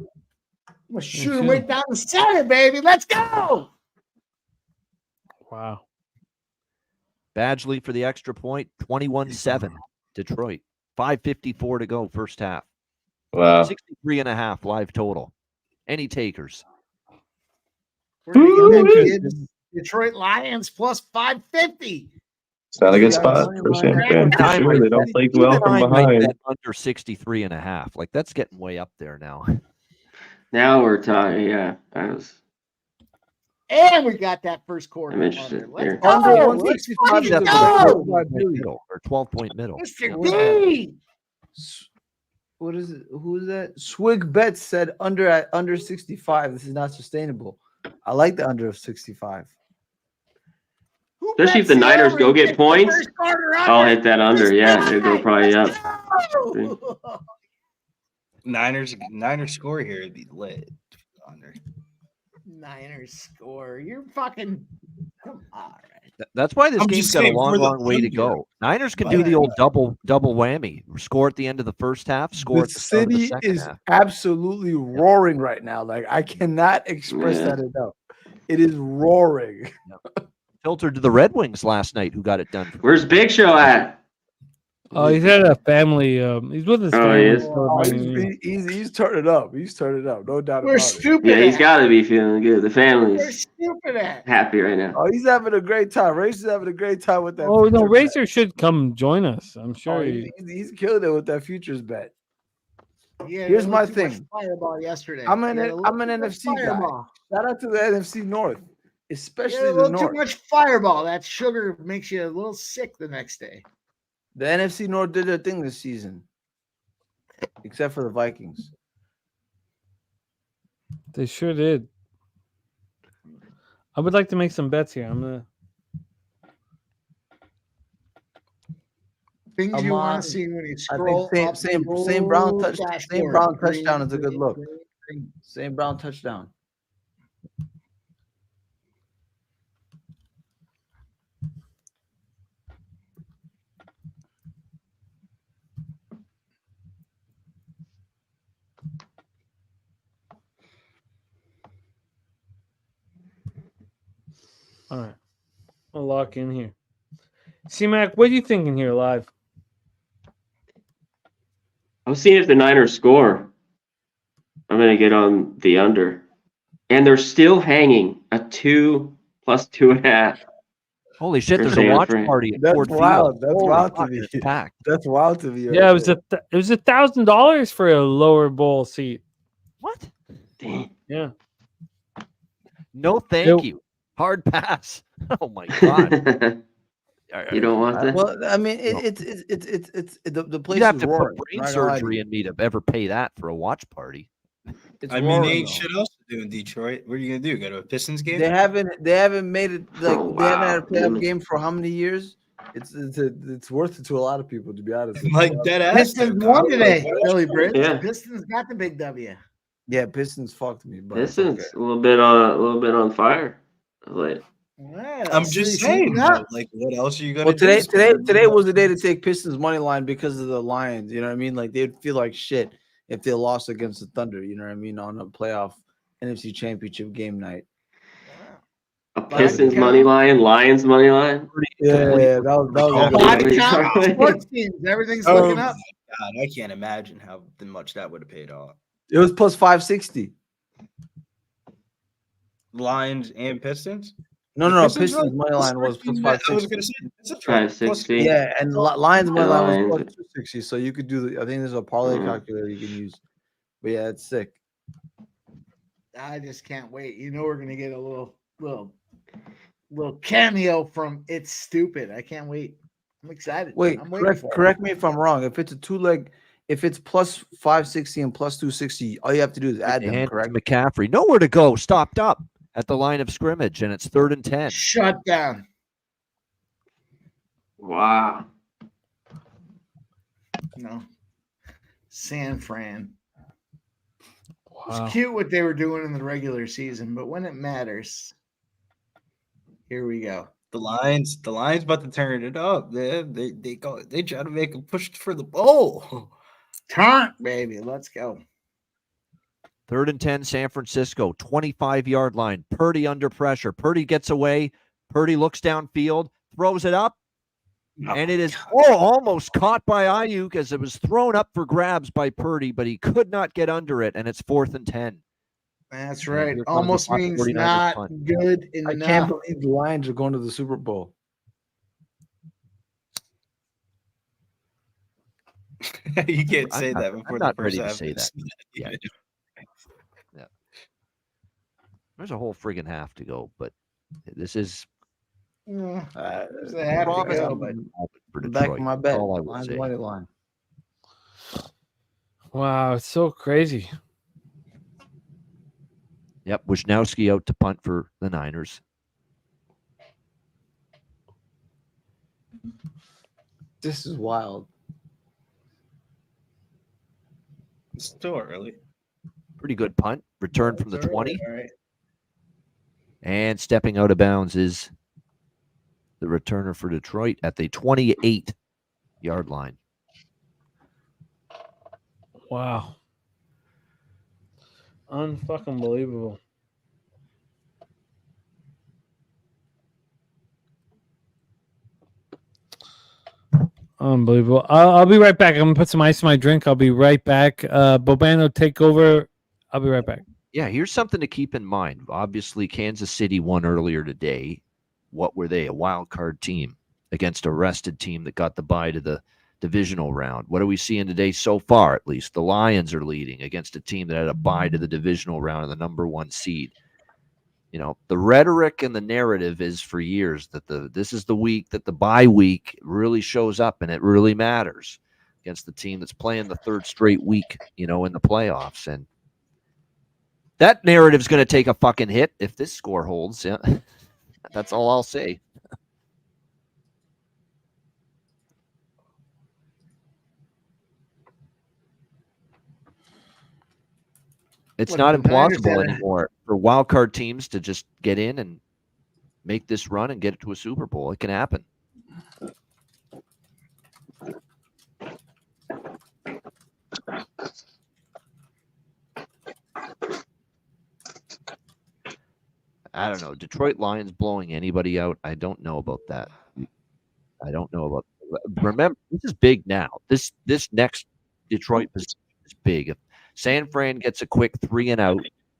I'm gonna shoot shoot them 'em. right down the center, baby. Let's go. Wow. Badgley for the extra point. 21-7. Detroit. 5:54 to go, first half. Wow. 63 and a half live total. Any takers? We're gonna get that Gibbs Detroit Lions plus 550. It's not a good Yeah, spot. money First line. game. Yeah, for I sure. might They don't bet- play even well from I might behind. bet under 63 and a half. Like that's getting way up there now. Now we're talking. Yeah, I was. And we got that first quarter. I'm interested under. Let's there. go. Under Let's 165 fucking is That's a go. good middle or 12-point middle. Mr. Yeah. D. What is it? Who is that? Swig Betts said under 65. This is not sustainable. I like the under of 65. Who Especially if bets the Niners over go get the points, first quarter I'll under? hit that under. Yeah, it'll go probably up. Let's go. Niners score here would be lit. Under. Niners score. You're fucking. Come on. That's why this I'm game's just got a saying long, for the long way to under. go. Niners can But- do the old double whammy. Score at the end of the first half, score The at the start of the city second is half. absolutely roaring right now. Like I cannot express Yeah. that enough. It is roaring. Filtered to the Red Wings last night, who got it done. Where's Big Show at? Oh, he's at a family. He's with his Oh, family. he is? Oh, celebrating. he's turning up. He's turning up. No doubt We're about it. stupid. Yeah, he's at. got to be feeling good. The We're family's stupid at. happy right now. Oh, he's having a great time. Race is having a great time with that. Oh no, futures bet. Razor should come join us. I'm Oh, sure. he's killing it with that futures bet. Yeah, Here's there my was too much thing. Fireball yesterday. I'm an Yeah, a little I'm an too much NFC guy. fireball. Shout out to the NFC North, Yeah, especially a the little too North. much fireball. That sugar makes you a little sick the next day. The NFC North did their thing this season, except for the Vikings. They sure did. I would like to make some bets here. I'm gonna. Things I'm you want on- to see when you I scroll think up same the Brown old touch dashboard. same Brown Green, touchdown is a good green, look. green, green. Same Brown touchdown. All right, I'll lock in here. C-Mac, what are you thinking here live? I'm seeing if the Niners score. I'm going to get on the under. And they're still hanging a 2 plus 2.5. Holy shit! For There's a San watch Fran. party at That's Ford wild. Field. That's Holy wild to fuck, me. it's packed. That's wild to me. Yeah, right it was there. it was $1,000 for a lower bowl seat. What? Damn. Yeah. No, thank Nope. you. Hard pass. Oh my god. You don't want that? Well, I mean, No. it's the place You'd have is to roaring. put brain I'm not gonna lie to surgery you. in me to ever pay that for a watch party. It's I mean, roaring, they ain't though. shit else to do in Detroit. What are you gonna do? Go to a Pistons game? They haven't made it like Oh, they haven't had a wow. playoff game for how many years? It's worth it to a lot of people, to be honest. With you. Like that ass. Pistons won today, Billy Like, Bridge. Yeah. Pistons got the big W. Yeah, Pistons fucked me, but it's Pistons okay. a little bit on fire. Like, Yeah, I'm see- just see saying. that? though, Like, what else are you gonna Well, do? today was the day to take Pistons money line because of the Lions. You know what I mean? Like they'd feel like shit if they lost against the Thunder. You know what I mean? On a playoff NFC Championship game night. a Pistons money line, Lions money line. Yeah, that was Oh, a good my one. Body count, God. sports teams, everything's Oh looking my up. god, I can't imagine how much that would have paid off. It was plus 560. Lions and Pistons. No, The no, Pistons Pistons were- money line was plus I was 560. gonna say that's a right. 560. Yeah, and Lions money line was Lions. plus 260. So you could do I think there's a parlay calculator you can use. But yeah, it's sick. I just can't wait. You know, we're gonna get a little cameo from It's Stupid. I can't wait. I'm excited. Wait, I'm waiting for it. correct me if I'm wrong. If it's a two-leg, if it's plus 560 and plus 260, all you have to do is add They them, hand it correct? to McCaffrey. Nowhere to go. Stopped up at the line of scrimmage, and it's 3rd and 10. Shut down. Wow. No. San Fran. Wow. It's cute what they were doing in the regular season, but when it matters, here we go. The Lions about to turn it up. They try to make a push for the bowl. Turn, baby. Let's go. 3rd and 10, San Francisco, 25-yard line. Purdy under pressure. Purdy gets away. Purdy looks downfield, throws it up, and it is almost caught by Ayuk as it was thrown up for grabs by Purdy, but he could not get under it, and it's 4th and 10. That's And right. here comes the Almost Fox means 49ers not punt. good I enough. can't believe the Lions are going to the Super Bowl. You can't say I'm that not- before I'm the not first ready to half say is- that yet. There's a whole friggin' half to go, but this is Mm, Uh, there's a half to promise go, of but a moment for back Detroit. in my That's bet. all I would Lions say. money line. Wow, it's so crazy. Yep, Wisnowski out to punt for the Niners. This is wild. It's still early. Pretty good punt. Return from the It's early, 20. all right. And stepping out of bounds is the returner for Detroit at the 28-yard line. Wow. Unfucking believable. Unbelievable. I'll be right back. I'm gonna put some ice in my drink. I'll be right back. Bobano, take over. I'll be right back. Yeah, here's something to keep in mind. Obviously, Kansas City won earlier today. What were they? A wild card team against a rested team that got the bye to the divisional round. What are we seeing today so far, at least? The Lions are leading against a team that had a bye to the divisional round and the number 1 seed. You know, the rhetoric and the narrative is for years that this is the week that the bye week really shows up and it really matters against the team that's playing the 3rd straight week, in the playoffs. And that narrative's going to take a fucking hit if this score holds. Yeah. That's all I'll say. It's Look, not the Niners implausible had a- anymore for wild card teams to just get in and make this run and get it to a Super Bowl. It can happen. I don't know. Detroit Lions blowing anybody out. I don't know about that. I don't know about. Remember, this is big now. This next Detroit position is big. If San Fran gets a quick 3 and out,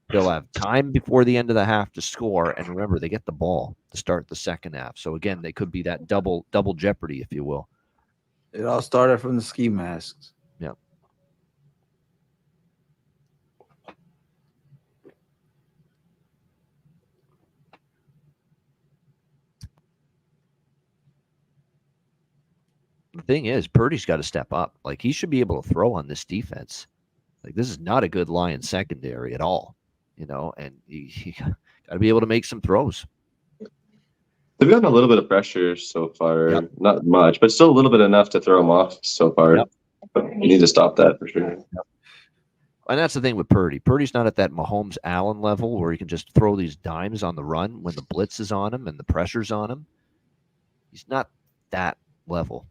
They'll have time before the end of the half to score, and remember, they get the ball to start the second half. So again, they could be that double jeopardy, if you will. It all started from the ski masks. Yeah. The thing is, Purdy's got to step up. Like, he should be able to throw on this defense. Like, this is not a good Lions secondary at all, and he got to be able to make some throws. They've gotten a little bit of pressure so far. Yep. Not much, but still a little bit enough to throw them off so far. Yep. But you need to stop that for sure. Yep. And that's the thing with Purdy. Purdy's not at that Mahomes Allen level where he can just throw these dimes on the run when the blitz is on him and the pressure's on him. He's not that level.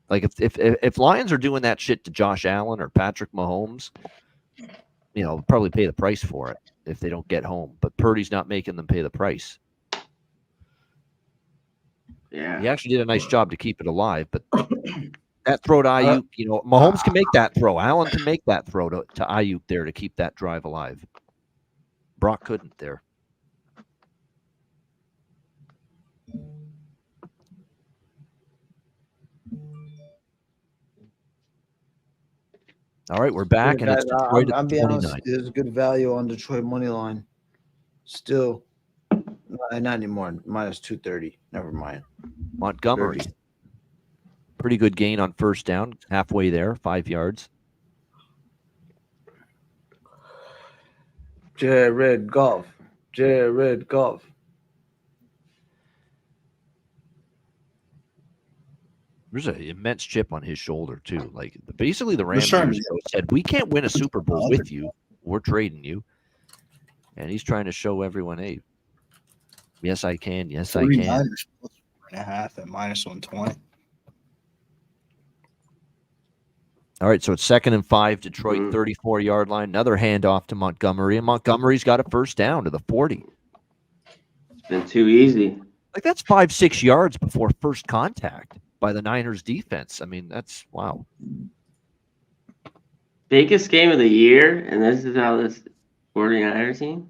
Like if Lions are doing that shit to Josh Allen or Patrick Mahomes, probably pay the price for it if they don't get home. But Purdy's not making them pay the price. Yeah. He actually did a nice job to keep it alive, but that throw to Ayuk, Mahomes can make that throw. Allen can make that throw to Ayuk there to keep that drive alive. Brock couldn't there. All right, we're back, and it's Detroit I'll at be 29. honest, there's good value on Detroit money line. Still, not anymore. Minus 230. Never mind. Montgomery. Pretty good gain on first down, halfway there, 5 yards. Jared Goff. There's an immense chip on his shoulder, too. Like, basically, the Rams said, we can't win a Super Bowl with you. We're trading you. And he's trying to show everyone, hey, yes, I can. Yes, I can. 4.5 at minus 120. All right, so it's 2nd and 5, Detroit 34-yard line. Another handoff to Montgomery, and Montgomery's got a first down to the 40. It's been too easy. Like, that's 5-6 yards before first contact by the Niners defense. I mean, that's wow. Biggest game of the year, and this is how this 49er team?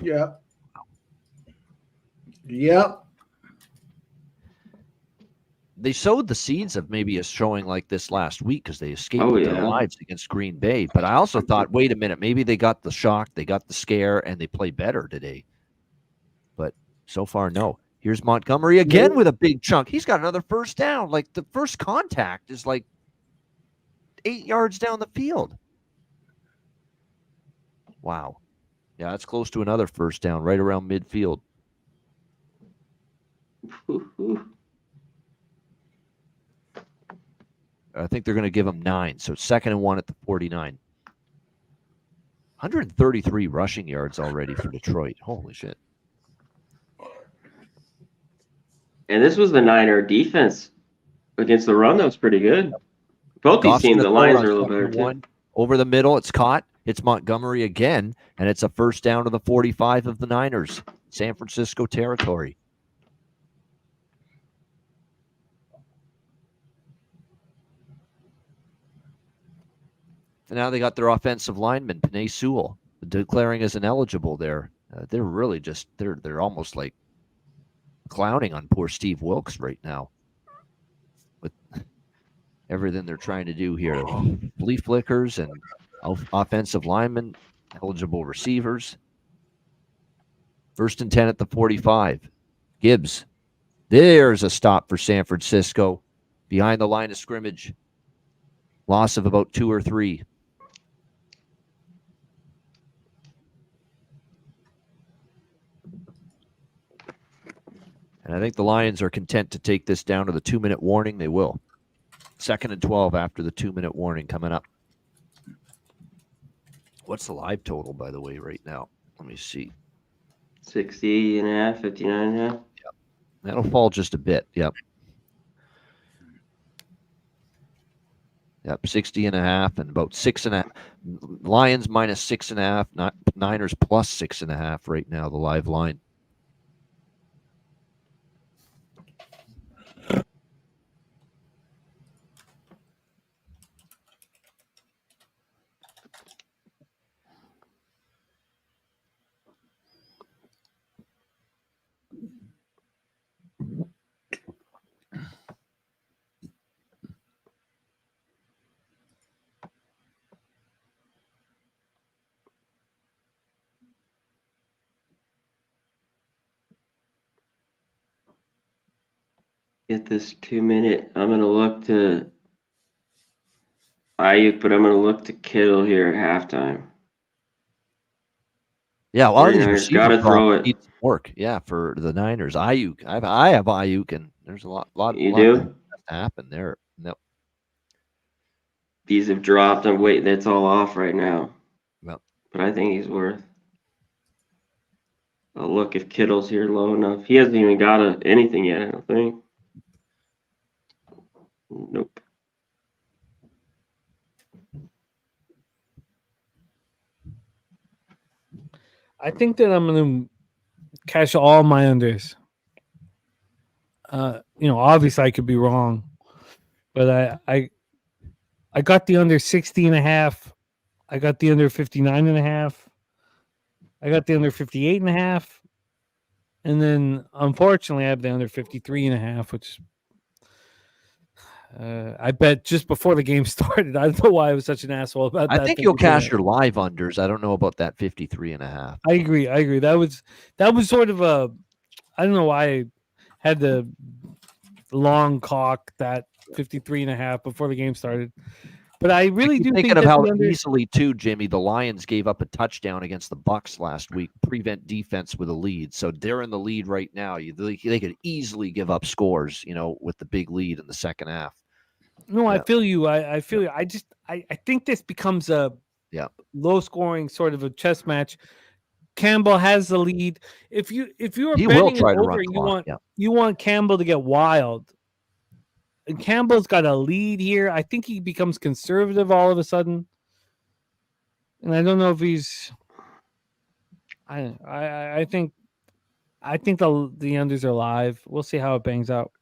Yep. They sowed the seeds of maybe a showing like this last week because they escaped with their lives against Green Bay. But I also thought, wait a minute, maybe they got the shock, they got the scare, and they play better today. But so far, no. Here's Montgomery again with a big chunk. He's got another first down. Like, the first contact is like 8 yards down the field. Wow. Yeah, that's close to another first down right around midfield. I think they're going to give him 9. So 2nd and 1 at the 49. 133 rushing yards already for Detroit. Holy shit. And this was the Niner defense against the run that was pretty good. Both these teams, the Lions are a little better too. Over the middle, it's caught. It's Montgomery again, and it's a first down to the 45 of the Niners. San Francisco territory. And now they got their offensive lineman, Penei Sewell, declaring as ineligible there. They're really just, they're almost like clowning on poor Steve Wilkes right now with everything they're trying to do here. Flea flickers and offensive linemen, eligible receivers. 1st and 10 at the 45. Gibbs. There's a stop for San Francisco behind the line of scrimmage. Loss of about 2 or 3. And I think the Lions are content to take this down to the 2-minute warning. They will. 2nd and 12 after the 2-minute warning coming up. What's the live total, by the way, right now? Let me see. 60.5, 59.5. Yep. That'll fall just a bit. Yep. Yep, 60.5 and about 6.5. Lions minus 6.5. Niners plus 6.5 right now, the live line. get this 2 minute. I'm gonna look to Ayuk, but I'm gonna look to Kittle here at halftime. Yeah, a lot of these 49ers receiver gotta throw props it. need some work. Yeah, for the Niners. Ayuk. I have Ayuk, and there's a lot You that has do? to happen there. No. These have dropped. I'm waiting. It's all off right now. Well, But I think he's worth. I'll look if Kittle's here low enough. He hasn't even got anything yet, I don't think. Nope. I think that I'm going to cash all my unders. Obviously I could be wrong, but I got the under 60.5. I got the under 59.5. I got the under 58.5. And then unfortunately I have the under 53.5, which I bet just before the game started. I don't know why I was such an asshole about that. I think you'll cash your live unders. I don't know about that 53.5. I agree. That was sort of a, I don't know why I had the long cock that 53.5 before the game started. But I really do think thinking of that how the under, easily too, Jimmy, the Lions gave up a touchdown against the Bucks last week, prevent defense with a lead. So they're in the lead right now. They could easily give up scores, with the big lead in the second half. No, Yeah. I feel you. I feel you. I think this becomes a low scoring sort of a chess match. Campbell has the lead. If you are He will betting try it to over, run clock. you want Campbell to get wild. And Campbell's got a lead here. I think he becomes conservative all of a sudden. And I don't know if he's I think the unders are live. We'll see how it bangs out.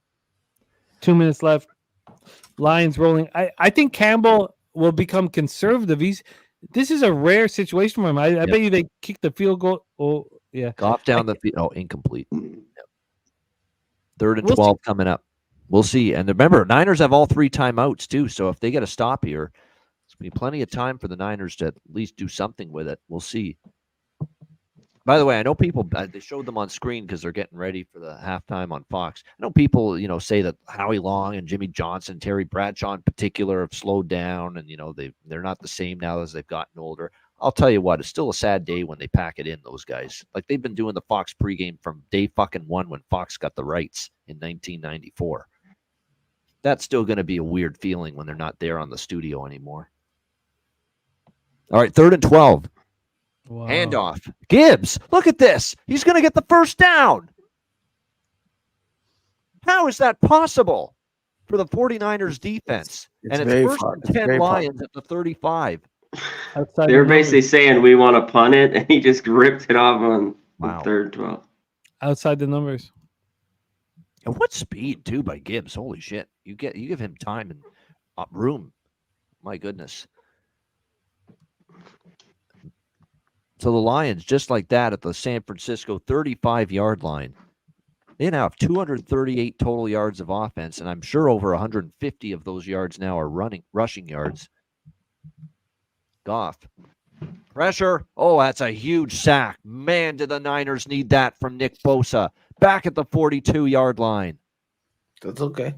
2 minutes left. Lions rolling. I think Campbell will become conservative. This is a rare situation for him. I bet you they kick the field goal. Oh, yeah. Goff down the field. Oh, incomplete. Yep. 3rd and 12 coming up. We'll see. And remember, Niners have all 3 timeouts too. So if they get a stop here, it's going to be plenty of time for the Niners to at least do something with it. We'll see. By the way, I know people, they showed them on screen because they're getting ready for the halftime on Fox. I know people, say that Howie Long and Jimmy Johnson, Terry Bradshaw in particular have slowed down and, they're not the same now as they've gotten older. I'll tell you what, it's still a sad day when they pack it in, those guys. Like they've been doing the Fox pregame from day fucking one when Fox got the rights in 1994. That's still going to be a weird feeling when they're not there on the studio anymore. All right, 3rd and 12. Wow. Handoff. Gibbs, look at this. He's going to get the first down. How is that possible for the 49ers defense? It's and it's first and 10 Lions at the 35. They were basically saying we want to punt it, and he just ripped it off on the 3rd 12. Outside the numbers. And what speed, too, by Gibbs. Holy shit. You give him time and room. My goodness. So the Lions, just like that, at the San Francisco 35-yard line, they now have 238 total yards of offense, and I'm sure over 150 of those yards now are rushing yards. Goff. Pressure. Oh, that's a huge sack. Man, did the Niners need that from Nick Bosa. Back at the 42-yard line. That's okay.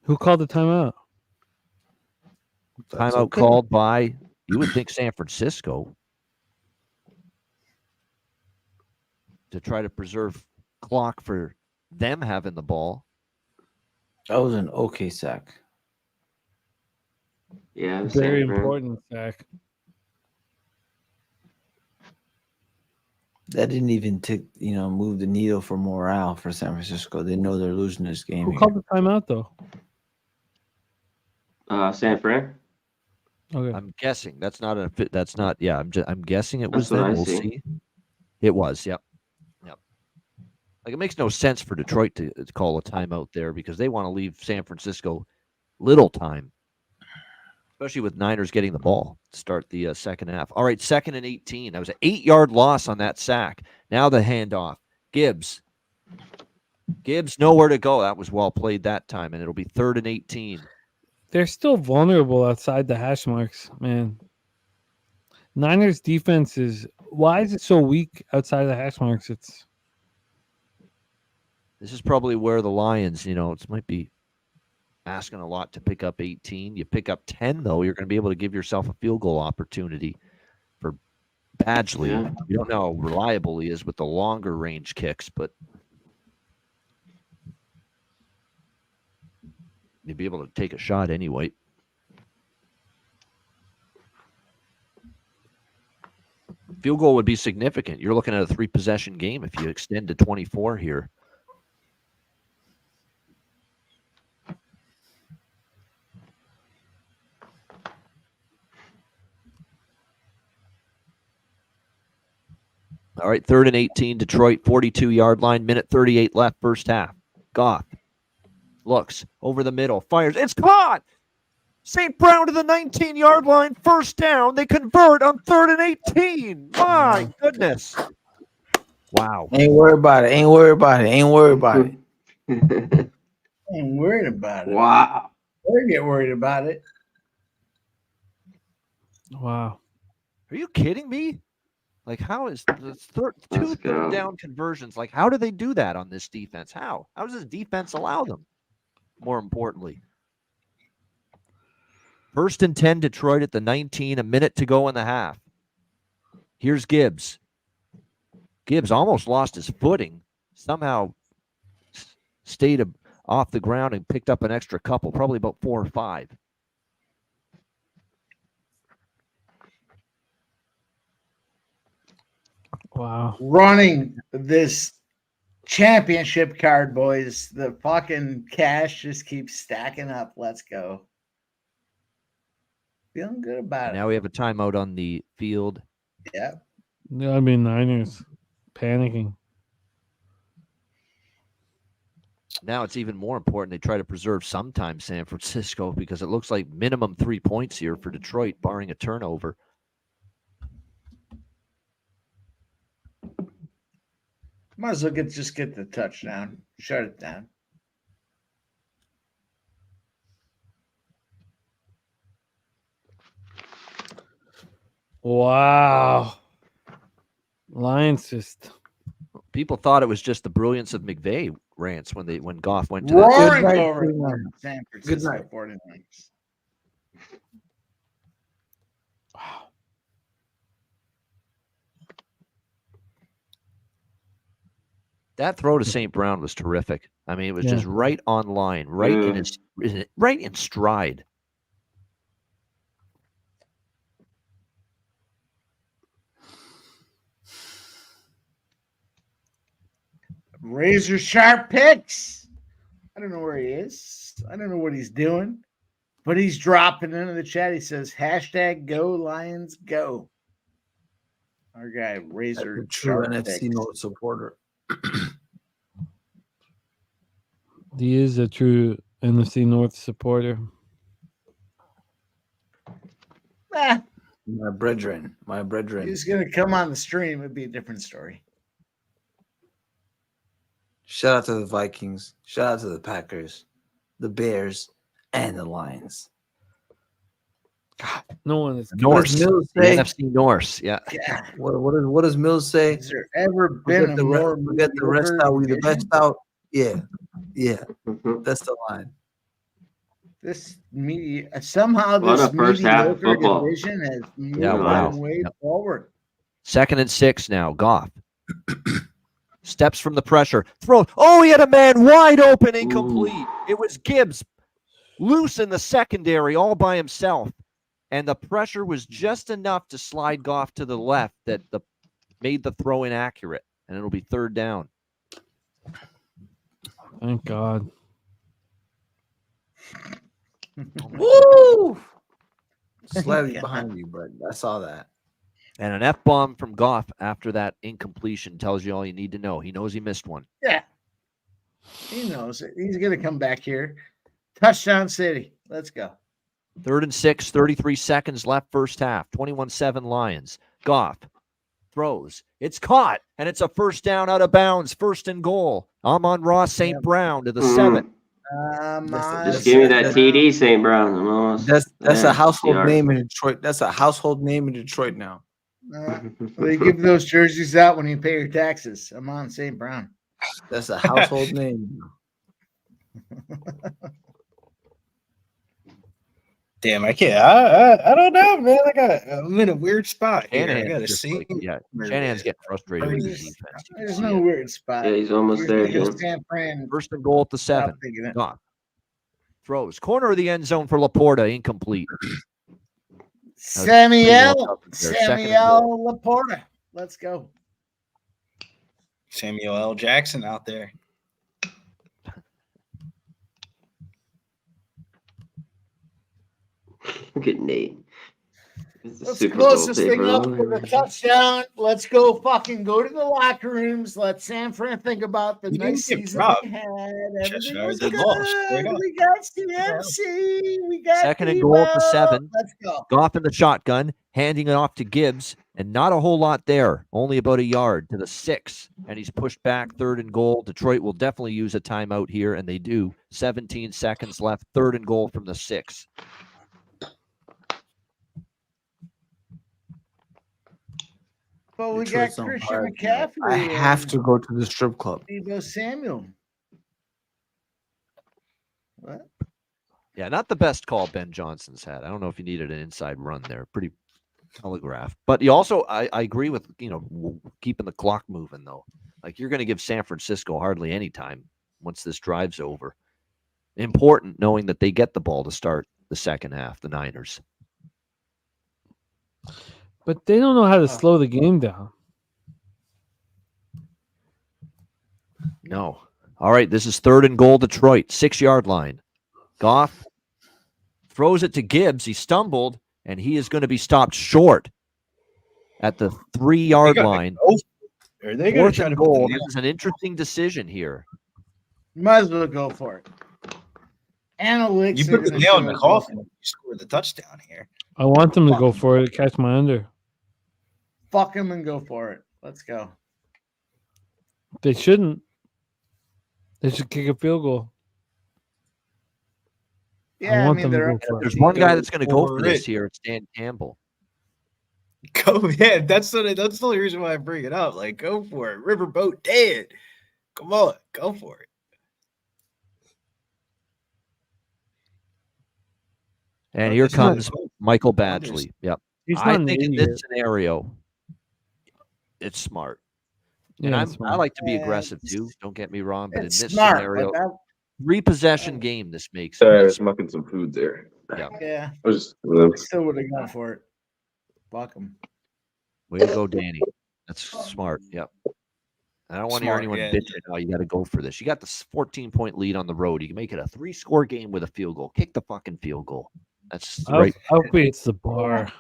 Who called the timeout? Timeout called by, you would think, San Francisco. To try to preserve clock for them having the ball. That was an okay sack. Yeah, very important sack. That didn't even move the needle for morale for San Francisco. They know they're losing this game. Who called the timeout though? San Fran. Okay. I'm guessing that's not. Yeah, I'm guessing it was them. We'll see. It was. Yep. Like it makes no sense for Detroit to call a timeout there because they want to leave San Francisco little time, especially with Niners getting the ball to start the second half. All right, 2nd and 18. That was an 8-yard loss on that sack. Now the handoff. Gibbs nowhere to go. That was well played that time, and it'll be 3rd and 18. They're still vulnerable outside the hash marks, man. Niners defense why is it so weak outside of the hash marks? This is probably where the Lions, it might be asking a lot to pick up 18. You pick up 10, though, you're going to be able to give yourself a field goal opportunity for Badgley. Yeah. You don't know how reliable he is with the longer range kicks, but you'd be able to take a shot anyway. Field goal would be significant. You're looking at a 3-possession game if you extend to 24 here. All right, 3rd and 18, Detroit, 42-yard line, minute 38 left, first half. Goff looks over the middle, fires. It's caught! St. Brown to the 19-yard line, first down. They convert on 3rd and 18. My goodness. Wow. Ain't worried about it. Ain't worried about it. Ain't worried about it. Ain't worried about it. Wow. Better get worried about it. Wow. Are you kidding me? Like, how is the two third down conversions? Like, how do they do that on this defense? How does this defense allow them? More importantly, 1st and 10, Detroit at the 19, a minute to go in the half. Here's Gibbs. Gibbs almost lost his footing, somehow stayed off the ground and picked up an extra couple, probably about 4 or 5. Wow. Running this championship card, boys. The fucking cash just keeps stacking up. Let's go. Feeling good about it. Now we have a timeout on the field. Yeah. I mean, Niners panicking. Now it's even more important they try to preserve sometime San Francisco because it looks like minimum 3 points here for Detroit, barring a turnover. Might as well just get the touchdown. Shut it down. Wow. Lions just People thought it was just the brilliance of McVay rants when Goff went to that. Roaring night, over good night. San Good Francisco night. 49ers. That throw to St. Brown was terrific. I mean, it was Yeah. just right on line, right in stride. Razor sharp picks. I don't know where he is. I don't know what he's doing, but he's dropping into the chat. He says, # go Lions go. Our guy, Razor That's a true sharp NFC picks. North supporter. he is a true NFC North supporter. Ah, My brethren. he's going to come on the stream. It'd be a different story. Shout out to the Vikings. Shout out to the Packers, the Bears, and the Lions. No one is Norse, does Mills the say? NFC Norse. Yeah. Yeah. What does Mills say? Has there ever been a more We get the rest mediocre out. We the division? best out. Yeah. Mhm. That's the line. This media somehow What this a first half of mediocre football. division has moved wow. way Yep. forward. 2nd and 6 now. Goff steps from the pressure. Throw. Oh, he had a man wide open, incomplete. It was Gibbs loose in the secondary all by himself. And the pressure was just enough to slide Goff to the left that made the throw inaccurate. And it'll be 3rd down. Thank God. Woo! Slightly behind you, but I saw that. And an F-bomb from Goff after that incompletion tells you all you need to know. He knows he missed one. Yeah. He knows it. He's going to come back here. Touchdown City. Let's go. 3rd and 6, 33 seconds left first half. 21-7 Lions. Goff throws. It's caught, and it's a first down out of bounds. 1st and goal. Amon-Ra St. Brown to the 7. Just give me that TD, St. Brown. I'm almost That's there. a household CR. name in Detroit. That's a household name in Detroit now. Well, you give those jerseys out when you pay your taxes. I'm on St. Brown. That's a household name. Damn, I can't. I don't know, man. I'm in a weird spot here. I Shanahan's gotta just see. like, Shanahan's getting frustrated with his defense. You can There's see no it. weird spot. Yeah, he's almost there, Here's Jim. San Fran. First and goal at the 7. Stop thinking it. Goff throws corner of the end zone for Laporta, incomplete. Samuel Second and goal. Laporta. Let's go. Samuel L. Jackson out there. Look at Nate. Let's close this thing up with a touchdown. Let's go to the locker rooms. Let San Fran think about the We didn't nice get season dropped. they had. Cheshire Everything was did good. lost, straight up. We got CMC. We got Second and goal at the Debo. 7. Let's go. Goff in the shotgun, handing it off to Gibbs, and not a whole lot there. Only about a yard to the 6, and he's pushed back. Third and goal. Detroit will definitely use a timeout here, and they do. 17 seconds left. Third and goal from the 6. But we got Detroit's on Christian fire. McCaffrey. I have and to go to the strip club. Debo Samuel. What? Yeah, not the best call Ben Johnson's had. I don't know if you needed an inside run there. Pretty telegraphed. But you also, I agree with, keeping the clock moving, though. Like, you're going to give San Francisco hardly any time once this drive's over. Important knowing that they get the ball to start the second half, the Niners. But they don't know how to slow the game down. No. All right, this is third and goal, Detroit, 6-yard line. Goff throws it to Gibbs. He stumbled, and he is going to be stopped short at the 3-yard line. Are they going to Fourth try and to goal. put This is an interesting decision here. Might as well go for it. Analytics. You are put the gonna nail in show the us coffin. You scored the touchdown here. I want them to go for it, catch my under. Fuck him and go for it. Let's go. They shouldn't. They should kick a field goal. Yeah, want them to they're go up for it. There's one guy that's going to go For for this it. here. It's Dan Campbell. Go, yeah. That's the only reason why I bring it up. Like, go for it. Riverboat dead. Come on, go for it. And Oh, here he's not- comes Michael Badgley. Yep. He's I not an think in idiot. this scenario, it's smart. And Yeah, it's I fine. like to be Yeah, aggressive it's- too. Don't get me wrong, but in It's this smart. scenario, But that, 3-possession game, this makes Sorry, I it. was smoking some food there. yeah, I was I still would have gone for it. Fuck him. Way to go, Danny. That's smart. Yep. I don't want to hear Smart, anyone yeah. bitching. Oh, you got to go for this. You got the 14-point lead on the road. You can make it a 3-score game with a field goal. Kick the fucking field goal. That's the right. Hopefully it's the bar.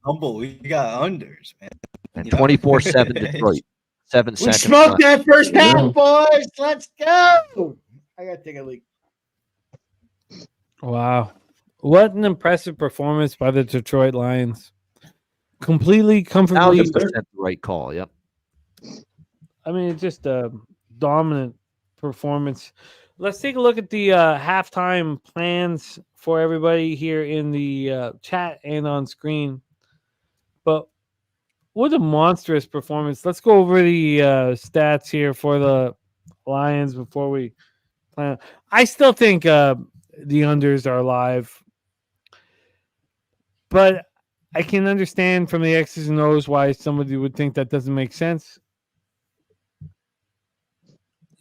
Humble. We got unders, man. And you know? 24-7 Detroit. 7 We seconds smoked left. that first half, boys. Let's go. I gotta take a leak. Wow. What an impressive performance by the Detroit Lions. Completely, comfortably. 1,000% the right call. Yep. I mean, it's just a dominant performance. Let's take a look at the halftime plans for everybody here in the chat and on screen. But what a monstrous performance. Let's go over the stats here for the Lions before we plan. I still think the unders are alive. But I can understand from the X's and O's why somebody would think that doesn't make sense.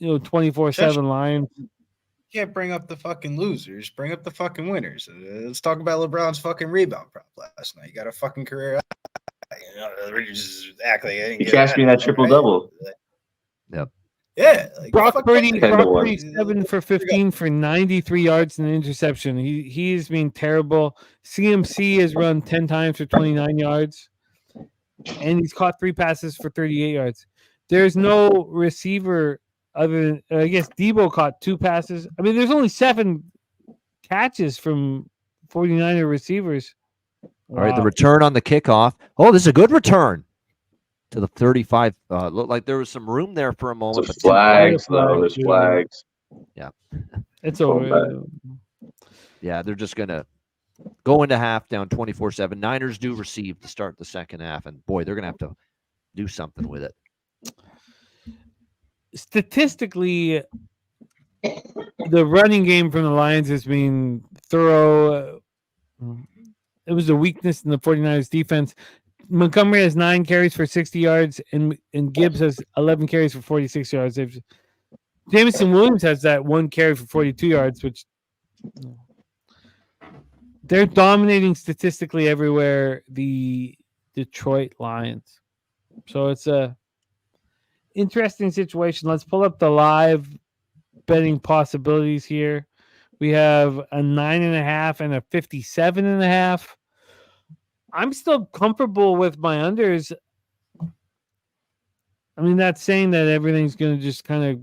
24/7 Lions. You can't bring up the fucking losers. Bring up the fucking winners. Let's talk about LeBron's fucking rebound prop last night. You got a fucking career. Just act like I didn't He get cashed me that triple-double. Yep. Yeah. Like, Brock fuck Purdy, that. Kendall Brock won. Purdy 7 for 15 for 93 yards and an interception. He has been terrible. CMC has run 10 times for 29 yards, and he's caught 3 passes for 38 yards. There's no receiver other than, I guess, Debo caught 2 passes. I mean, there's only 7 catches from 49er receivers. All right, the return on the kickoff. Oh, this is a good return to the 35. Looked like there was some room there for a moment. There's But flags, flag, though. There's dude. flags. It's Oh, over. yeah, they're just going to go into half down 24/7. Niners do receive to start the second half. And boy, they're going to have to do something with it. statistically, the running game from the Lions has been thorough. It was a weakness in the 49ers defense. Montgomery has 9 carries for 60 yards, and Gibbs has 11 carries for 46 yards. Jameson Williams has that 1 carry for 42 yards, which they're dominating statistically everywhere, the Detroit Lions. So it's a interesting situation. Let's pull up the live betting possibilities here. We have a 9.5 and a 57.5. I'm still comfortable with my unders. I mean, that's saying that everything's going to just kind of,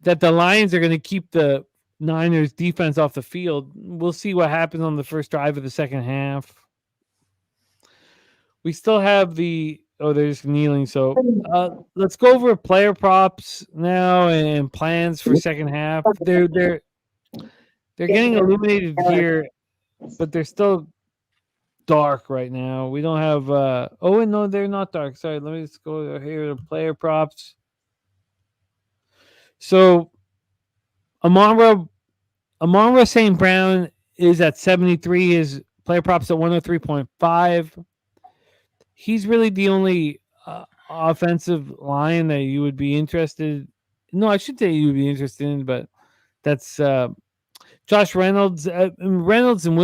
that the Lions are going to keep the Niners defense off the field. We'll see what happens on the first drive of the second half. We still have they're just kneeling. So let's go over player props now and plans for second half. They're getting illuminated here, but they're still dark right now. We don't have no, they're not dark. Sorry, let me just go here to player props. So Amon-Ra St. Brown is at 73. His player props at 103.5. He's really the only offensive line that you would be interested. No, I should say you would be interested in, but that's Josh Reynolds. Reynolds and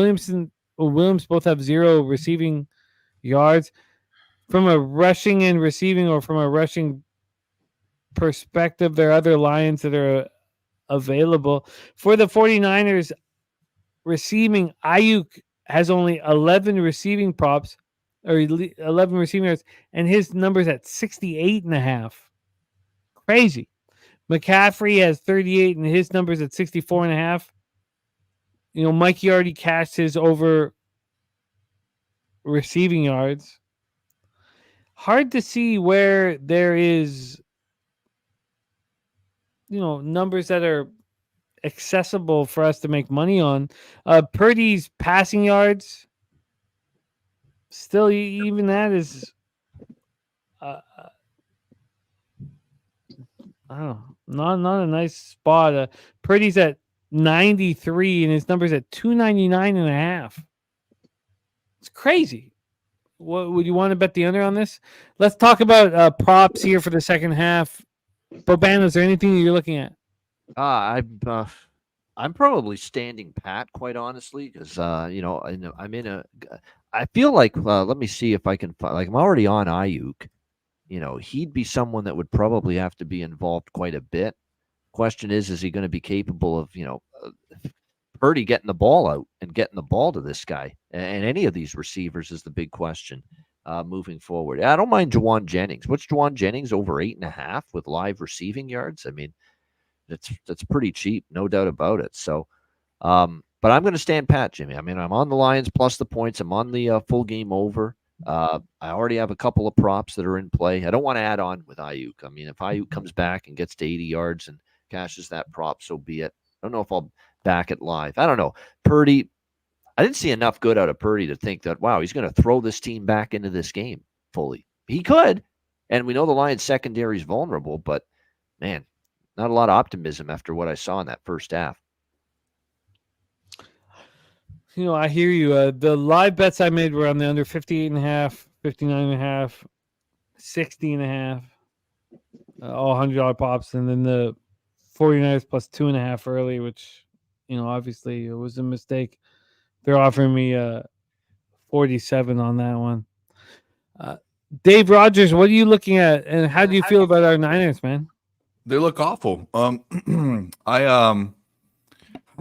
Williams both have 0 receiving yards. From a rushing and receiving, or from a rushing perspective, there are other Lions that are available. For the 49ers receiving, Ayuk has only 11 receiving props, or 11 receiving yards, and his number's at 68.5. Crazy. McCaffrey has 38, and his number's at 64.5. Mikey already cashed his over receiving yards. Hard to see where there is, numbers that are accessible for us to make money on. Purdy's passing yards, still, even that is, I don't know, not a nice spot. Purdy's at 93, and his number's at 299.5. It's crazy. What would you want to bet the under on this? Let's talk about props here for the second half. Boban, is there anything you're looking at? I'm probably standing pat, quite honestly, because I'm in a. I feel like let me see if I can find. Like, I'm already on Ayuk. He'd be someone that would probably have to be involved quite a bit. Question is he going to be capable of Purdy getting the ball out and getting the ball to this guy and any of these receivers is the big question moving forward. I don't mind Juwan Jennings. What's Juwan Jennings, over 8.5 with live receiving yards? I mean, that's pretty cheap, no doubt about it. So, but I'm going to stand pat, Jimmy. I mean, I'm on the Lions plus the points. I'm on the full game over. I already have a couple of props that are in play. I don't want to add on with Ayuk. I mean, if Ayuk comes back and gets to 80 yards and cashes that prop, so be it. I don't know if I'll back it live. I don't know. Purdy, I didn't see enough good out of Purdy to think that, wow, he's going to throw this team back into this game fully. He could. And we know the Lions secondary is vulnerable, but man, not a lot of optimism after what I saw in that first half. I hear you. The live bets I made were on the under 58.5, 59.5, 60.5, all $100 pops, and then the 49ers plus 2.5 early, which, obviously it was a mistake. They're offering me 47 on that one. Dave Rogers, what are you looking at, and how do you feel about our Niners, man? They look awful. I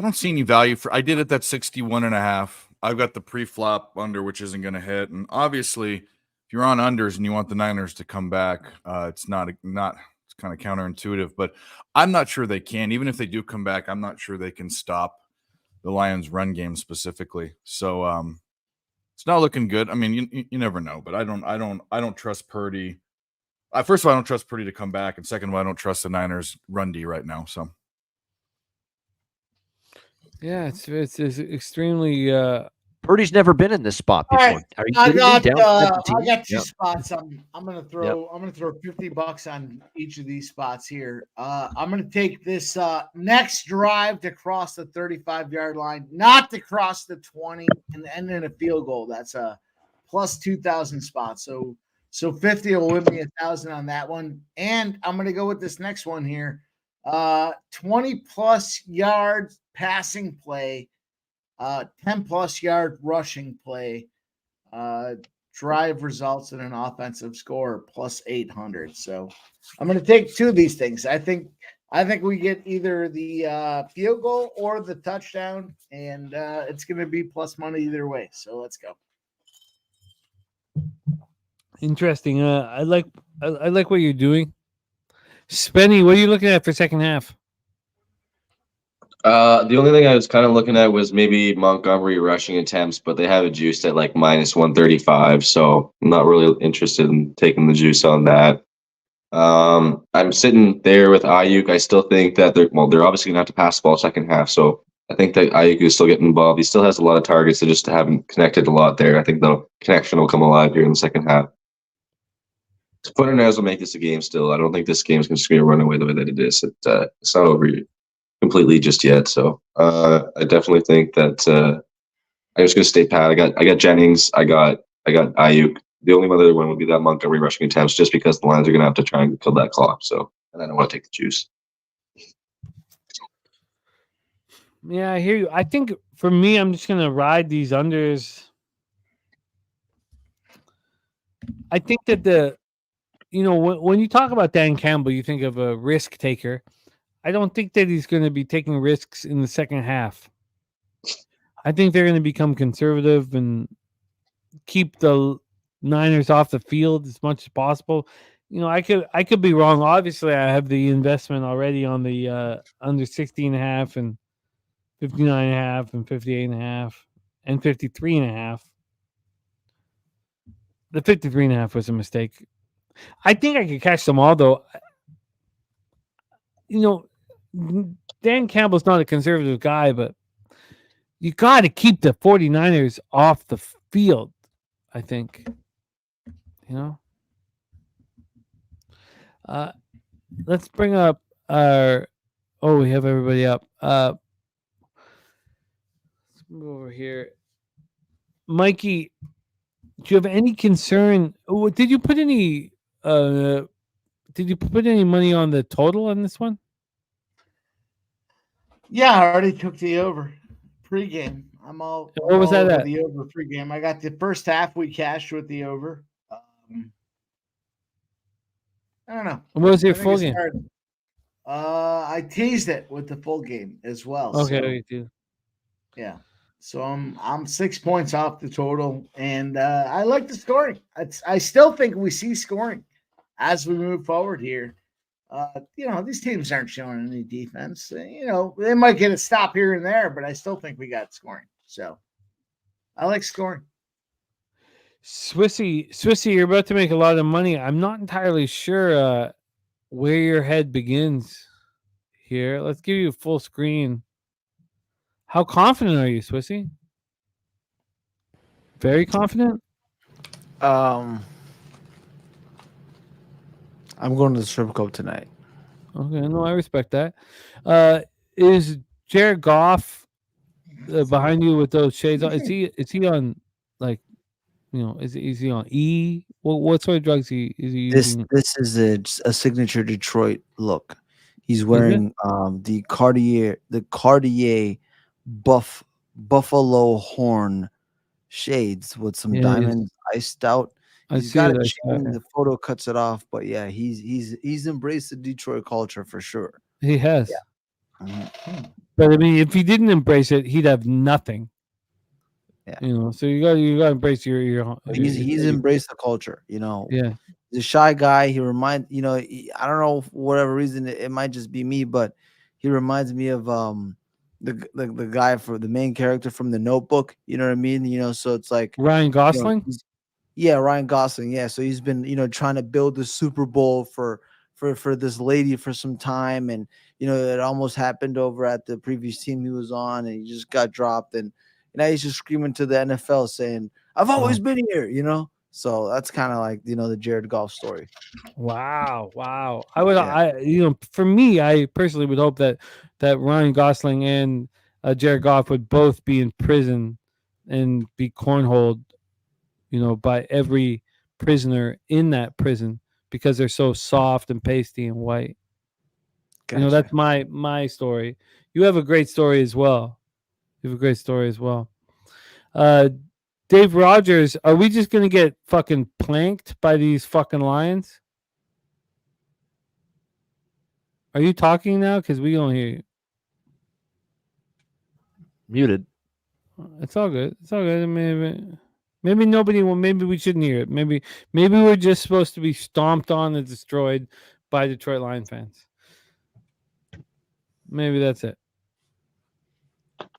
don't see any value for. I did it at 61.5. I've got the pre-flop under, which isn't going to hit. And obviously, if you're on unders and you want the Niners to come back, it's not. It's kind of counterintuitive, but I'm not sure they can. Even if they do come back, I'm not sure they can stop the Lions' run game specifically. So it's not looking good. I mean, you never know, but I don't trust Purdy. First of all, I don't trust Purdy to come back, and second of all, I don't trust the Niners' run D right now. So. Yeah, it's extremely Purdy's never been in this spot All before. right, Are you I kidding got me? Down I 17? got two Yep. spots. I'm gonna throw $50 on each of these spots here. I'm gonna take this next drive to cross the 35-yard line, not to cross the 20 and end in a field goal. That's a plus 2,000 spots. So 50 will win me 1,000 on that one. And I'm gonna go with this next one here. 20 plus yards passing play, 10 plus yard rushing play. Drive results in an offensive score plus 800. So I'm going to take two of these things. I think we get either the field goal or the touchdown, and it's going to be plus money either way. So let's go. Interesting. I like what you're doing. Spenny, what are you looking at for second half? The only thing I was kind of looking at was maybe Montgomery rushing attempts, but they have it juiced at like minus 135, so I'm not really interested in taking the juice on that. I'm sitting there with Ayuk. I still think that they're obviously gonna have to pass the ball second half, so I think that Ayuk is still getting involved. He still has a lot of targets. They just haven't connected a lot there. I think the connection will come alive here in the second half. 49ers will make this a game still. I don't think this game is just going to run away the way that it is. It's not over completely just yet. So I definitely think that I'm just going to stay pat. I got Jennings. I got Ayuk. The only other one would be that Montgomery rushing attempts, just because the Lions are going to have to try and kill that clock. So, and I don't want to take the juice. Yeah, I hear you. I think for me, I'm just going to ride these unders. I think that when you talk about Dan Campbell, you think of a risk taker. I don't think that he's going to be taking risks in the second half. I think they're going to become conservative and keep the Niners off the field as much as possible. I could be wrong. Obviously, I have the investment already on the under 60.5 and 59.5 and 58.5 and 53.5. The 53.5 was a mistake. I think I could catch them all, though. Dan Campbell's not a conservative guy, but you got to keep the 49ers off the field, I think. Let's bring up our... Oh, we have everybody up. Let's move over here. Mikey, do you have any concern? Did you put any money on the total on this one? Yeah, I already took the over pregame. What was that at? The over pregame. I got the first half we cashed with the over. I don't know. What was your full game? I teased it with the full game as well. Okay, so, yeah. So I'm 6 points off the total, and I like the scoring. I still think we see scoring as we move forward here. These teams aren't showing any defense. They might get a stop here and there, but I still think we got scoring. So I like scoring. Swissy, you're about to make a lot of money. I'm not entirely sure where your head begins here. Let's give you a full screen. How confident are you, Swissy? Very confident? I'm going to the strip club tonight. Okay, no, I respect that. Is Jared Goff behind you with those shades on? Is he on, like, is he on E? What sort of drugs is he using? This is a signature Detroit look. He's wearing the Cartier buffalo horn shades with some diamonds iced out. He's got a chain. The photo cuts it off, but yeah, he's embraced the Detroit culture for sure. He has. Yeah. Mm-hmm. But I mean, if he didn't embrace it, he'd have nothing. Yeah. So you got to embrace your he's embraced the culture. Yeah. He's a shy guy. He reminds I don't know, for whatever reason, it might just be me, but he reminds me of the guy for the main character from The Notebook. You know what I mean? So it's like Ryan Gosling. Ryan Gosling. Yeah. So he's been trying to build the Super Bowl for this lady for some time, and it almost happened over at the previous team he was on, and he just got dropped. And Now he's just screaming to the NFL saying, "I've always been here," you know. So that's kind of like, you know, the Jared Goff story. Wow. I would, Yeah. for me, I personally would hope that Ryan Gosling and Jared Goff would both be in prison and be cornholed, by every prisoner in that prison because they're so soft and pasty and white. Gotcha. That's my story. You have a great story as well. Dave Rogers, are we just gonna get fucking planked by these fucking Lions? Are you talking now? Because we don't hear you. Muted. It's all good. Maybe nobody will. Maybe we shouldn't hear it. Maybe we're just supposed to be stomped on and destroyed by Detroit Lion fans. Maybe that's it.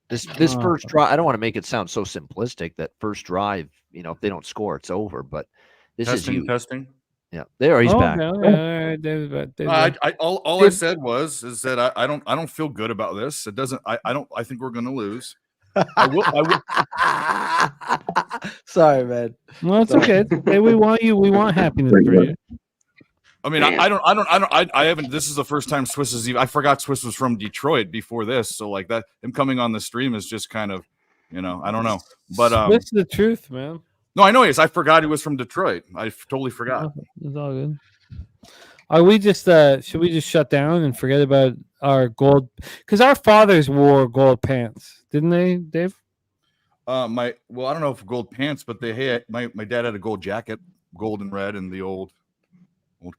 This first drive, I don't want to make it sound so simplistic that first drive, if they don't score, it's over. But this is you. Testing. Yeah, there he's back. Okay. All right, David's back. All I said is that I don't feel good about this. It doesn't. I think we're going to lose. I will. Sorry, man. No, it's okay. It's okay. We want you. We want happiness for you. I mean, I haven't. This is the first time Swiss is even. I forgot Swiss was from Detroit before this, so like that, him coming on the stream is just kind of, I don't know. But Swiss the truth, man. No, I know he is. I forgot he was from Detroit. I totally forgot. It's all good. Are we just? Should we just shut down and forget about our gold? Because our fathers wore gold pants, didn't they, Dave? I don't know if gold pants, but my dad had a gold jacket, gold and red, and the old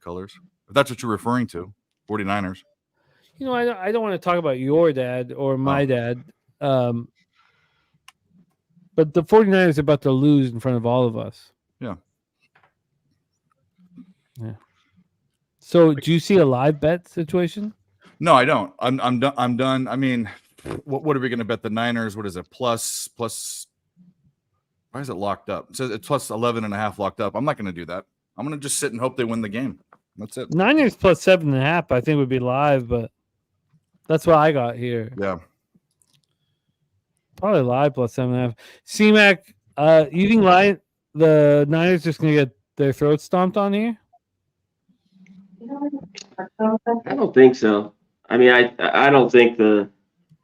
colors. If that's what you're referring to, 49ers. I don't want to talk about your dad or my dad, but the 49ers are about to lose in front of all of us. Yeah. So, do you see a live bet situation? No, I don't. I'm done. I mean, what are we going to bet the Niners? What is it? Plus? Why is it locked up? It says it's plus 11.5 locked up. I'm not going to do that. I'm going to just sit and hope they win the game. That's it. Niners plus 7.5, I think would be live, but that's what I got here. Yeah. Probably live plus 7.5. C-Mac, you think the Niners just going to get their throats stomped on here? I don't think so. I mean, I don't think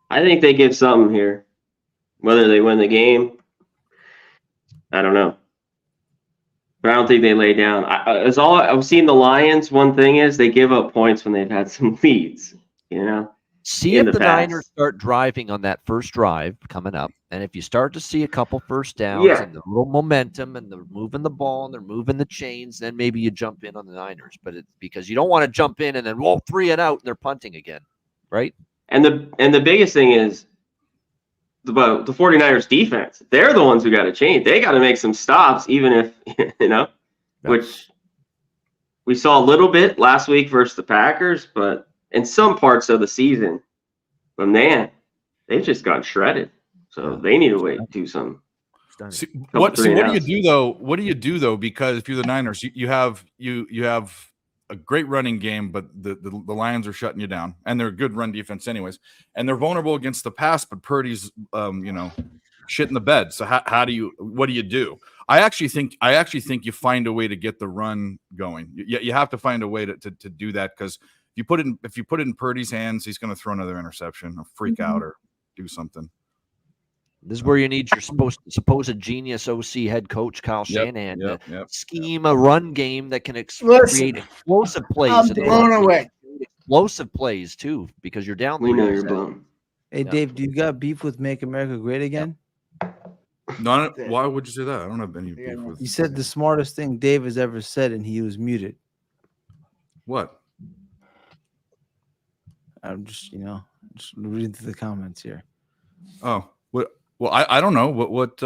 I think they give something here. Whether they win the game, I don't know. But I don't think they lay down. It's all I've seen the Lions. One thing is they give up points when they've had some leads. See if the Niners start driving on that first drive coming up, and if you start to see a couple first downs and the little momentum, and they're moving the ball and they're moving the chains, then maybe you jump in on the Niners. But because you don't want to jump in and then roll 3 and out and they're punting again, right? And the biggest thing is the 49ers defense. They're the ones who got to change. They got to make some stops, even if which we saw a little bit last week versus the Packers, but in some parts of the season. But man, they've just got shredded. So they need to do some. What do you do though? What do you do though? Because if you're the Niners, you have a great running game, but the Lions are shutting you down, and they're a good run defense anyways, and they're vulnerable against the pass. But Purdy's, shit in the bed. So what do you do? I actually think you find a way to get the run going. You have to find a way to do that, because if you put it in Purdy's hands, he's going to throw another interception or freak out or do something. This is where you need your supposed genius OC head coach Kyle Shanahan to scheme a run game that can create explosive plays. I'm blown away. Explosive plays too, because you're down. We know you're blown. Hey Dave, do you got beef with Make America Great Again? No, why would you say that? I don't have any beef with. You said the smartest thing Dave has ever said, and he was muted. What? I'm just reading through the comments here. Oh, what? Well, I don't know what.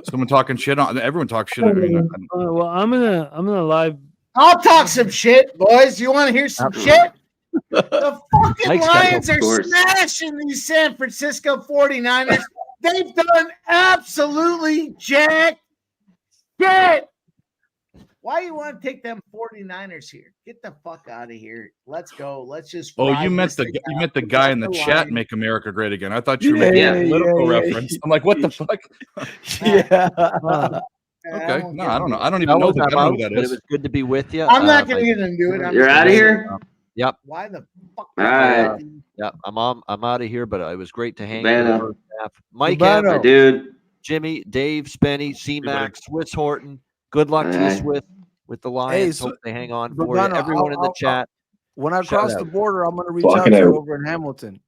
Someone talking shit on. Everyone talks shit. Well, I'm gonna live. I'll talk some shit, boys. You want to hear some shit? The fucking Lions are smashing these San Francisco 49ers. They've done absolutely jack shit. Why you want to take them 49ers here? Get the fuck out of here. Let's go. Let's just. Oh, ride you meant this the thing you out. meant the guy in the That's chat line. make America great again. I thought you were making Yeah. a political yeah, reference. I'm like, what the fuck? Yeah. And Okay, won't no, get I don't into know. it. I don't even know. Fellas, I I'm don't know out, who that but it is. was good to be with you. I'm not my- going to get into it. I'm You're just out of saying, here. Yep. Why the fuck? All right. Yeah, I'm out of here, but it was great to hang Cabana. for the first half. Mike, Cabana. Evans, My dude. Jimmy, Dave, Spenny, C buddy. Mac, Swiss Horton. Good luck to you, Alright. Swiss, with the Lions. so- Hope they hang on for Babano, you. Everyone in the I'll- chat, When I Shout cross the out. border, I'm gonna reach Walking out to you out. over in Hamilton.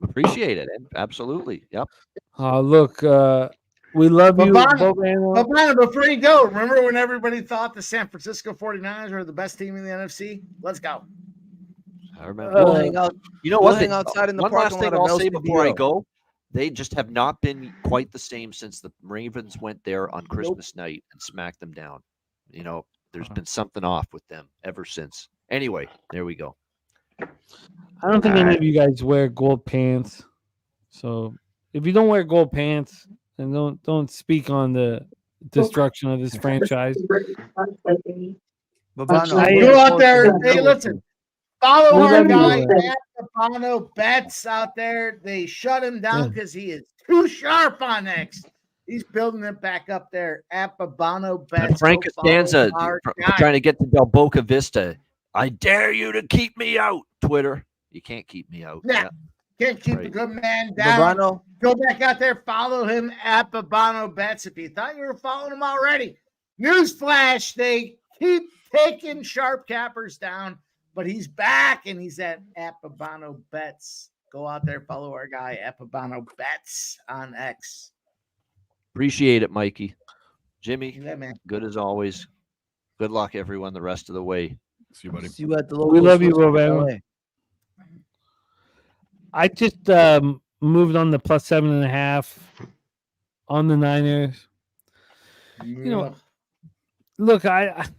appreciate it. Absolutely. Yep. Look, we love you, Babano. Bobano. But Brandon, before you go, remember when everybody thought the San Francisco 49ers were the best team in the NFC? Let's go. I remember. We'll Uh, hang out. You know We'll what? hang outside in the one last parking thing lot of I'll say before I LCBO. go. They just have not been quite the same since the Ravens went there on Christmas night and smacked them down. You know, there's been something off with them ever since. Anyway, there we go. I don't think any of you guys wear gold pants. So if you don't wear gold pants, then don't speak on the destruction of this franchise. Babano, Go out there. Hey, listen. Follow We our love you, guy man. at the Bono Bets out there. They shut him down because he is too sharp on X. He's building it back up there at Babano Bets. Frank Go follow Costanza our guy. trying to get to Del Boca Vista. I dare you to keep me out, Twitter. You can't keep me out. Yeah. Can't keep the Right. good man down. Babano, Go back out there, follow him at Babano Bets. If you thought you were following him already, newsflash, they keep taking sharp cappers down, but he's back and he's at Babano Bets. Go out there, follow our guy at Babano Bets on X. Appreciate it, Mikey. Jimmy, Yeah, man. good as always. Good luck, everyone, the rest of the way. See you, buddy. see you at the local. We love you, Swiss Babano. LA. I just moved on the +7.5 on the Niners. You know, look,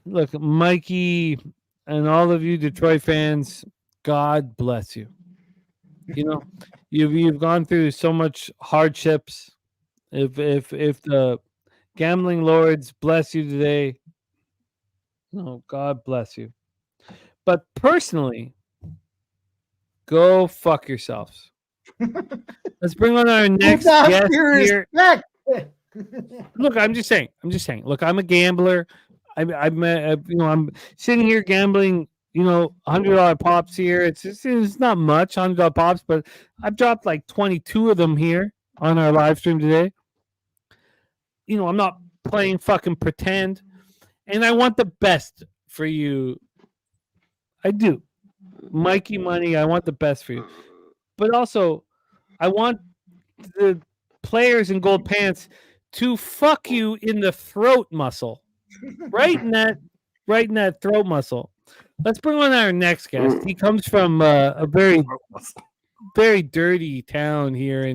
look, Mikey and all of you Detroit fans, God bless you. You know, you've gone through so much hardships. If the gambling lords bless you today, no, God bless you. But personally, go fuck yourselves. Let's bring on our next guest here. Look, I'm just saying. Look, I'm a gambler. I'm sitting here gambling. $100 pops here. It's not much, $100 pops, but I've dropped like 22 of them here on our live stream today. I'm not playing fucking pretend, and I want the best for you. I do, Mikey Money. I want the best for you, but also I want the players in gold pants to fuck you in the throat muscle, right in that throat muscle. Let's bring on our next guest. He comes from a very, very dirty town here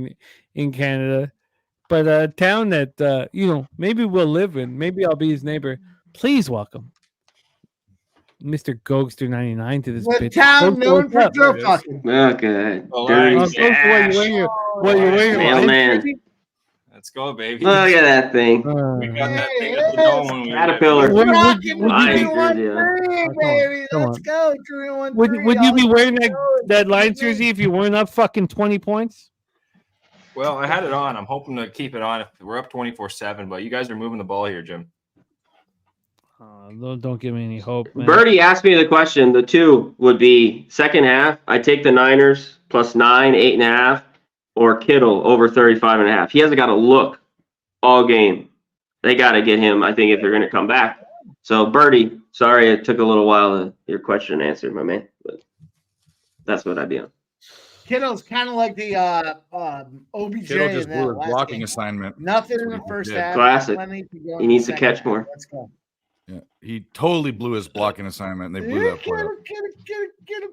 in Canada, but a town that maybe we'll live in. Maybe I'll be his neighbor. Please welcome Mr. Gogster 99 to this The bitch. town Gogster, known what's for up? Joe fucking. Okay. Well, Dirty I- Gogster, Sash. what you wearing? Mailman. Let's go, baby. Look at that thing. We got that thing Hey, at the dome when we Caterpillar. Would- Rocking would you Lions be- jersey on. 3-1-3, Come on, baby. come Let's on. go. 3-1-3. Would you be all wearing let's go. that Lions jersey if you weren't up fucking 20 points? Well, I had it on. I'm hoping to keep it on. We're up 24-7, but you guys are moving the ball here, Jim. Don't give me any hope, man. Birdie asked me the question. The two would be second half. I take the Niners +9, 8.5, or Kittle over 35.5. He hasn't got to look all game. They got to get him, I think, if they're going to come back. So, Birdie, sorry it took a little while to your question answered, my man. But that's what I'd be on. Kittle's kind of like the OBJ Kittle just in that blew his last blocking game. assignment. Nothing in the That's what he first did. half. Classic. Plenty to go He in needs the to second catch half. more. Let's go. Yeah, he totally blew his blocking assignment. They blew that play up. Get him.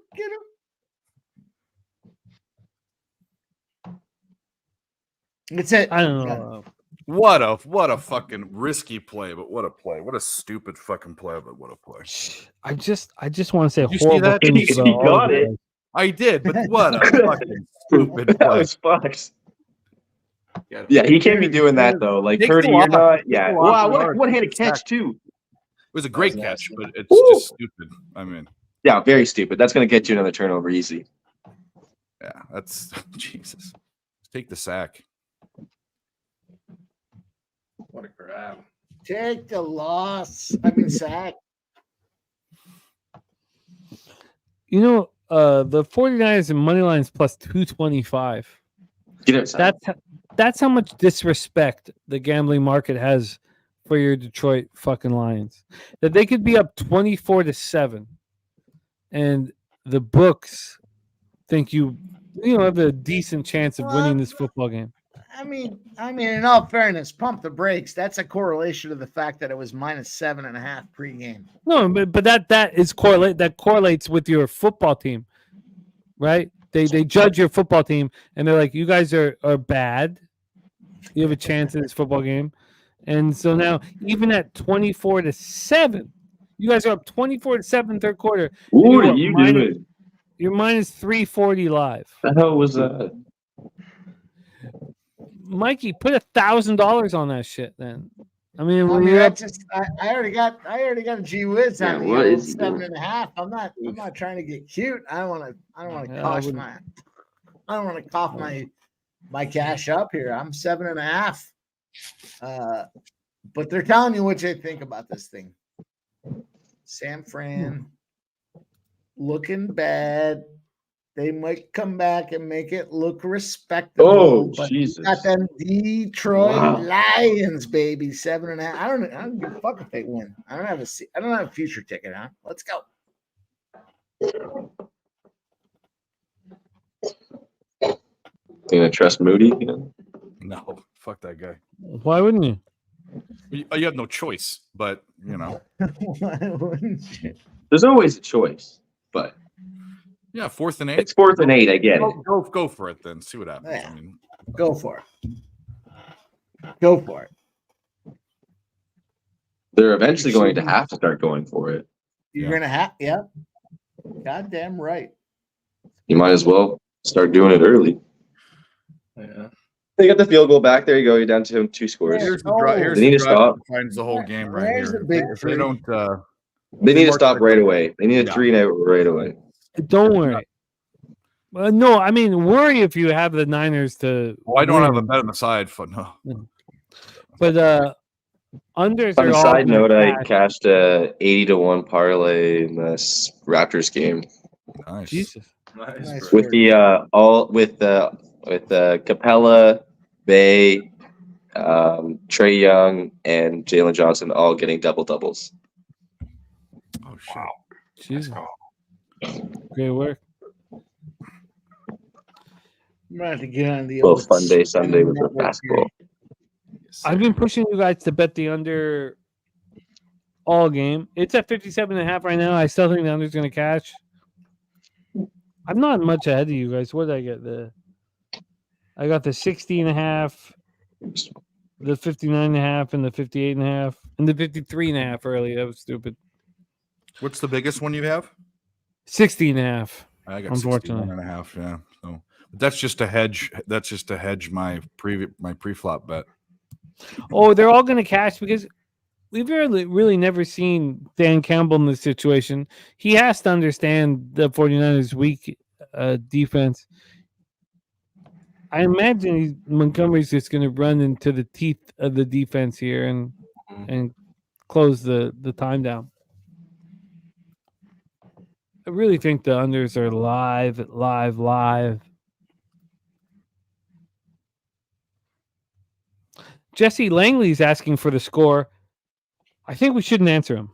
That's it. I don't know. What a fucking risky play, but what a play. What a stupid fucking play, but what a play. I just want to say Did you see horrible that? things. He about all got of you it. guys. I did, but what a fucking stupid That play. was fucked. Yeah. Yeah, he can't be doing that though. Like Takes Purdy, a you're lot. not. Takes Yeah. a lot Wow, for what yards. one handed Exactly. catch too. was a great That was catch, nasty. but it's Woo! just stupid. I mean, Yeah, very stupid. That's going to get you another turnover easy. yeah, that's Jesus. Take the sack. What a crap. Take the loss. I mean, sack. You know, the 49ers and money lines plus 225. Get outside. That's how much disrespect the gambling market has for your Detroit fucking Lions. That they could be up 24-7, and the books think you have a decent chance of winning this football game. I mean, in all fairness, pump the brakes. That's a correlation to the fact that it was -7.5 pregame. No, but that correlates with your football team, right? They judge your football team and they're like, you guys are bad. You have a chance in this football game. And so now, even at 24-7, you guys are up 24-7 third quarter. What are you doing? You're minus 340 live. The hell was that? Mikey, put $1,000 on that shit then. I mean, I already got a G whiz on what the is he doing? 7.5. I'm not trying to get cute. I don't want to Yeah, cough my cash up here. I'm 7.5. But they're telling you what they think about this thing. San Fran looking bad. They might come back and make it look respectable. Oh, but Jesus. got them Detroit Wow. Lions, baby. 7.5. I don't give a fuck if they win. I don't have a future ticket, huh? Let's go. You gonna trust Moody? No, fuck that guy. why wouldn't you? You have no choice, but Why wouldn't you? There's always a choice, but yeah, 4th and 8. it's 4th and 8. I get it. Go for it then. See what happens. Yeah. I mean, Go for it. Go for it. They're eventually going to have to start going for it. You're gonna have, yeah. Goddamn right. You might as well start doing it early. Yeah. They got the field goal back. There you go. You're down to 2 scores. here's the drive. Here's They need the to drive stop. that defines the whole game right There's here. a big If they don't, They need to mark stop that- right away. They need a Yeah. 3 and out right away. Don't worry. Well, no, I mean, worry if you have the Niners to. I don't have a win. bet on the side. No. But unders On are a all side gonna note, I cash. cashed a 80-1 parlay in this Raptors game Nice. Jesus. Nice with work. the Capella, Bay, Trey Young, and Jalen Johnson all getting double doubles. Oh shit. Jesus. Great work. I'm gonna have to get on the Little old fun day Sunday with the network here. basketball. I've been pushing you guys to bet the under all game. It's at 57.5 right now. I still think the under's going to catch. I'm not much ahead of you guys. What did I get? I got the 60.5, the 59.5, and the 58.5, and the 53.5 early. That was stupid. What's the biggest one you have? 60.5. I got Unfortunately. 61.5. Yeah. So but that's just a hedge. That's just to hedge my pre-flop bet. Oh, they're all going to cash because we've really never seen Dan Campbell in this situation. He has to understand the 49ers' weak defense. I imagine Montgomery's just going to run into the teeth of the defense here and close the time down. I really think the unders are live. Jesse Langley's asking for the score. I think we shouldn't answer him.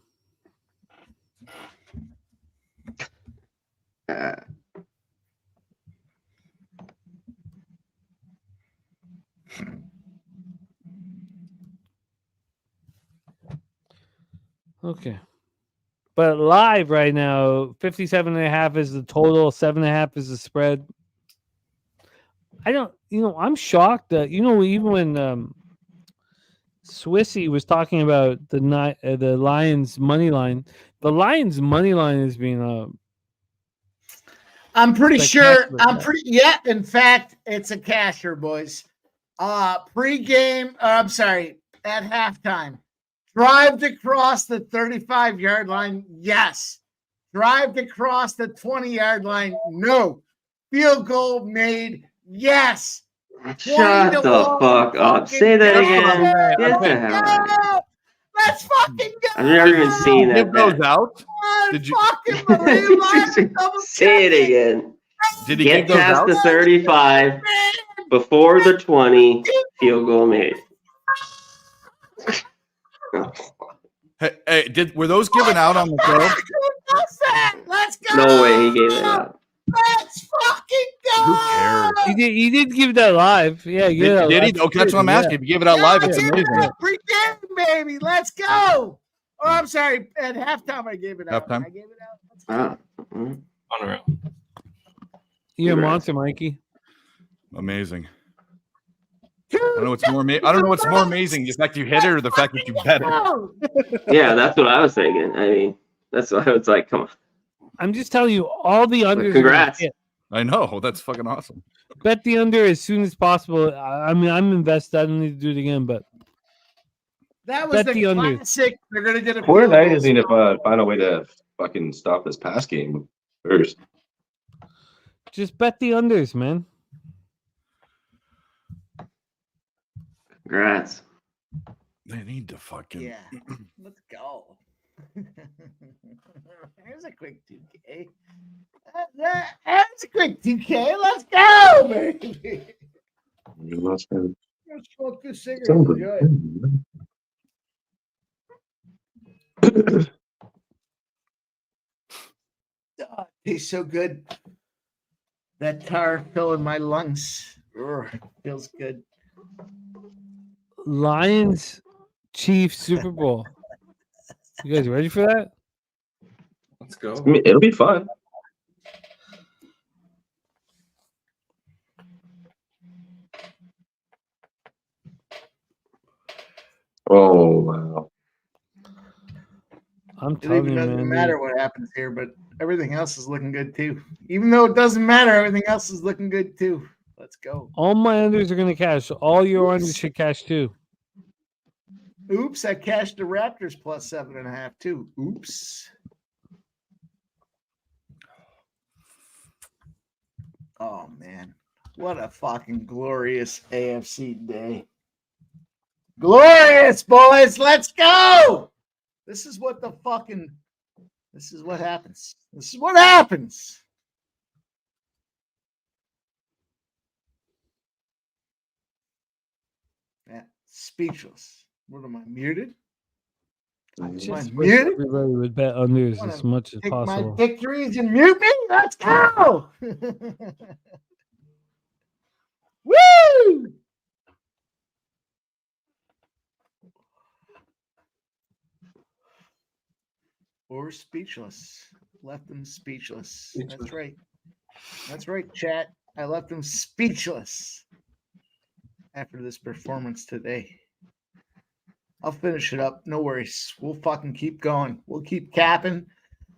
Okay. But live right now, 57.5 is the total, 7.5 is the spread. I'm shocked that, even when Swissy was talking about the Lions money line, the Lions money line is being I'm pretty sure. Spectacular. Yeah. In fact, it's a casher, boys. Pre-game. I'm sorry. At halftime, Drive to cross the 35-yard line? Yes. Drive to cross the 20-yard line? No. Field goal made? Yes. Shut the fuck up. Say that again. Get the hell out of here. Let's fucking go. I've never even seen that. Give those out? I Did you- fucking believe Say it again. Did he Get give those past out? the 35 before the 20. Field goal made. Hey, were those given out on the show? Let's go. No way he gave it out. Let's fucking go. Who cares? He did give that live. Yeah, yeah. Did he? Okay, that's what I'm asking. If you gave it out live, it's Yeah, amazing. Pre-game, baby. Let's go. Oh, I'm sorry. At halftime, I gave it out. Halftime? I gave it out. Let's go. Unreal. You're a monster, Mikey. Amazing. I don't know what's more. I don't know what's more amazing: the fact you hit it or the fact that you bet it. Yeah, that's what I was thinking. I mean, that's why I was like, come on. I'm just telling you, all the unders. Congrats. I know, that's fucking awesome. Bet the under as soon as possible. I mean, I'm invested. I don't need to do it again, but That was Bet the the under. classic. They're gonna get a. Poor field night goal. is need to find a way to fucking stop this pass game first. just bet the unders, man. Congrats. They need to fucking. Yeah. Let's go. There's a quick 2K. That's a quick 2K. Let's go, baby. Let's smoke this cigarette. Enjoy it. Oh, it tastes so good. That tar filling my lungs. Feels good. Lions, Chiefs, Super Bowl. You guys ready for that? Let's go. It'll be fun. Oh wow! I'm It telling even you, doesn't man. matter what happens here, but everything else is looking good too. Even though it doesn't matter, everything else is looking good too. Let's go. All my unders are gonna cash. All your unders should cash too. Oops, I cashed the Raptors plus 7.5 too. Oops. Oh man, what a fucking glorious AFC day. Glorious, boys. Let's go. This is what happens. This is what happens. Yeah, speechless. What am I muted? I Am I just wish muted? everybody would bet unders Wanna as much as Take my possible. victories and mute me. Let's go. Woo! Or speechless. Left them speechless. That's right. That's right, chat. I left them speechless after this performance today. I'll finish it up. No worries. We'll fucking keep going. We'll keep capping.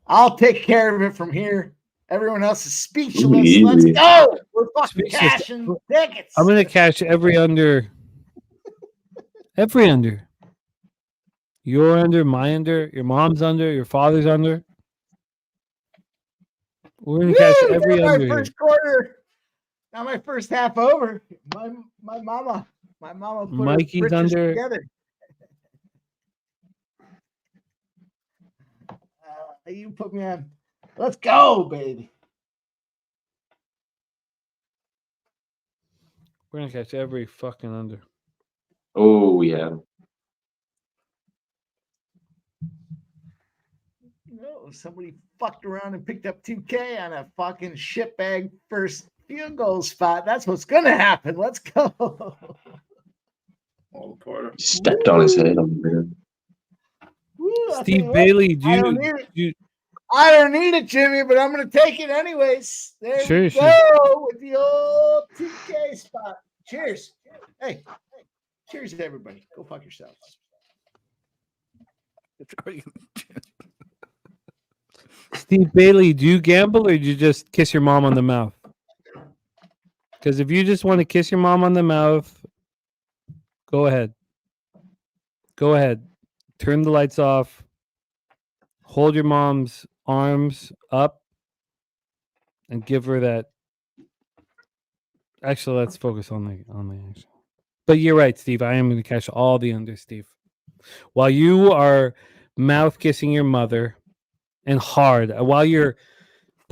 I'll take care of it from here. Everyone else is speechless. Easy. Let's go. We're fucking Speechless. cashing tickets. I'm gonna cash every under. Every under. Your under, my under, your mom's under, your father's under. We're gonna cash Woo! every Now under my here. first quarter. Now my first half over. My mama put her Mikey's britches under. together. You put me on. Let's go, baby. We're gonna catch every fucking under. Oh yeah. No, somebody fucked around and picked up 2K on a fucking shitbag first field goal spot. That's what's gonna happen. Let's go. All quarter. Stepped on his head on there. Woo, I tell Steve you what, Bailey, I don't need it. I don't need it, Jimmy, but I'm gonna take it anyways. There Sure, we sure. go with the old 2K spot. Cheers. Hey, cheers to everybody. Go fuck yourselves. Steve Bailey, do you gamble or do you just kiss your mom on the mouth? Because if you just want to kiss your mom on the mouth, go ahead. Go ahead. turn the lights off, hold your mom's arms up, and give her that. Actually, let's focus on the action. But you're right, Steve. I am going to cash all the under, Steve. While you are mouth kissing your mother and hard, while you're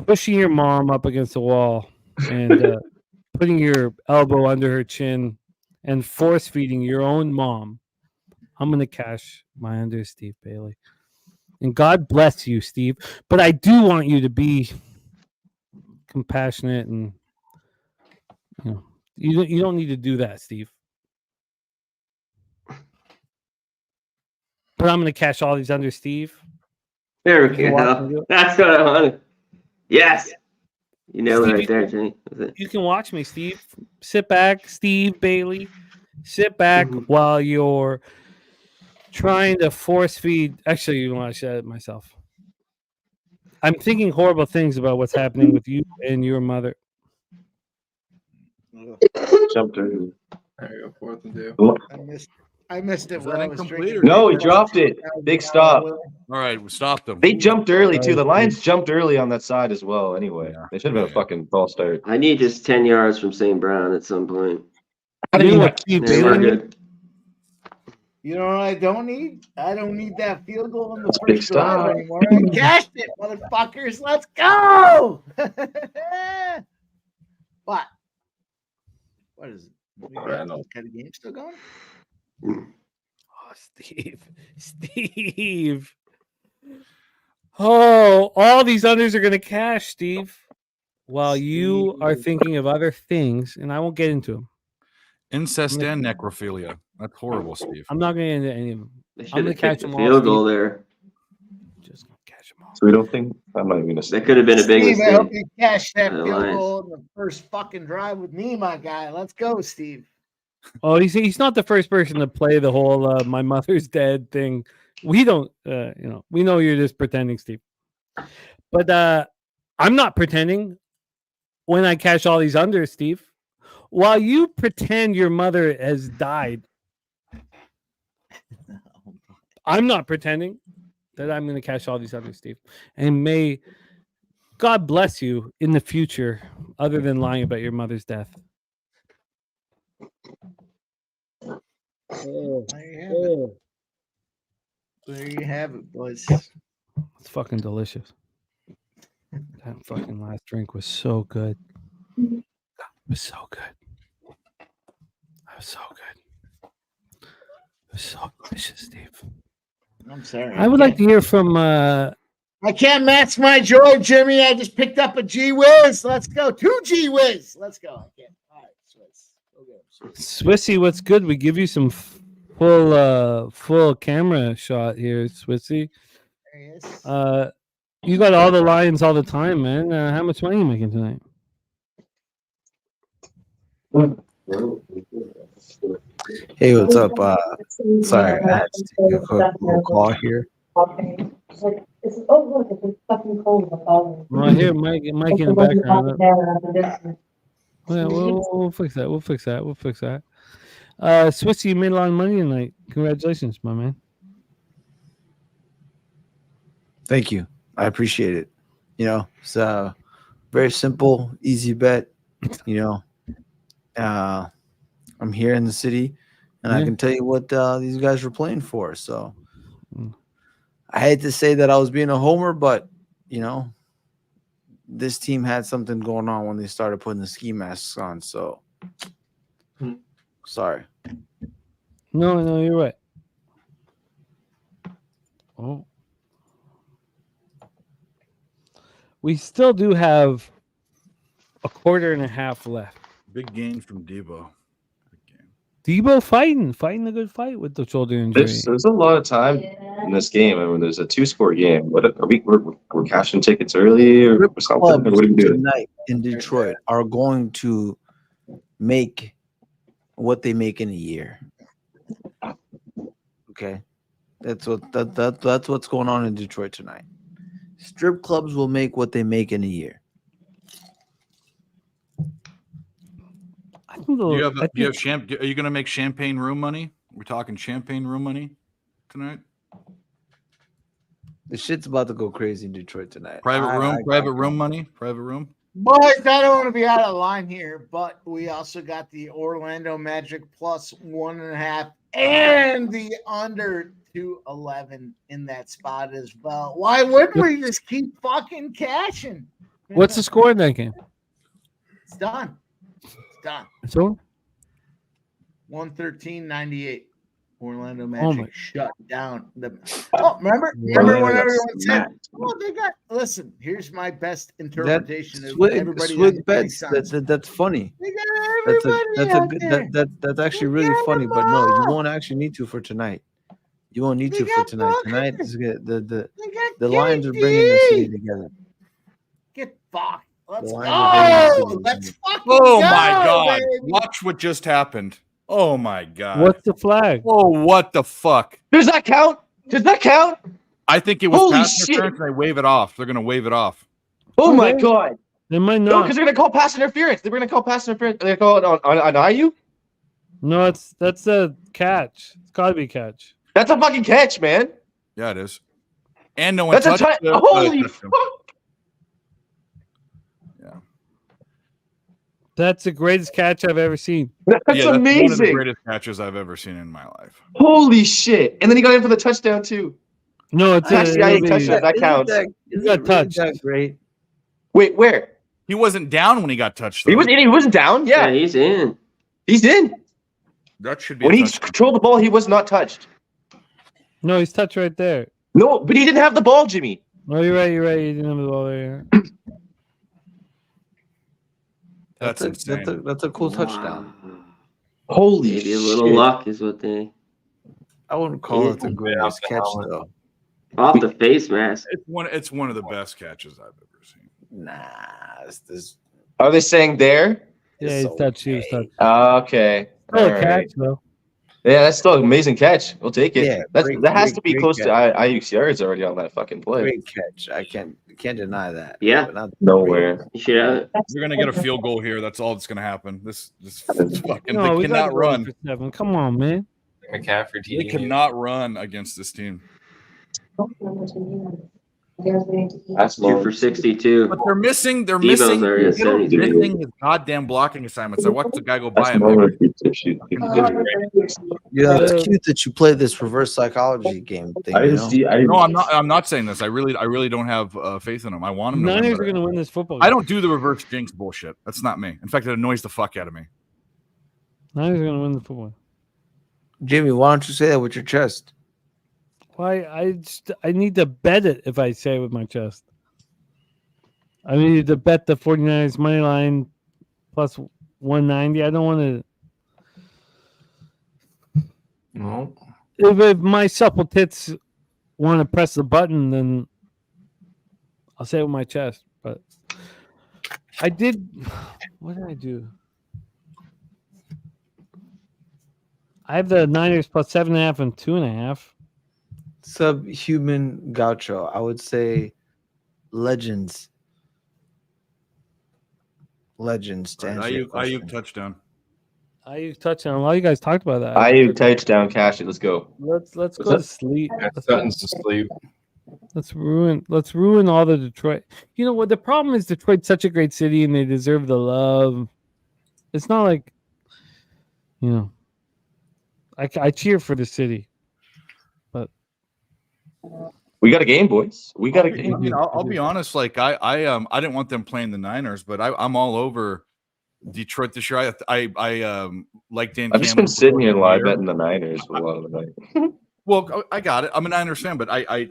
pushing your mom up against the wall and putting your elbow under her chin and force feeding your own mom, I'm going to cash my under, Steve Bailey. And God bless you, Steve. But I do want you to be compassionate and you don't need to do that, Steve. But I'm going to cash all these under, Steve. There You we can watch me go. do it. That's what I wanted. Yes. You nailed it Steve, right there, Jenny. That's it. You can watch me, Steve. Sit back, Steve Bailey. Sit back while you're trying to force feed. Actually, you want to say it myself. I'm thinking horrible things about what's happening with you and your mother. Jumped early. There you go. 4th and 2. I missed it Was when that I was incomplete drinking. No, he dropped it. Big stop. All right, we stopped them. They jumped early too. The Lions jumped early on that side as well. Anyway, Yeah. they should have been a fucking false start. I need just 10 yards from St. Brown at some point. You know what Steve Yeah, we're Bailey needs? good. You know what I don't need? I don't need that field goal in the Big first drive stop. anymore. I cashed it, motherfuckers. Let's go. But what is it? We got kind of game still going? Oh, Steve. Oh, all these unders are going to cash, Steve. While you are thinking of other things, and I won't get into them. Incest and necrophilia. That's horrible, Steve. I'm not going to get into any of them. They I'm should going have to catch kicked the them all. field goal Steve. there. Just going to catch them all. So we don't think I'm not even gonna say. That could have been a big Steve, I hope mistake. you cashed that The field Lions. goal in the first fucking drive with me, my guy. Let's go, Steve. Oh, he's not the first person to play the whole "my mother's dead" thing. We don't, we know you're just pretending, Steve. But I'm not pretending when I cash all these unders, Steve. While you pretend your mother has died, I'm not pretending that I'm going to cash all these unders, Steve. And may God bless you in the future, other than lying about your mother's death. There you have it, boys. It's fucking delicious. That fucking last drink was so good. It was so good. That was so good. It was so delicious, Steve. I'm sorry. I would like to hear from I can't match my joy, Jimmy. I just picked up a G Whiz. Let's go. 2 G Whiz. Let's go. I can't. All right, Swiss. Okay. Swissy. What's good? We give you some full camera shot here, Swissy. There he is. You got all the Lions all the time, man. How much money are you making tonight? Hey, what's up? Sorry, I had to take a quick little call here. Okay. It's like, oh, look, it's fucking cold. Well, I hear Mike in the background. We'll fix that. We'll fix that. Swissy, you made a lot of money tonight. Congratulations, my man. Thank you. I appreciate it. It's a very simple, easy bet. I'm here in the city, and I can tell you what these guys were playing for. So I hate to say that I was being a homer, but this team had something going on when they started putting the ski masks on. So sorry. No, you're right. Oh. We still do have a quarter and a half left. Big game from Debo. Debo fighting a good fight with the shoulder injury. There's a lot of time in this game. I mean, there's a 2-score game. What are we're cashing tickets early or something? Or what are we doing tonight in Detroit are going to make what they make in a year. Okay, that's what's going on in Detroit tonight. Strip clubs will make what they make in a year. Are you going to make champagne room money? We're talking champagne room money tonight. The shit's about to go crazy in Detroit tonight. Private room, I private got room confidence. money, private room. Boys, I don't want to be out of line here, but we also got the Orlando Magic plus 1.5 and the under 211 in that spot as well. Why wouldn't we just keep fucking cashing? What's the score in that game? It's done. It's done. So 113.98. Orlando my- Magic shut down the. Oh, remember when everyone said, "Oh, they got." Listen, here's my best interpretation of everybody. Swig bets. That's funny. They got That's everybody a out good. there. That's actually They really got funny. them But no, you all. won't actually need to for tonight. You won't need They to for got tonight. Tonight fuckers. is good. The They got the Lions are bringing the city KD. together. Get fucked. Let's The go. Lions are bringing the city Let's together. fucking Oh go, my God! baby. Watch what just happened. Oh my God! what's the flag? Oh, what the fuck? Does that count? Does that count? I think it was Holy pass shit. interference, and they wave it off. They're gonna wave it off. Oh my Okay. God! They might No, not. because they're gonna call pass interference. They're gonna call pass interference. They're gonna call it on IU. No, that's a catch. It's got to be a catch. That's a fucking catch, man. Yeah, it is. And no one That's a touched touch. it. Holy fuck! That's the greatest catch I've ever seen. That's Yeah, that's one of the amazing. greatest catches I've ever seen in my life. Holy shit! And then he got in for the touchdown too. No, it's Actually, I it'll ain't be- touched that. That counts. Is got it really touched. that great? Wait, where? He wasn't down when he got touched. Though. He wasn't down. Yeah, Yeah, he's in. he's in. That should be. When a he touchdown. controlled the ball, he was not touched. No, he's touched right there. No, but he didn't have the ball, Jimmy. No, you're right. You're right. You didn't have the ball there. That's insane. That's a cool touchdown. Holy Maybe a little shit. luck is what they I wouldn't call it the Yeah, greatest yeah, catch yeah. though. off the face mask. It's one of the best catches I've ever seen. Nah, this Are they saying there? Yeah, It's he's touched. He was okay. touched. Okay. Still a All catch right. though. Yeah, that's still an amazing catch. We'll take it. Yeah, That has to be great close catch. to Ayuk's yards already on that fucking play. great catch. I can't deny that. Yeah. But not Nowhere. You should have it. You're gonna get a field goal here. That's all that's gonna happen. This fucking No, they we cannot run. For 7. Come on, man. McCaffrey They TD. cannot run against this team. That's 2 for 62. But they're missing. They're Debo's missing. already at They're 73. missing his goddamn blocking assignments. I watched the guy go by That's him. more Like, issue. Yeah, it's cute that you play this reverse psychology game thing. I You didn't know? see. I didn't. no, I'm not. I'm not saying this. I really don't have faith in him. I want him to win. Niners but are going to win this football I game. don't do the reverse jinx bullshit. That's not me. In fact, it annoys the fuck out of me. Niners are going to win the football game. Jimmy, why don't you say that with your chest? Why? I need to bet it if I say it with my chest. I need to bet the 49ers money line plus 190. I don't want to. No. If my supple tits want to press the button, then I'll say it with my chest. But I did. What did I do? I have the Niners plus 7.5 and 2.5. Subhuman gaucho. I would say legends. Legends to answer your Ayuk question. touchdown. I touchdown. A lot of you guys talked about that. Ayuk touchdown, cash it. Let's go. Let's What's go that? to sleep. Sutton's asleep. Let's ruin all the Detroit. You know what? The problem is Detroit's such a great city and they deserve the love. It's not like, you know, I cheer for the city. We got a game, boys. We got a I game. mean, I'll be honest. Like I didn't want them playing the Niners, but I'm all over Detroit this year. I like Dan. I've just Campbell been sitting here before the live year. betting the Niners for a lot of the night. Well, I got it. I mean, I understand, but I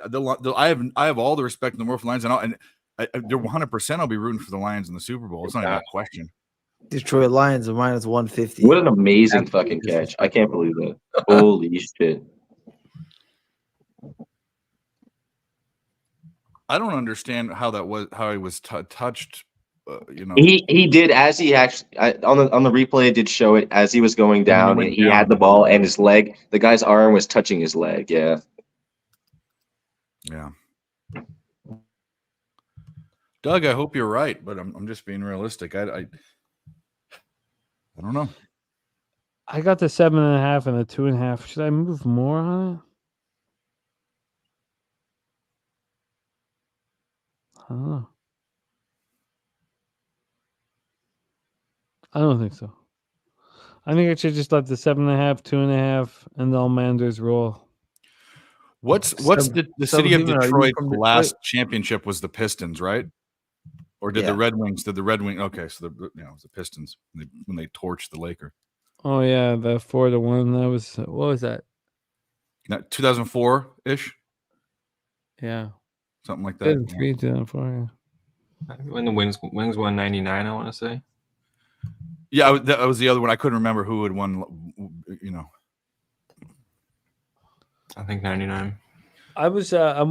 have all the respect in the world for the Lions, and they're 100%. I'll be rooting for the Lions in the Super Bowl. It's not even a question. Detroit Lions are minus 150. What an amazing Absolutely fucking catch! I can't believe that. Holy shit! I don't understand how he was touched. You know, He did as he actually on the replay it did show it as he was going down went and he down. had the ball and his leg. The guy's arm was touching his leg. Yeah. yeah. Doug, I hope you're right, but I'm just being realistic. I don't know. I got the 7.5 and the 2.5. Should I move more on it? don't know. I don't think so. I think I should just let the 7.5, 2.5, and the Almanders roll. What's the city of Subhuman, are you Detroit? from The Detroit? last championship was the Pistons, right? Or did the Yeah. Red Wings? Did the Red Wing? Okay, so it was the Pistons when they torched the Lakers. Oh yeah, the 4-1. That was what was that? 2004 ish, Yeah, something like that. 2003, 2004. Yeah. When the Wings won 99, I want to say. Yeah, that was the other one. I couldn't remember who had won. I think 99. I was I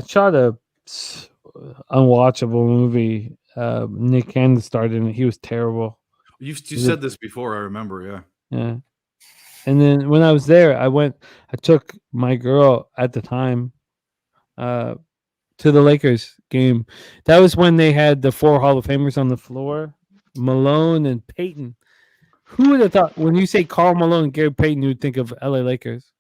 shot a unwatchable movie. Nick Cannon starred in it. He was terrible. You said this before. I remember. Yeah. Yeah. And then when I was there, I took my girl at the time to the Lakers game. That was when they had the 4 Hall of Famers on the floor, Malone and Payton. Who would have thought when you say Karl Malone and Gary Payton, you would think of LA Lakers?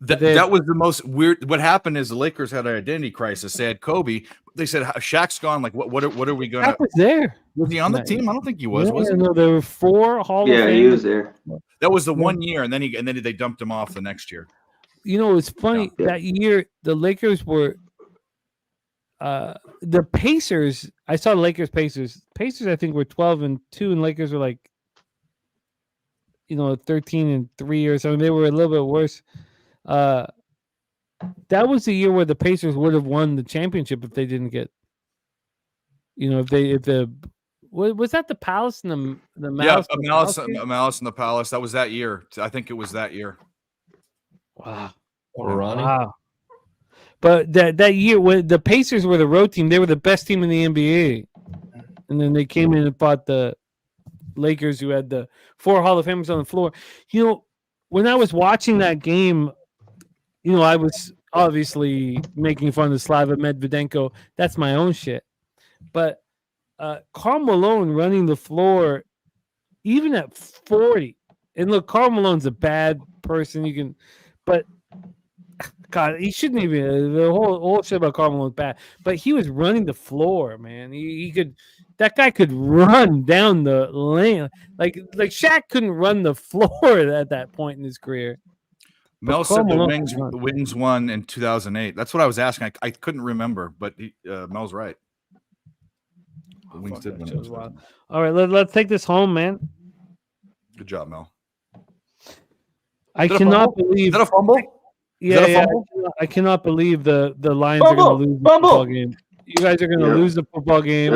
That was the most weird. What happened is the Lakers had an identity crisis. They had Kobe. They said Shaq's gone. Like, what are we gonna? Shaq was there. Was he on the team? I don't think he was. Yeah, Was he? no, there were 4 Hall of Yeah, Famers. he was there. That was the one year, and then they dumped him off the next year. You know, it's funny that year the Lakers were the Pacers. I saw the Lakers Pacers. Pacers I think were 12-2, and Lakers were like 13-3 or something. They were a little bit worse. That was the year where the Pacers would have won the championship if they didn't get, was that the Palace and the Malice? Yeah, Malice in the Palace. That was that year. I think it was that year. Wow. Ronnie. Wow. But that year when the Pacers were the road team, they were the best team in the NBA. And then they came in and fought the Lakers, who had the 4 Hall of Famers on the floor. When I was watching that game, I was obviously making fun of Slava Medvedenko. That's my own shit. But Karl Malone running the floor, even at 40. And look, Karl Malone's a bad person. But God, he shouldn't even. The whole shit about Karl Malone's bad. But he was running the floor, man. He could. That guy could run down the lane. Like Shaq couldn't run the floor at that point in his career. Mel said the Wings won in 2008. That's what I was asking. I couldn't remember, but Mel's right. The Wings did win. All right, let's take this home, man. Good job, Mel. I cannot believe. Is that a fumble? Yeah. I cannot believe the Lions are going to lose the football game. You guys are going to lose the football game.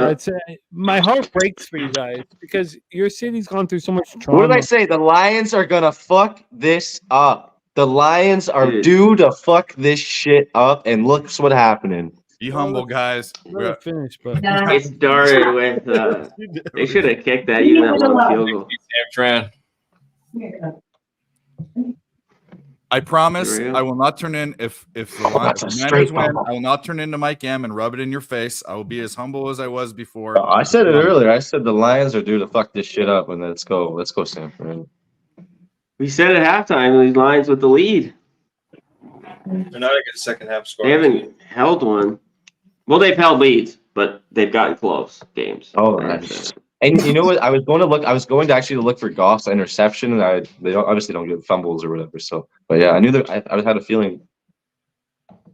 My heart breaks for you guys because your city's gone through so much trauma. What did I say? The Lions are going to fuck this up. The Lions are due to fuck this shit up, and look what's happening. Be humble, guys. We're finished, but It started with they should have kicked that even that long field goal. Tran. I promise I will not turn in if the Niners win. I will not turn into Mike M and rub it in your face. I will be as humble as I was before. I said it earlier. I said the Lions are due to fuck this shit up, and let's go, Stanford. We said at halftime these Lions with the lead. They're not a good second half score. They haven't held one. Well, they've held leads, but they've gotten close games. Oh, and you know what? I was going to actually look for Goff's interception, and they obviously don't get fumbles or whatever. So, but yeah, I knew that I had a feeling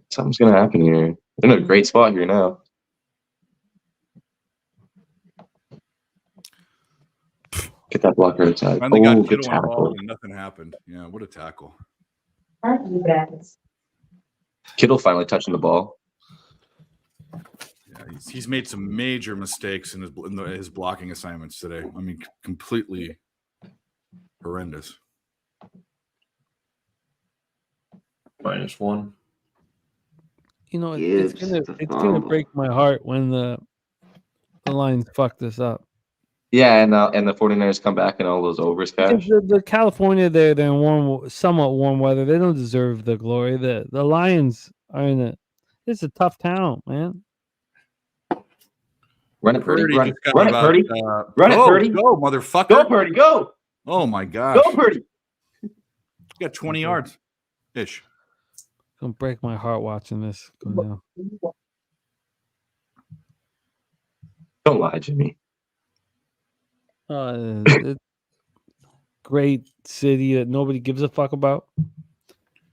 something's gonna happen here. They're in a great spot here now. Get that blocker attack. Finally got good Kittle on the ball tackle. and nothing happened. Yeah, what a tackle. Kittle finally touching the ball. Yeah, he's made some major mistakes in his blocking assignments today. I mean, completely horrendous. -1. It's gonna break my heart when the Lions fuck this up. Yeah, and the 49ers come back and all those overs cash. The California, they're in somewhat warm weather. They don't deserve the glory. The Lions are it's a tough town, man. Run it, Purdy. Run it, Purdy. Run it, Purdy. Go, motherfucker. Go, Purdy. Go. Oh, my gosh. Go, Purdy. You got 20 yards ish. It's gonna break my heart watching this go down. Don't lie, Jimmy. Great city that nobody gives a fuck about.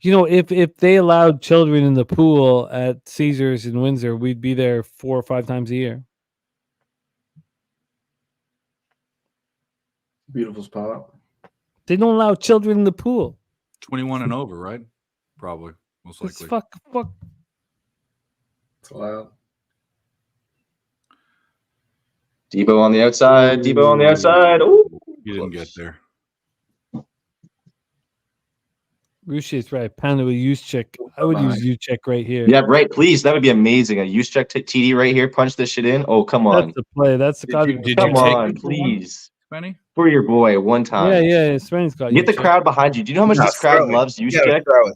You know, if they allowed children in the pool at Caesars in Windsor, we'd be there 4 or 5 times a year. Beautiful spot. They don't allow children in the pool. 21 and over, right? Probably, most It's likely. fuck. It's wild. Debo on the outside. Debo on the outside. Ooh, You didn't close. get there. Rushi's right. Pounded with use check. I would use use check right here. Yeah, right. Please, that would be amazing. A use check TD right here. Punch this shit in. Oh, come on. That's the play. That's the Did you Come take on, it for one, please. Spenny? For your boy, one time. Yeah. Spain's got Get the use check. crowd behind you. Do you know how much Nah, this crowd throw it. loves use You gotta check? throw it.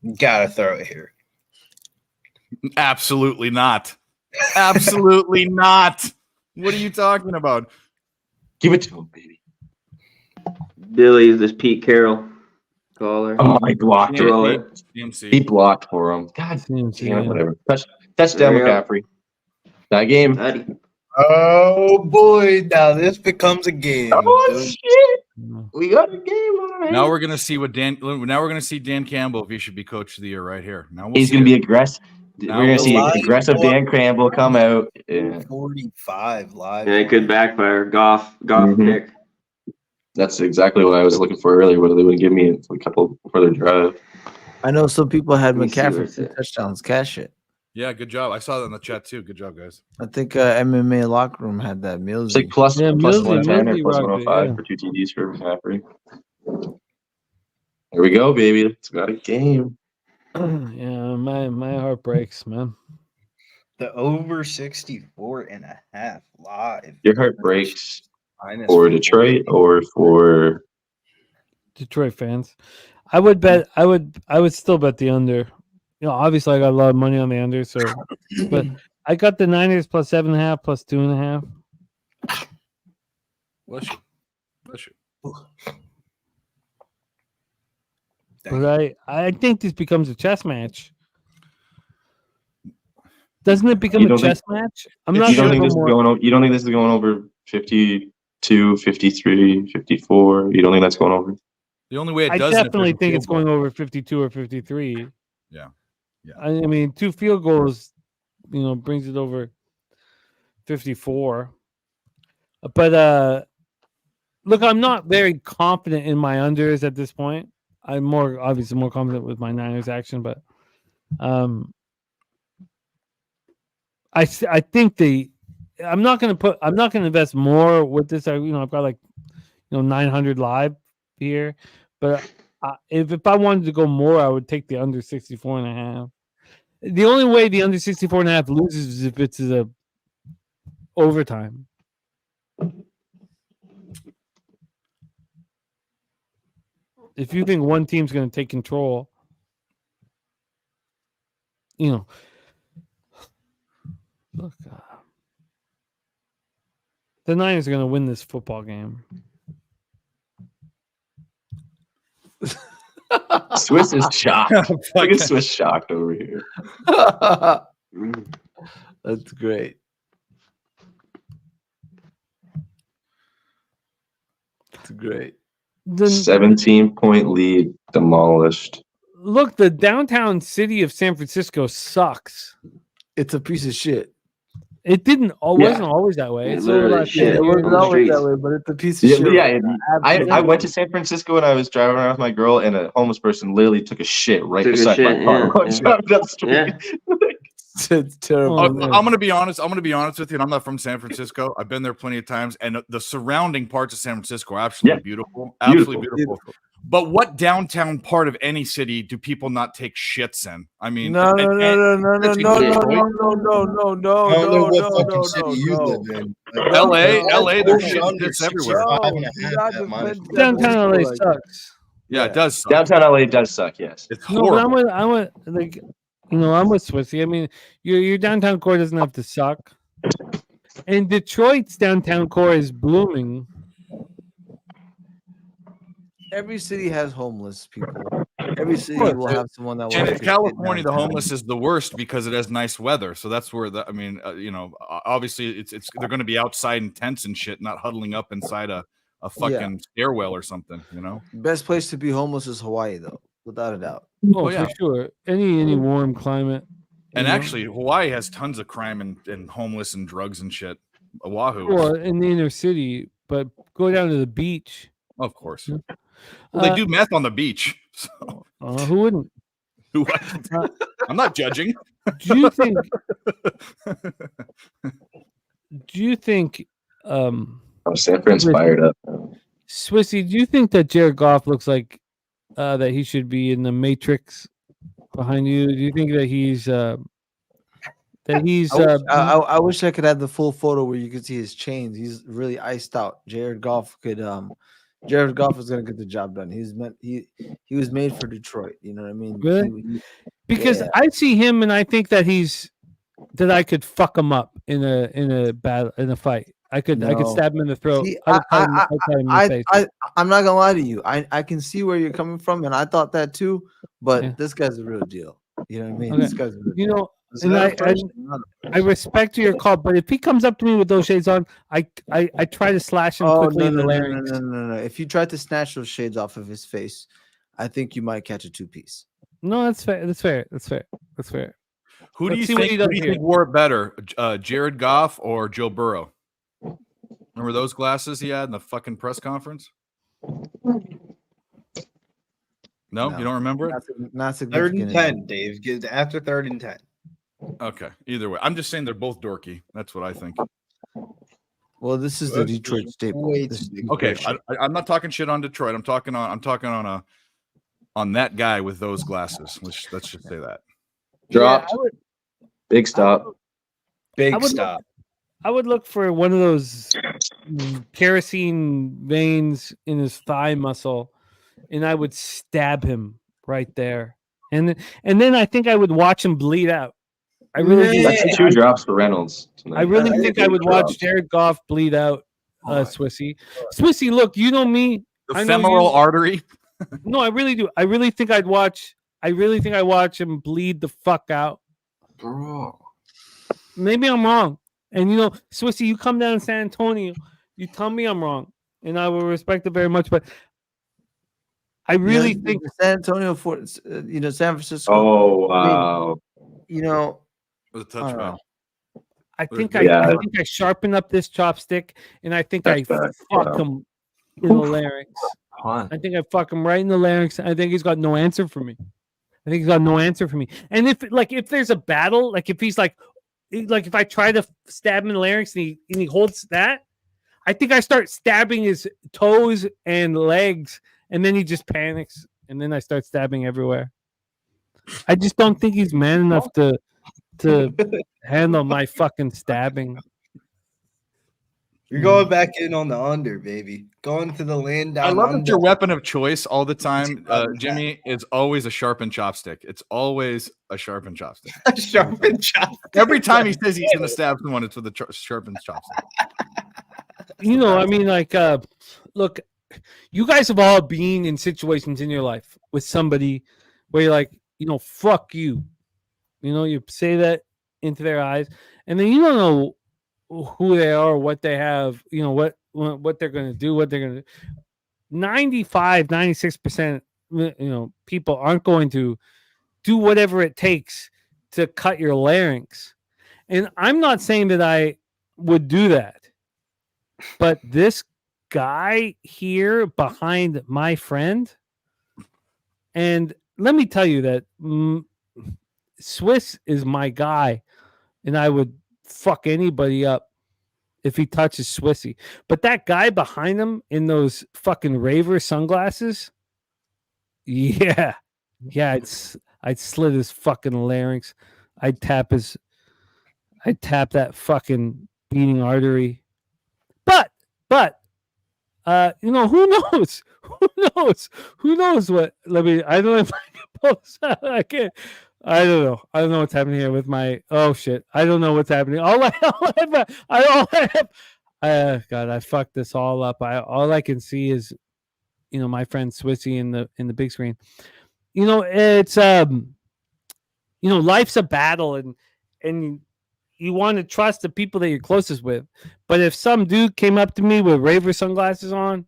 You gotta throw it here. Absolutely not. Absolutely not. What are you talking about? Give it to him, baby. Billy, this Pete Carroll caller. Oh, I blocked Throw it. it. CMC. He blocked for him. God CMC, damn it, yeah. whatever. Touchdown, There you go. McCaffrey. That game. Buddy. Oh boy, now this becomes a game. Oh, shit. We got a game on our hands. Now we're gonna see what Dan. Now we're gonna see Dan Campbell if he should be coach of the year right here. Now we'll He's see going to it. be aggressive. Now We're going to we'll see Lions aggressive go up Dan Campbell come out. Yeah. 45 live. And it could backfire. Goff Mhm. pick. That's exactly what I was looking for earlier, but they would give me a couple further drive. I know some people had Let me see where McCaffrey it's 2 at. touchdowns. Cash it. Yeah, good job. I saw that in the chat too. Good job, guys. I think MMA locker room had that. It's like Millsy. plus Yeah, 110 or Millsy plus rocked it, 105 yeah. for 2 TDs for McCaffrey. Here we go, baby. It's got a game. Yeah, my heart breaks, man. The over 64.5 live. Your heart breaks Minus for Detroit or for Detroit fans. I would bet. I would still bet the under. You know, obviously I got a lot of money on the under, so but I got the Niners plus 7.5 plus 2.5. Bless you. Bless you. But I think this becomes a chess match. Doesn't it become You a don't chess think- match? I'm you not don't sure. think this is going over, you don't think this is going over 52, 53, 54? You don't think that's going over? The only way it I does. if definitely there's a think field it's goal. going over 52 or 53. Yeah. Yeah. I mean, 2 field goals, you know, brings it over 54. But look, I'm not very confident in my unders at this point. I'm obviously more confident with my Niners action, but I think I'm not going to invest more with this. I've got like 900 live here, but if I wanted to go more, I would take the under 64.5. The only way the under 64.5 loses is if it's a overtime. If you think one team's going to take control, look, the Niners are going to win this football game. Swiss is shocked. Look at Swiss shocked over here. That's great. That's great. 17-point lead demolished. Look, the downtown city of San Francisco sucks. It's a piece of shit. It wasn't always that way. It's It's over literally last shit. year. It wasn't on the always that streets. way, but it's a piece of Yeah, shit. but yeah, I Absolutely. went to San Francisco and I was driving around with my girl, and a homeless person literally took a shit right Took a beside shit, my car. yeah, while yeah. driving down the street. Yeah. It's terrible. Oh, I'm man. gonna be honest. I'm gonna be honest with you. And I'm not from San Francisco. I've been there plenty of times, and the surrounding parts of San Francisco are absolutely Yeah. beautiful. Absolutely Beautiful. beautiful. But what downtown part of any city do people not take shits in? I mean, No. Detroit. I don't know what fucking city you live in. Like, LA, there's shit under pits everywhere. 65.5 at minus Downtown LA sucks. Yeah, it does suck. Downtown LA does suck, yes. It's No, but horrible. I'm with Swissy. I mean, your downtown core doesn't have to suck. And Detroit's downtown core is blooming. Every city has homeless people. Every city course. will have someone that will. And take in a shit California, the downtown. homeless is the worst because it has nice weather. So that's where obviously it's they're going to be outside in tents and shit, not huddling up inside a fucking stairwell or something. Best place to be homeless is Hawaii, though, without a doubt. Oh, yeah. for sure. Any warm climate. And you know? actually, Hawaii has tons of crime and homeless and drugs and shit. Oahu, Well, in the inner city, but go down to the beach. of course. Yeah. Well, they do meth on the beach. So Who wouldn't? I'm not judging. Do you think? Do you think? Sanford's fired up. Swissy, do you think that Jared Goff looks like that he should be in the Matrix behind you? Do you think that he's I wish I could have the full photo where you could see his chains. He's really iced out. Jared Goff is gonna get the job done. He was made for Detroit. You know what I mean? Really? Because I see him and I think that I could fuck him up in a battle, in a fight. I could stab him in the throat. See, I would cut him in the face. I'm not gonna lie to you. I can see where you're coming from, and I thought that too. But this guy's a real deal. You know what I mean? Okay. This guy's a real You deal. know, and I respect your call, but if he comes up to me with those shades on, I try to slash him quickly in the larynx. No. If you tried to snatch those shades off of his face, I think you might catch a 2-piece. No, that's fair. That's fair. Who do Let's you see what he does here. think wore it better, Jared Goff or Joe Burrow? Remember those glasses he had in the fucking press conference? No, you don't remember it? Not Third and significant. 10, Dave. Get after 3rd and 10. Okay. Either way, I'm just saying they're both dorky. That's what I think. Well, this is the Detroit staple. This is Okay, I'm not talking shit on Detroit. I'm talking on that guy with those glasses. Let's just say that. Dropped. Big stop. Big stop. I would look for one of those kerosene veins in his thigh muscle, and I would stab him right there. And then I think I would watch him bleed out. I really do. That's 2 drops for Reynolds tonight. I really think I would watch Jared Goff bleed out, Swissy. Swissy, look, you know me. The femoral artery. No, I really do. I really think I watch him bleed the fuck out. Bro. Maybe I'm wrong. And Swissy, you come down to San Antonio, you tell me I'm wrong, and I will respect it very much. But I really think San Antonio for San Francisco. Oh wow! With a touchback. I think I sharpen up this chopstick, and I think I fuck him in the larynx. I think I fuck him right in the larynx. I think he's got no answer for me. And if there's a battle, like if he's like if I try to stab him in the larynx and he holds that, I think I start stabbing his toes and legs, and then he just panics, and then I start stabbing everywhere. I just don't think he's man enough to handle my fucking stabbing. You're going back in on the under, baby. Going to the land down. I love under. that your weapon of choice all the time, Jimmy, is always a sharpened chopstick. It's always a sharpened chopstick. Sharpened chopstick. Every time he says he's going to stab someone, it's with a sharpened chopstick. I mean, look, you guys have all been in situations in your life with somebody where you're like, fuck you. You say that into their eyes, and then you don't know who they are, what they have, what they're going to do, what they're going to do. 95, 96%, people aren't going to do whatever it takes to cut your larynx. And I'm not saying that I would do that, but this guy here behind my friend, and let me tell you that Swiss is my guy, and I would fuck anybody up if he touches Swissy. But that guy behind him in those fucking raver sunglasses, yeah, I'd slit his fucking larynx. I'd tap that fucking beating artery. But who knows? Who knows what? I don't know if I can post that. I can't. I don't know. I don't know what's happening here with my. Oh shit! I don't know what's happening. God, I fucked this all up. All I can see is, my friend Swissy in the big screen. it's life's a battle, and you want to trust the people that you're closest with. But if some dude came up to me with Raver sunglasses on,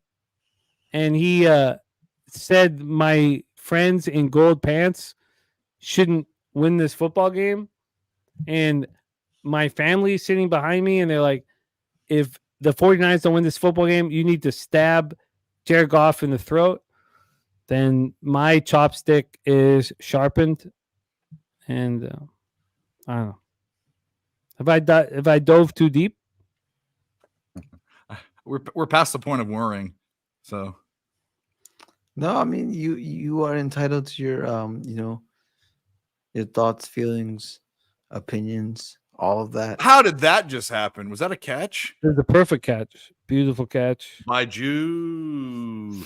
and he said my friends in gold pants shouldn't win this football game, and my family is sitting behind me, and they're like, if the 49ers don't win this football game, you need to stab Jared Goff in the throat, then my chopstick is sharpened. And I don't know. Have I dove too deep? We're past the point of worrying. So No, I mean you are entitled to your your thoughts, feelings, opinions, all of that. how did that just happen? Was that a catch? It was a perfect catch. Beautiful catch. By Juice.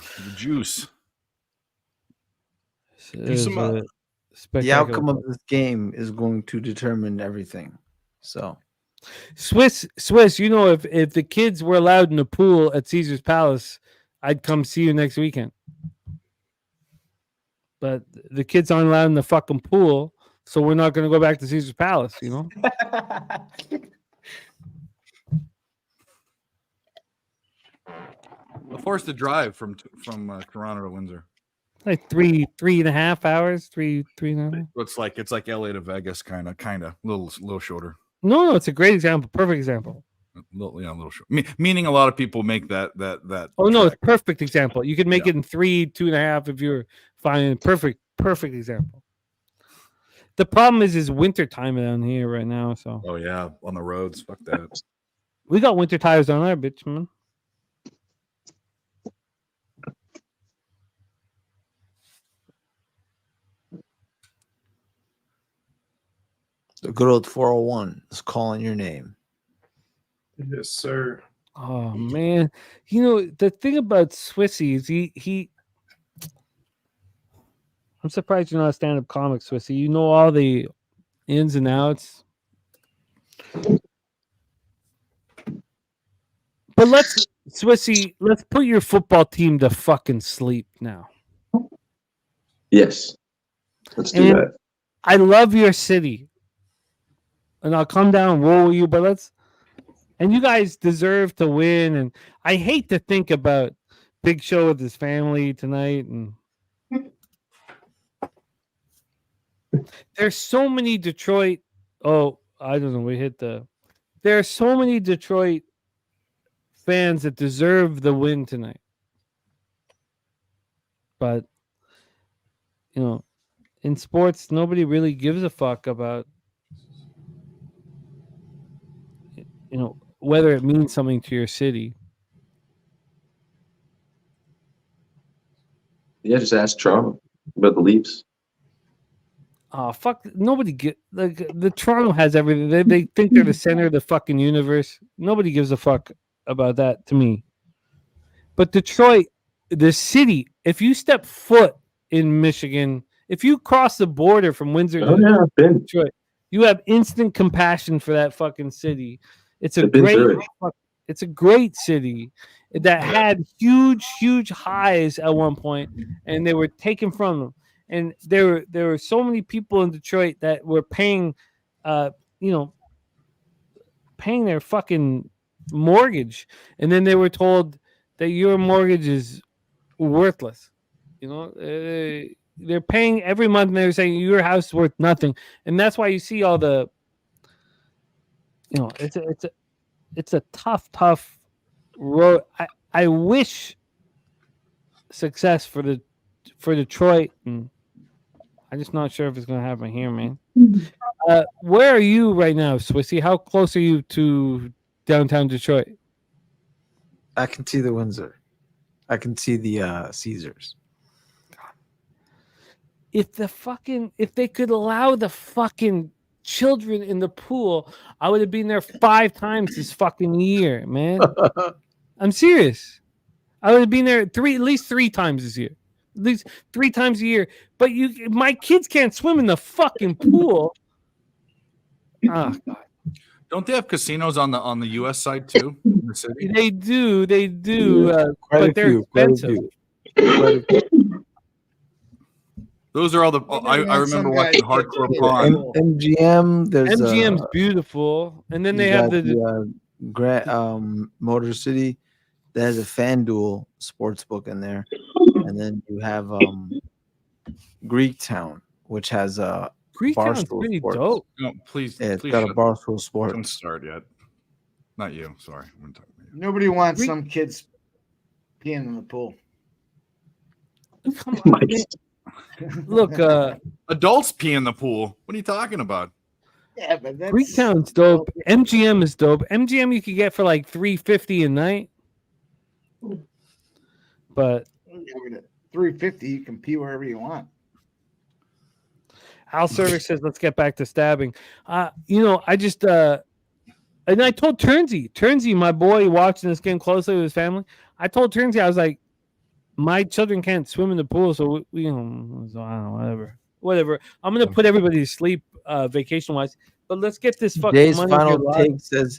It was some, a The spectacular outcome of play. this game is going to determine everything. So Swiss, if the kids were allowed in the pool at Caesar's Palace, I'd come see you next weekend. But the kids aren't allowed in the fucking pool, so we're not going to go back to Caesar's Palace, A forced to drive from Toronto to Windsor. Like 3.5 hours, three and a half. It's like LA to Vegas, kind of, little shorter. No, it's a great example, perfect example. A little short. Meaning a lot of people make that. Oh no, it's track. perfect example. You could make it in 2.5 if you're finding perfect example. The problem is winter time down here right now, so Oh yeah, on the roads. Fuck that. we got winter tires on our bitch, man. the good old 401 is calling your name. Yes, sir. Oh man, the thing about Swissy is he. I'm surprised you're not a stand-up comic, Swissy. You know all the ins and outs. But Swissy, let's put your football team to fucking sleep now. Yes. Let's do And that. I love your city. And I'll come down and roll with you, but and you guys deserve to win. And I hate to think about Big Show with his family tonight. And there's so many Detroit. Oh, I don't know. There are so many Detroit fans that deserve the win tonight. But, in sports, nobody really gives a fuck about, whether it means something to your city. Yeah, just ask Toronto about the Leafs. Oh, fuck. Nobody the Toronto has everything. They think they're the center of the fucking universe. Nobody gives a fuck about that to me. But Detroit, the city, if you step foot in Michigan, if you cross the border from Windsor to Detroit, you have instant compassion for that fucking city. It's a great city that had huge highs at one point, and they were taken from them. And there were so many people in Detroit that were paying their fucking mortgage, and then they were told that your mortgage is worthless. They're paying every month, and they're saying your house is worth nothing, and that's why you see all the. It's a tough road. I wish success for Detroit, and I'm just not sure if it's going to happen here, man. Where are you right now, Swissy? How close are you to downtown Detroit? I can see the Windsor. I can see the Caesars. If they could allow the fucking children in the pool, I would have been there 5 times this fucking year, man. I'm serious. I would have been there at least 3 times this year. At least 3 times a year. But my kids can't swim in the fucking pool. Oh, God. Don't they have casinos on the U.S. side too? In the city? They do. But they're expensive. Those are all the. I remember Some watching guy- Hardcore Yeah. Pawn. MGM. There's MGM's beautiful, and then you they have got the Motor City that has a FanDuel sports book in there, and then you have Greek Town, which has a Greek Town's Barstool pretty Sports. dope. No, please, Yeah, it's please got a shut- Barstool Sports. Don't start yet. Not you. Sorry. I'm talking about you. Nobody wants Greek- some kids peeing in the pool. Come on, man. Look, Adults pee in the pool. What are you talking about? Yeah, but that's Greek Town's dope. MGM is dope. MGM you could get for like $350 a night. But $350, you can pee wherever you want. Al Service says, let's get back to stabbing. I just and I told Turnsey, my boy watching this game closely with his family. I told Turnsey, I was like, my children can't swim in the pool, so we so I don't know, whatever. I'm gonna put everybody to sleep vacation wise. But let's get this fucking Jay's money. final here live. take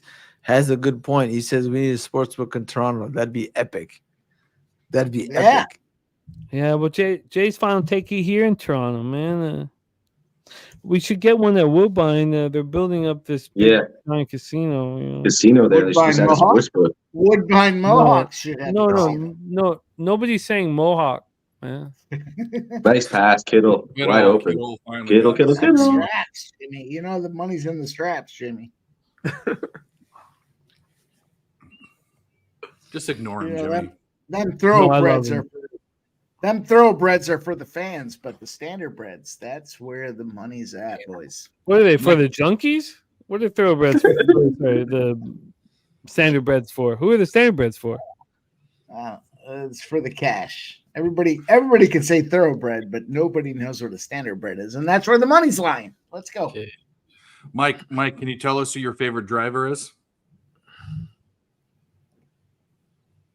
has a good point. He says we need a sports book in Toronto. That'd be epic. That'd be epic. Yeah, well, Jay's final take here in Toronto, man. We should get one at Woodbine. They're building up this big giant casino. You know. Casino there. They should just add a sports book. Woodbine Mohawks should have No. Nobody's saying Mohawk, man. Nice pass, Kittle. Wide open. Kittle. Straps, Jimmy. You know the money's in the straps, Jimmy. Just ignore him, Yeah, Jimmy. Them thoroughbreds are for the fans, but the standard breads, that's where the money's at, boys. What are they for? The junkies? What are thoroughbreds for? Sorry, the standard breads for? Who are the standard breads for? It's for the cash. Everybody can say thoroughbred, but nobody knows what a standard bread is, and that's where the money's lying. Let's go. Okay. Mike, can you tell us who your favorite driver is?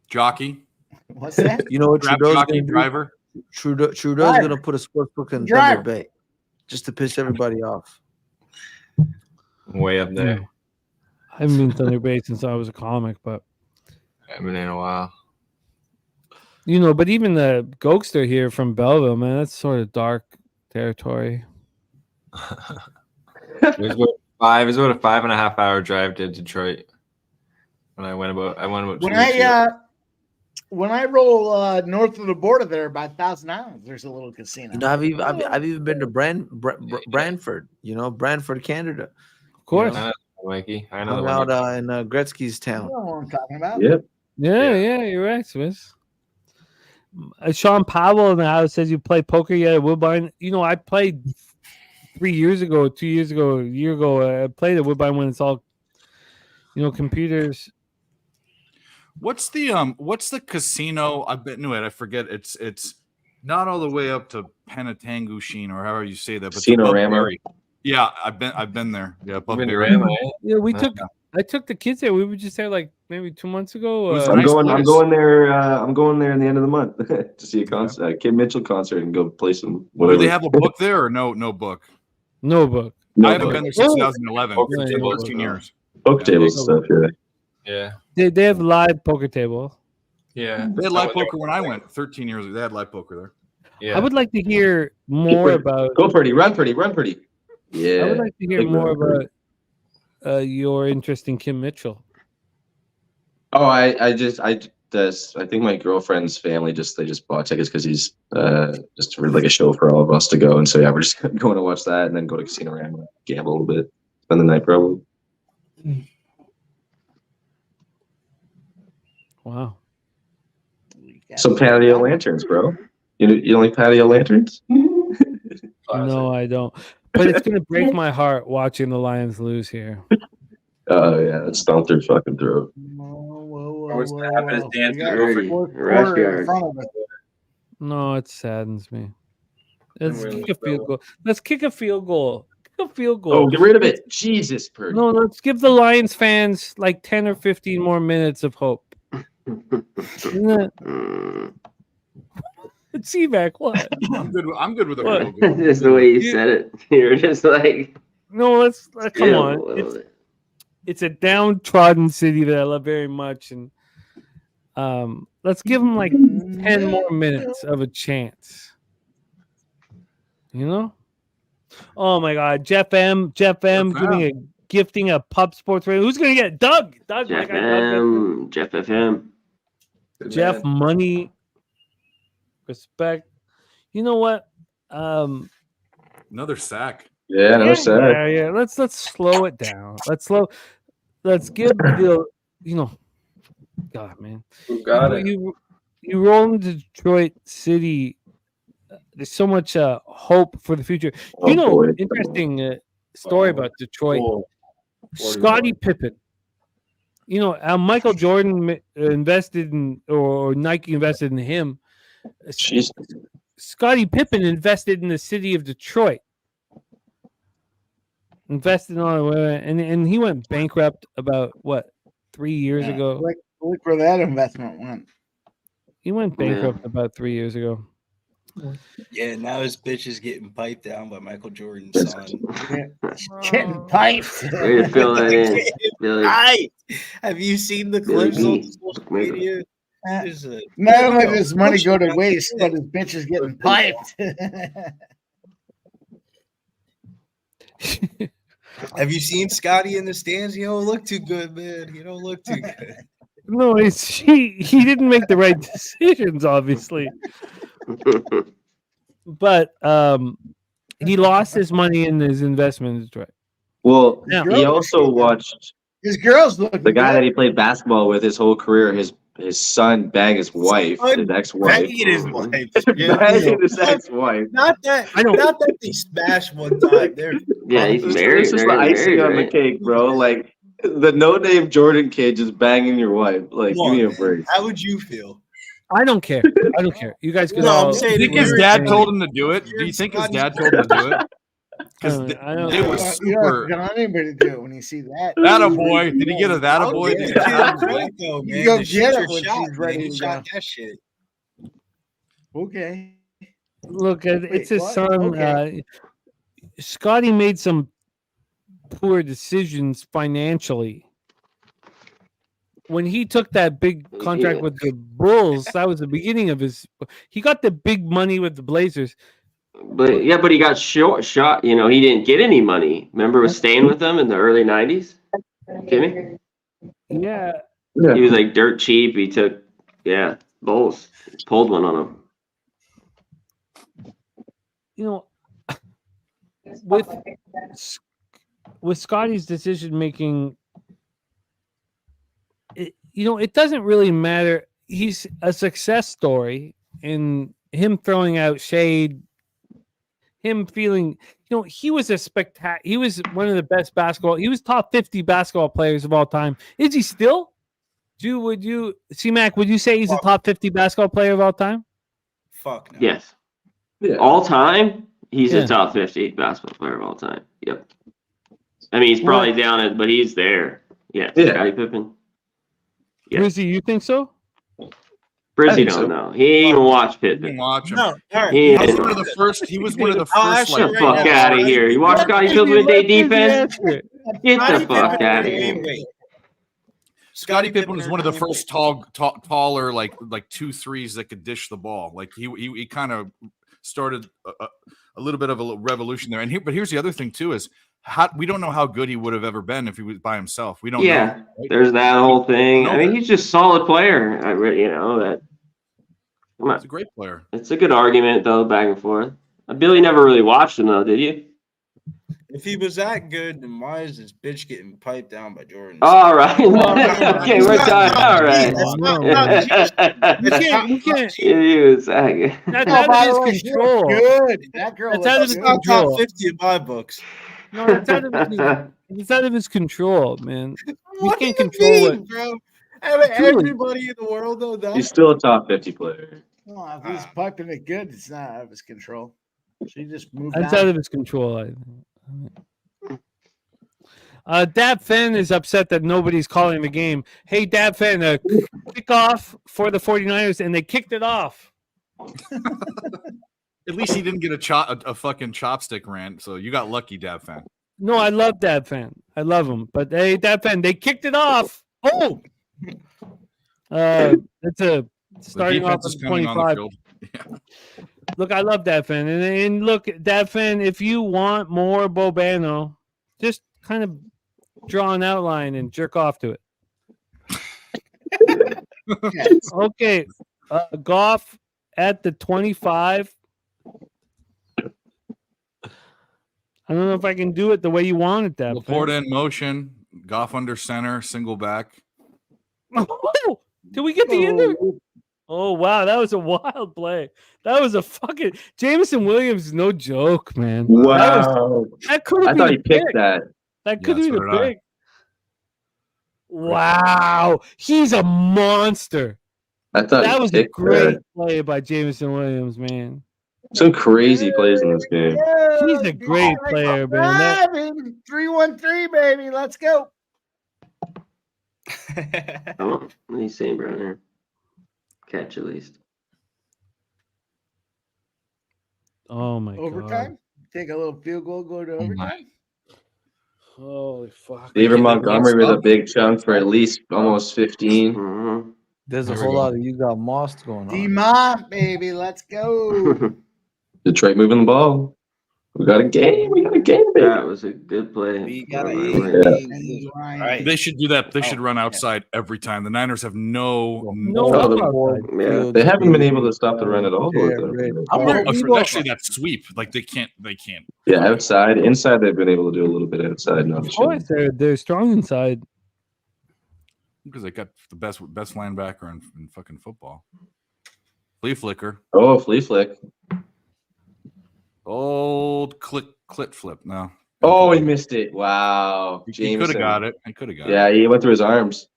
Jockey. What's that? You know what Trudeau's jockey gonna do? driver. Trudeau's Driver. gonna put a sports book in Driver. Thunder Bay, just to piss everybody off. Way up there. I haven't been Thunder Bay since I was a comic, but I haven't been in a while. but even the Gokester here from Belleville, man, that's sort of dark territory. It was about a 5.5 hour drive to Detroit. When I went about 2 weeks ago. When I roll north of the border there, about 1,000 Islands, there's a little casino. You know, I've even been to Brantford. Brantford, Canada. Of course. Mikey. I know. Hung out in Gretzky's town. You know what I'm talking about? Yep. Yeah, you're right, Swiss. Sean Powell in the house says you play poker yet at Woodbine. I played 3 years ago, 2 years ago, a year ago. I played at Woodbine when it's all, computers. What's the casino? I've been to it. I forget. It's not all the way up to Penetanguishene or however you say that. But Casino-rama. Yeah, I've been there. Yeah, above Been to Barrie. Rama, eh? Yeah, I took the kids there. We were just there like maybe 2 months ago. was I'm nice going there. place. I'm going there in the end of the month to see a concert, Kim Mitchell concert, and go play some Do whatever. they have a book there or no book? No book. No I haven't book. been there since 2011. Poker For table. 13 years. Book tables and stuff. Yeah. Yeah. They have live poker table. Yeah. They had live poker when I went 13 years ago. They had live poker there. Yeah. I would like to hear more about. Go pretty, run pretty. Yeah. I would like to hear Big more run, about your interest in Kim Mitchell. Oh, I think my girlfriend's family they just bought tickets because he's just really like a show for all of us to go, and so yeah, we're just going to watch that and then go to Casino Rama, gamble a little bit, spend the night probably. Wow. Some patio lanterns, bro. You don't like patio lanterns? No, I don't. But it's gonna break my heart watching the Lions lose here. Oh yeah, that stomped their fucking throat. What's gonna happen is Dan's We got gonna the go fourth Rush quarter in yard. front of us. No, it saddens me. Let's Really kick a field goal. Let's kick a field goal. Kick a field goal. Oh, get rid of it, Jesus, Purdy. No, let's give the Lions fans like 10 or 15 more minutes of hope. Isn't it? See back what? I'm good with a What? field goal. Just the way you said it. You're just like, No, let's come chill a on. little bit. It's a downtrodden city that I love very much, and let's give them like 10 more minutes of a chance. You know? Oh my God, Jeff M. Gifting a Pub Sports Radio. Who's gonna get it? Doug? Doug, my Jeff guy Doug. M. Jeff FM. Jeff Man. Money. Respect. You know what? Another sack. Yeah, no sad. Yeah. Let's slow it down. Let's give the God, man. Who got it? You roll into Detroit City. There's so much hope for the future. Oh, boy. Interesting story about Detroit. Cool. Scottie Pippen. Michael Jordan invested in, or Nike invested in him. Jesus. Scottie Pippen invested in the city of Detroit. Invested on and he went bankrupt about 3 years ago. Look where that investment went. He went bankrupt about 3 years ago. Yeah, now his bitch is getting piped down by Michael Jordan's son. Getting piped. Way to fill that in. Billy. Have you seen the clips on social Maybe. media? Not only does money go to waste, but his bitch is getting piped. Have you seen Scotty in the stands? He don't look too good, man. He don't look too good. No, he didn't make the right decisions, obviously. But he lost his money in his investments, right? Well, Yeah. he also watched His girls look the guy that he played basketball with his whole career. His son bang his wife, his ex-wife. Banging his wife. Banging his ex-wife. Not that they smashed one time. They're Yeah, he's married. It's just They're the icing married, on the right? cake, bro. Like the no-name Jordan kid just banging your wife. Like, give me a break. How would you feel? I don't care. You guys can No, all. I'm saying Do you think his dad told him to do it? Do you think his dad told him to do it? Because I don't it know. was You don't super. want anybody to do it when you see that. Attaboy. Did he get a attaboy? Get the kid's right, though, man. You go The get shooter it when shot, she's ready man. He to shot go. that shit. Okay. Look, it's his what? son. Okay. Scotty made some poor decisions financially. When he took that big contract Yeah. with the Bulls, that was the beginning of his. He got the big money with the Blazers. But he got shot. He didn't get any money. Remember, was staying with them in the early '90s. Kidding? Yeah, He was like dirt cheap. He took Bulls pulled one on him. with Scotty's decision making, it doesn't really matter. He's a success story, and him throwing out shade, him feeling, he was he was one of the best he was top 50 basketball players of all time. Is he still? Would you say he's a top 50 basketball player of all time? Fuck no. Yes. Yeah. All time, he's Yeah. a top 50 basketball player of all time. Yep. I mean, he's probably down it, but he's there. Yeah. Scottie Pippen. Yeah. Rizzy, you think so? Brizzy think so. don't know. He ain't even watched Didn't Pippen. watch him. No, all right. He He was ain't- one of the first. He was one of the I'll first. ask you Like, Get the right fuck now, out of Scottie here. You Pippen- watch Scottie Pippen with Day defense? Get the Scottie fuck Pippen out of at the here. weight. Scottie Pippen was one of the first taller, like 2-3s that could dish the ball. Like he kind of started a little bit of a revolution there. But here's the other thing too: is we don't know how good he would have ever been if he was by himself. We don't know. Right? There's that whole thing. No. I mean, he's just a solid player. That. Come He's a on. great player. It's a good argument, though, back and forth. Billy never really watched him, though, did you? If he was that good, then why is this bitch getting piped down by Jordan? All right. Okay, we're done. All right. We can't. He was that good. That's out of his control. Good. That girl That's out of looks his good. Not top control. 50 in my books. No, it's out of his control, man. We What can't do you control mean, it. bro? Everybody in the world know that. He's still a top 50 player. Well, if he's piping it good, it's not out of his control. She just moved That's on. out of his control. Dab Fan is upset that nobody's calling the game. Hey, Dab Fan, kickoff for the 49ers, and they kicked it off. At least he didn't get a fucking chopstick rant. So you got lucky, Dab Fan. No, I love Dab Fan. I love him. But hey, Dab Fan, they kicked it off. Oh! It's a The starting off defense is at coming on the 25. field. Yeah. Look, I love that fan, and look, that fan. If you want more Bobano, just kind of draw an outline and jerk off to it. Yes. Okay, Goff at the 25. I don't know if I can do it the way you want it. That Laporta in motion. Goff under center. Single back. Did we get the ender? Oh wow, that was a wild play. That was a fucking Jameson Williams is no joke, man. Wow. That could I have thought been he a picked pick. that. That could Yeah, have so been a did I. pick. Wow, he's a monster. I thought That he was a picked great that. play by Jameson Williams, man. Some crazy plays in this game. He's a great player, man. That, 3-1-3, baby. Let's go. Oh, he's St. Brown here. Catch at least. oh my Overtime. Take a little field goal, go to overtime. god. Holy fuck. David They can't Montgomery with a stop. big chunk for at least almost 15. Mhm. There's a There we whole go. lot of you got mossed going on. D-Mont, baby. Let's go. Detroit moving the ball. We got a game. We got a game, baby. That was a good play. We got by a Williams. And Ryan. Right. They should do that. They should Oh, run yeah. outside every time. The Niners have no. No, Oh, the- outside. Yeah. They haven't been able to stop the run at all. With them. Actually, that sweep. Like they can't. Yeah, outside, inside, they've been able to do a little bit outside. Not Of course, they're strong inside. Because they got the best linebacker in fucking football. Flea flicker. Oh, flea flick. Old clit flip. No. Oh, he missed it. Wow. He could Jameson. have got it. He could have got it. Yeah, he went through his arms.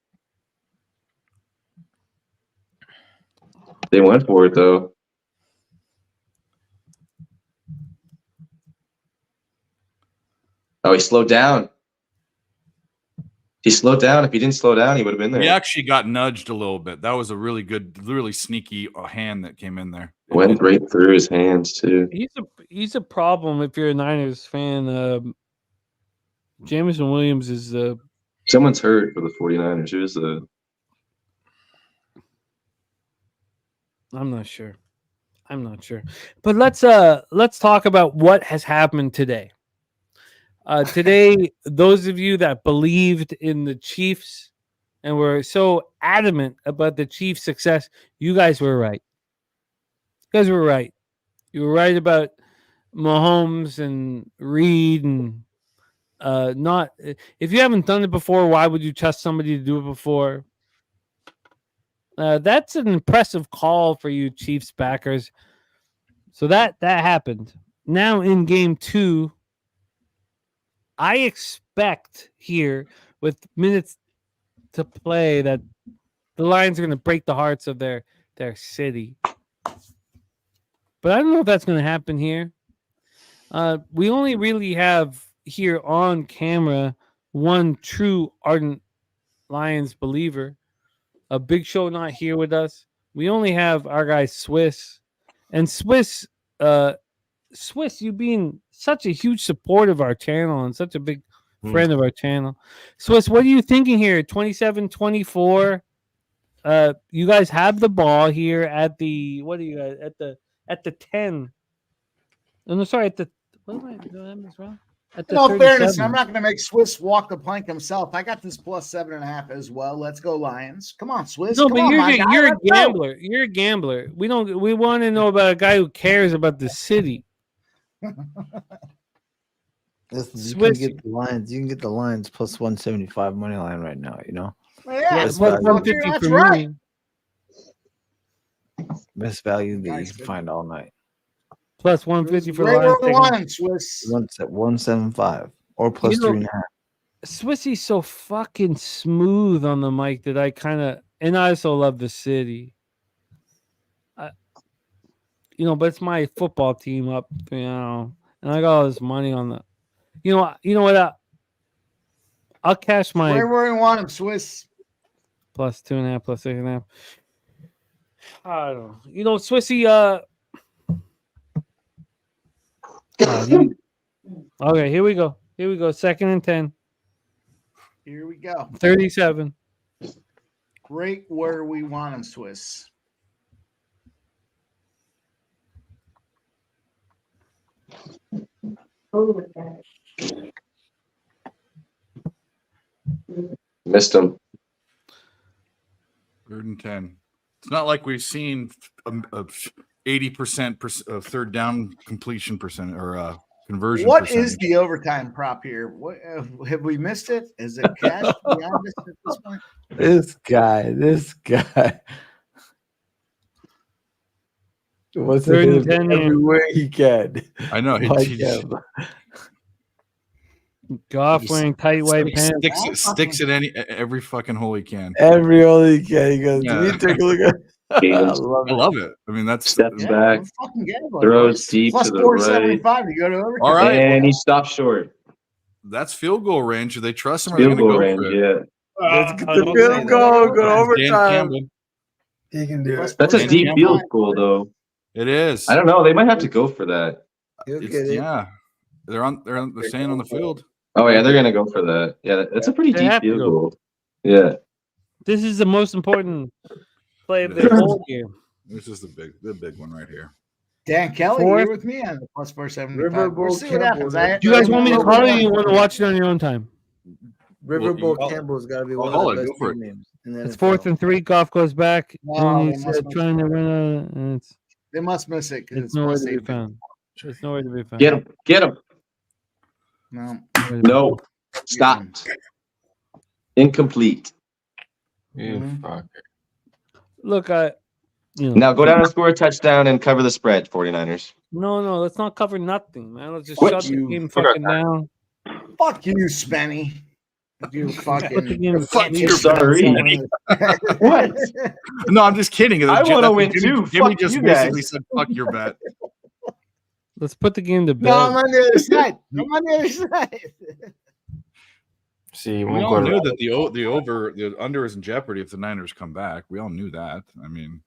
They went for it though. Oh, he slowed down. He slowed down. If he didn't slow down, he would have been there. He actually got nudged a little bit. That was a really good, really sneaky hand that came in there. Went right through his hands too. He's a problem if you're a Niners fan. Jameson Williams is Someone's hurt for the 49ers. Who's the I'm not sure. But let's talk about what has happened today. Today, those of you that believed in the Chiefs and were so adamant about the Chiefs' success, you guys were right. You were right about Mahomes and Reed and not. If you haven't done it before, why would you trust somebody to do it before? That's an impressive call for you Chiefs backers. So that happened. Now in game 2, I expect here with minutes to play that the Lions are going to break the hearts of their city. But I don't know if that's going to happen here. We only really have here on camera one true ardent Lions believer. A Big Show not here with us. We only have our guy Swiss. And Swiss, you being such a huge support of our channel and such a big friend of our channel. Swiss, what are you thinking here? 27-24. You guys have the ball here at the what are you guys at the 10? No, sorry, at the what am I doing this wrong? At the In all 37. fairness, I'm not going to make Swiss walk the plank himself. I got this plus 7.5 as well. Let's go Lions. Come on, Swiss. No, Come but on, you're my guy. a Let's go. gambler. You're a gambler. We want to know about a guy who cares about the city. Listen, you Swiss. can get the Lions. You can get the Lions plus 175 money line right now. You know, Yeah, Plus Plus value. 150 That's for right. me. best value that Nice, you can man. find all night. Plus 150 for Right Lions. where we want him, Swiss. Once at 175 or plus You know- 3.5. Swissy's so fucking smooth on the mic that I kind of, and I also love the city. But it's my football team up, and I got all this money on the, you know what? I'll cash my Right where we want him, Swiss. plus 2.5, plus 6.5. I don't know. Swissy, okay, here we go. 2nd and 10. Here we go. 37. Right where we want him, Swiss. Missed him. 3rd and 10. It's not like we've seen 80% of third down completion percent or conversion. What percentage. is the overtime prop here? What have we missed it? Is it cash beyond this at this point? This guy. What's Third it and 10 here. everywhere he can? I know. Like He him. Goff wearing tight white pants. sticks at every fucking hole he can. Every hole he can. He goes, Yeah. "Can you take a look at?" I Games. love I it. love it. I mean, that's Steps back, let's fucking get it, throws boys. deep Plus to the 475 to go to overtime. All right. and he stopped short. that's field goal range. Do they trust him? Or are Field they going goal to go range, for it? yeah. Let's get I the don't field say goal. that. Go to Dan overtime. Campbell. He can do Plus it. That's a Dan deep Campbell. field goal, though. It is. I don't know. They might have to go for that. He'll It's- get it. yeah, they're staying on the field. Oh yeah, they're gonna go for that. Yeah, that's a pretty They deep have to field go. goal. Yeah. This is the most important play of It the is. whole game. This is the big one right here. Dan Kelly, Fourth. you're with me on the plus 475. Riverboat We'll see what Campbell. happens. Do you guys want me to Well, call it, or you want to watch it on your own time? Riverboat Well, Campbell's got to be one call of the it, best go for it. names. In the It's NFL. 4th and 3. Goff goes back, No, and they he's must miss trying to it. run out. And They must miss it because it's it's nowhere plus to be 850. found. It's nowhere to be found. Get him. Get him. No. Nowhere to be No. Stopped. Incomplete. You Mhm. fucker. Look, Now go down and score a touchdown and cover the spread, 49ers. no, let's not cover nothing, man. Let's just What? shut the You game fuck fucking down. Fuck you, Spenny. You Put the fucking. game to Fuck sleep. you, Sorry. What? No, I'm just kidding. I wanna win Jimmy, too. Jimmy Fuck just you basically guys. said, "Fuck your bet." Let's put the game to bed. No, I'm on the other side. I'm on the other side. See, you We won't all go knew to that the under is in jeopardy if the Niners come back. We all knew that. I mean,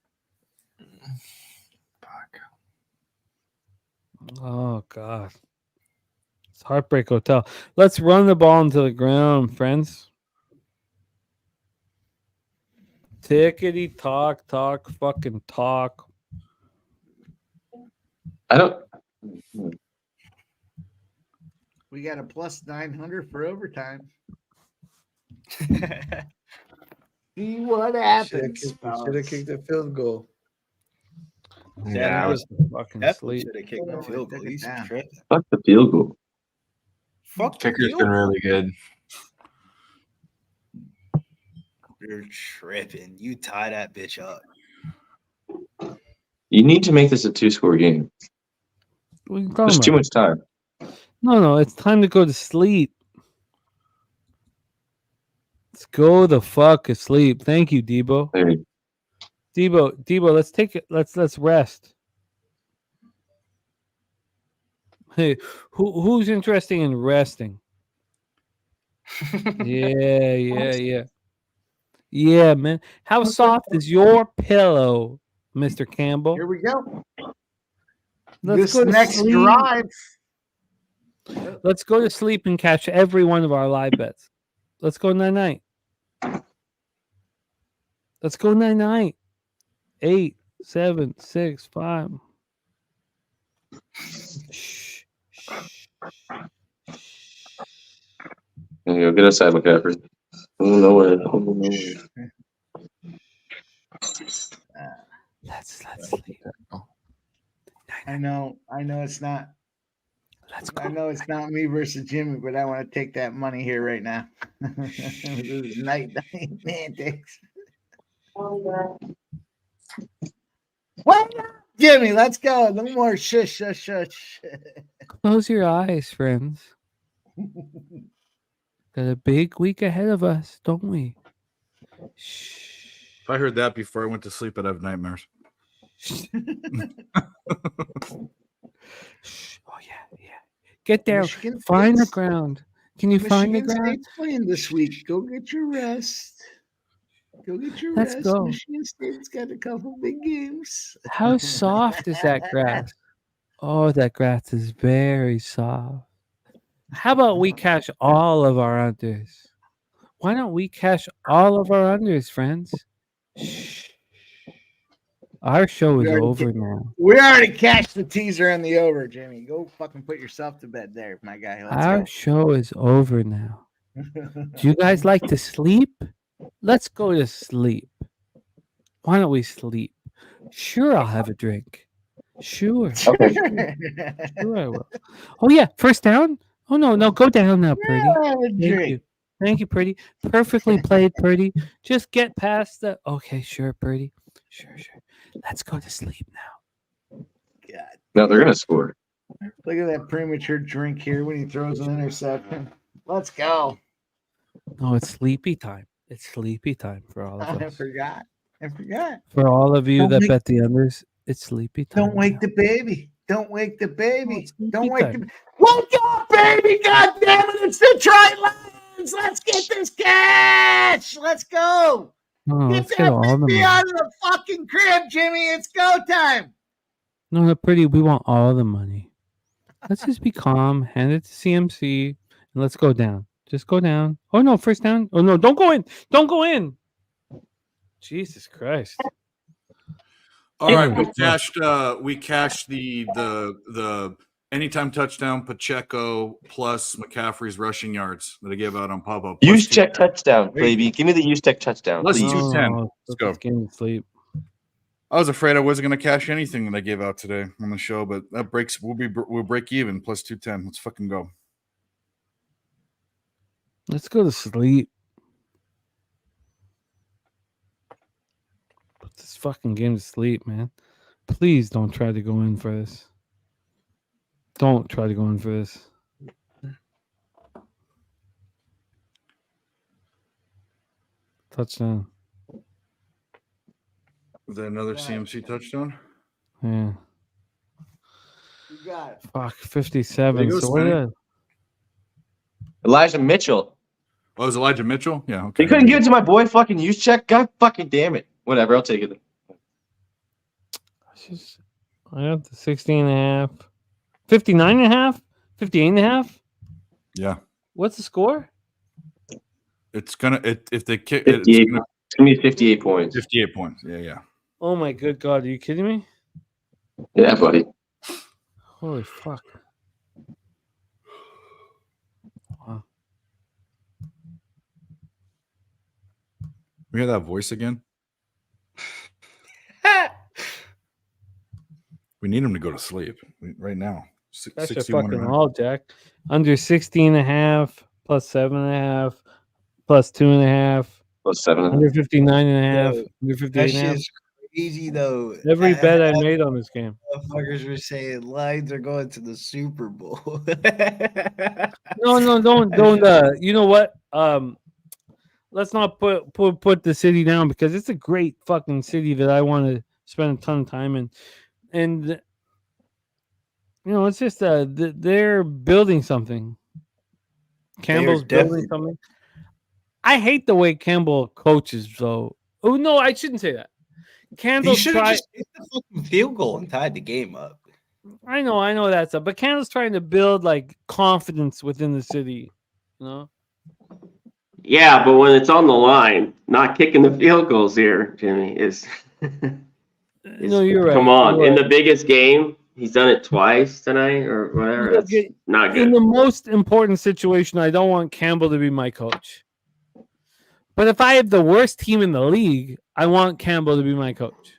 Oh God, it's Heartbreak Hotel. Let's run the ball into the ground, friends. Tickety talk, fucking talk. I don't. We got a plus 900 for overtime. See what happens. Should have kicked the field goal. Yeah, I was Fucking Definitely sleep. should have kicked the field goal. He's Yeah. tripping. Fuck the field goal. Fuck the kicker's field been goal. really good. You're tripping. You tie that bitch up. You need to make this a 2-score game. What are you talking There's too about? much time. No, it's time to go to sleep. Let's go the fuck to sleep. Thank you, Debo. There you- Debo, let's take it. Let's rest. Hey, who's interested in resting? Yeah. Yeah, man. How soft is your pillow, Mr. Campbell? Here we go. Let's This go to next sleep. drive. Let's go to sleep and catch every one of our live bets. Let's go night. Let's go night. 8, 7, 6, 5. Shh. There you go. Get outside, McCaffrey. Oh, nowhere. Oh, nowhere. Let's sleep. I know it's not. Let's I go. know it's not me versus Jimmy, but I want to take that money here right now. This is night antics. What? Jimmy, let's go. No more shush. Close your eyes, friends. Got a big week ahead of us, don't we? Shh. if I heard that before I went to sleep, I'd have nightmares. Shh. Oh yeah. Get down. Michigan Find the State's- ground. Can you find the Michigan ground? State's playing this week. Go get your rest. Let's go. Michigan State's got a couple big games. How soft is that grass? Oh, that grass is very soft. How about we cash all of our unders? Why don't we cash all of our unders, friends? Shh. Our show We is already over ca- now. We already cashed the teaser and the over, Jimmy. Go fucking put yourself to bed there, my guy. Let's Our show is over now. Do you guys like to sleep? Let's go to sleep. Why don't we sleep? Sure, I'll have a drink. Sure. Okay. Sure, I will. Oh, yeah. First down? Oh, no. Go down now, Purdy. Thank you. Thank you, Purdy. Perfectly played, Purdy. Just get past the. Okay, sure, Purdy. Sure. Let's go to sleep now. God. No, they're gonna score. Look at that premature drink here when he throws an interception. Let's go. No, it's sleepy time. It's sleepy time for all of I us. forgot. For all of you Don't that wake- bet the unders, it's sleepy time. Don't wake now. the baby. Don't wake the baby. it's sleepy Don't wake time. the Wake up, baby! God damn it! It's Detroit Lions. Let's get this cash. Let's go. No, Get let's get that all the baby money. out of the fucking crib, Jimmy. It's go time. No, Purdy, we want all the money. Let's just be calm, hand it to CMC, and let's go down. Just go down. Oh, no, first down. Oh, no, don't go in. Don't go in. Jesus Christ. All right, Holy fuck. we cashed the anytime touchdown Pacheco plus McCaffrey's rushing yards that I gave out on pop-up. Plus Use check touchdown, baby. Give me the use check touchdown, Let's please. do 210. No, Let's go. Let's get in sleep. I was afraid I wasn't going to cash anything that I gave out today on the show, but that breaks. We'll break even plus 210. Let's fucking go. Let's go to sleep. Put this fucking game to sleep, man. Please don't try to go in for this. Don't try to go in for this. Touchdown. Was that another CMC touchdown? Yeah. You got it. Fuck, 57. There you go, So what Spenny. is that? Elijah Mitchell. Oh, it was Elijah Mitchell? Yeah. Okay. They couldn't give it to my boy fucking use check? God fucking damn it. Whatever, I'll take it. I have the 16 and a half. 59 and a half? 58 and a half? Yeah. What's the score? It's gonna if they kick 58. It's gonna be 58 points. 58 points. Yeah. Oh my good God. Are you kidding me? Yeah, buddy. Holy fuck. Wow. We hear that voice again. We need him to go to sleep right now. That's a 61 fucking and a half. all, Jack. Under 16 and a half, plus 7 and a half, plus 2 and a half, Plus 7. under 59 and a half, Yo, under That 58 and a half. shit's crazy though. Every bet I made on this game. Motherfuckers were saying Lions are going to the Super Bowl. No, don't. You know what? Let's not put the city down because it's a great fucking city that I want to spend a ton of time in, and you know, it's just they're building something. Campbell's building definitely- something. I hate the way Campbell coaches, though. Oh no, I shouldn't say that. He Campbell's should have try. just hit the fucking field goal and tied the game up. I know that stuff, but Campbell's trying to build like confidence within the city. You know. Yeah, but when it's on the line, not kicking the field goals here, Jimmy, is No, you're right. come on. You're In right. the biggest game, he's done it twice tonight or whatever. That's not In good. the most important situation, I don't want Campbell to be my coach. But if I have the worst team in the league, I want Campbell to be my coach.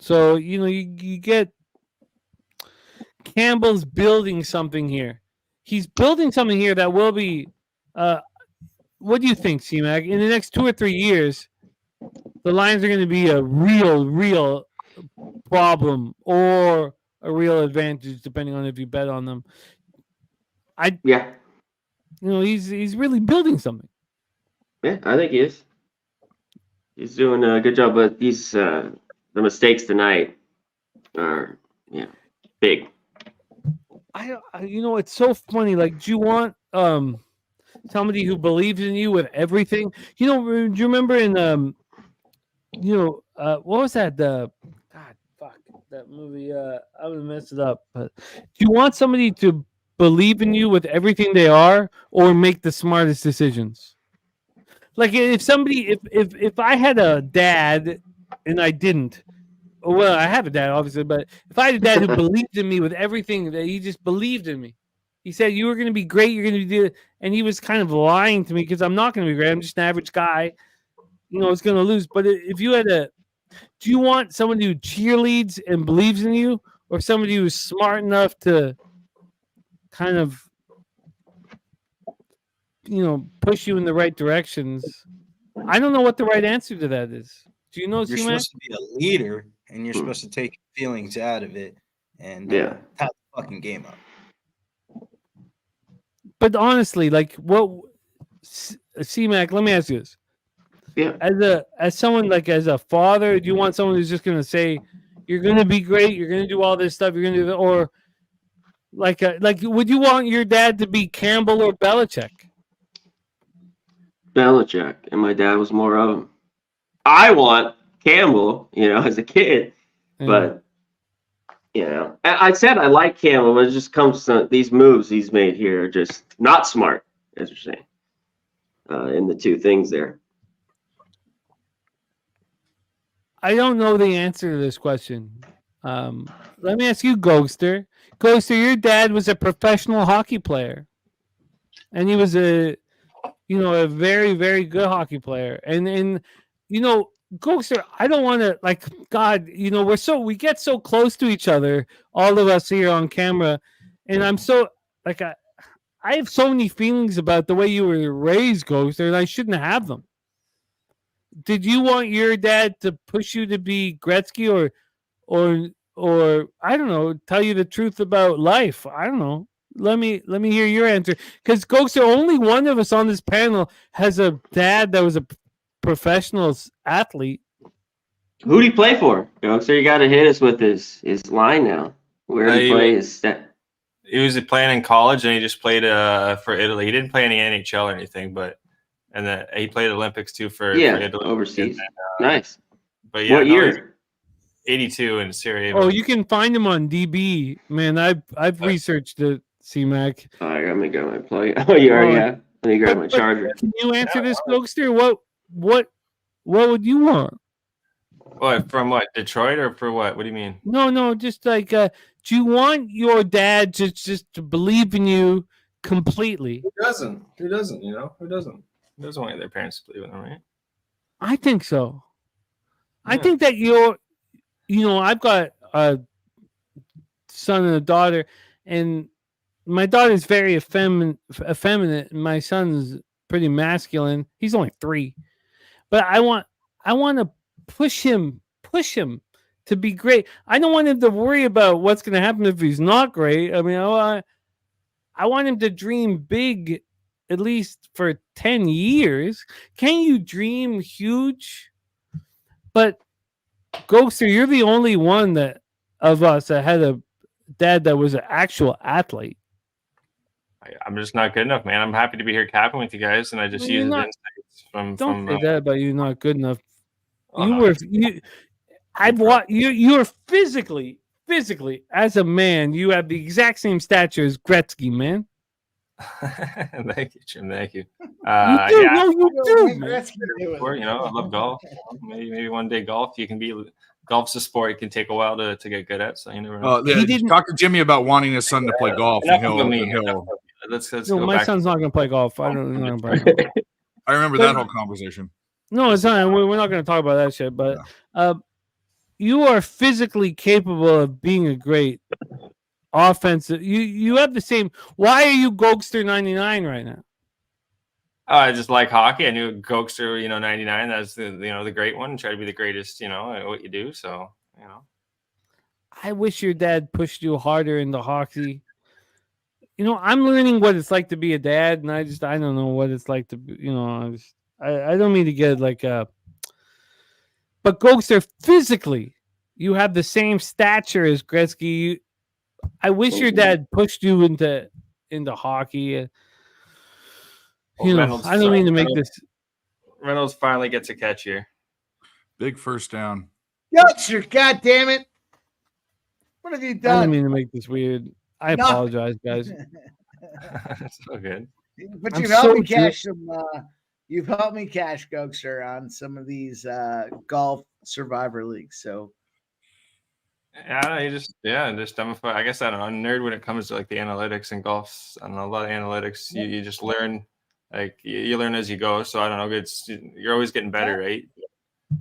So, you know, you get Campbell's building something here. He's building something here that will be what do you think, C-Mac? In the next 2 or 3 years, the Lions are going to be a real problem or a real advantage, depending on if you bet on them. Yeah. You know, he's really building something. Yeah, I think he is. He's doing a good job, but these the mistakes tonight are big. I you know, it's so funny. Like, do you want somebody who believes in you with everything? You know, do you remember in what was that? God, fuck that movie. I would have messed it up. But do you want somebody to believe in you with everything they are, or make the smartest decisions? Like if somebody, if I had a dad and I didn't. Well, I have a dad, obviously, but if I had a dad who believed in me with everything, that he just believed in me. He said, you were going to be great. You're going to do it. And he was kind of lying to me because I'm not going to be great. I'm just an average guy. It's going to lose. But if you had do you want somebody who cheerleads and believes in you, or somebody who's smart enough to kind of, push you in the right directions? I don't know what the right answer to that is. Do you know, You're C-Mac? supposed to be a leader, and you're supposed to take feelings out of it and Yeah. tie the fucking game up. But honestly, like, what, C-Mac, let me ask you this. Yeah. As someone, like, as a father, do you want someone who's just going to say, you're going to be great, you're going to do all this stuff, you're going to do that, or like would you want your dad to be Campbell or Belichick? Belichick, and my dad was more of him. I want Campbell, as a kid, but I said I like Campbell, but it just comes to these moves he's made here are just not smart, as you're saying, in the two things there. I don't know the answer to this question. Let me ask you, Ghoster. Ghoster, your dad was a professional hockey player, and he was a very, very good hockey player. And Ghoster, I don't want to, like, God, we get so close to each other, all of us here on camera, and I'm so, like, I have so many feelings about the way you were raised, Ghoster, and I shouldn't have them. Did you want your dad to push you to be Gretzky, or I don't know, tell you the truth about life? I don't know. Let me hear your answer, because Ghoster, only one of us on this panel has a dad that was a professional athlete. Who did he play for? So you got to hit us with his line now. Where did he play? He was playing in college, and he just played for Italy. He didn't play any NHL or anything, but then he played Olympics too for Italy overseas. Then, nice. But yeah, what year? 82 in Serie A. Oh, you can find him on DB, man. I've researched it, C-Mac. All right, let me grab my plug. Oh, you already have. Let me grab my charger. Can you answer this, Ghoster? What would you want? What, from what, Detroit, or for what? What do you mean? No, just like, do you want your dad just to believe in you completely? Who doesn't? Who doesn't? Who doesn't? Who doesn't want their parents to believe in them, right? I think so. Yeah. I think that I've got a son and a daughter, and my daughter's very effeminate, and my son's pretty masculine. He's only 3, but I want to push him to be great. I don't want him to worry about what's going to happen if he's not great. I mean, I want him to dream big, at least for 10 years. Can you dream huge? But Ghoster, you're the only one of us that had a dad that was an actual athlete. I'm just not good enough, man. I'm happy to be here capping with you guys, and I just use the insights from. Don't say that about you not good enough. Oh, You were physically as a man. You have the exact same stature as Gretzky, man. Thank you, Jim. Thank you. You do. Yeah. No, you do. Man. I love golf. Maybe one day golf's a sport you can take a while to get good at. So you never know. Talk to Jimmy about wanting his son to play golf, and he'll. Let's no, go my back. son's not going to play golf. I don't know. I remember that whole conversation. No, it's not. We're not going to talk about that shit. But you are physically capable of being a great offensive. You have the same. Why are you Gokster 99 right now? Oh, I just like hockey. I knew Gokster, 99. That's the great one. Try to be the greatest, at what you do. So, I wish your dad pushed you harder into hockey. I'm learning what it's like to be a dad, and I don't know what it's like to be, I don't mean to get like but Gokster, physically, you have the same stature as Gretzky. I wish your dad pushed you into hockey. I don't mean to make this. Reynolds finally gets a catch here. Big first down. Youngster, God damn it! What have you done? I didn't mean to make this weird. I apologize, guys. That's so good. But I'm you helped so me cash some. You've helped me cash Gokster on some of these golf survivor leagues. So Yeah, I guess I don't know, nerd when it comes to like the analytics and golf. I don't know, a lot of analytics. You just learn, like you learn as you go. So I don't know, you're always getting better, right?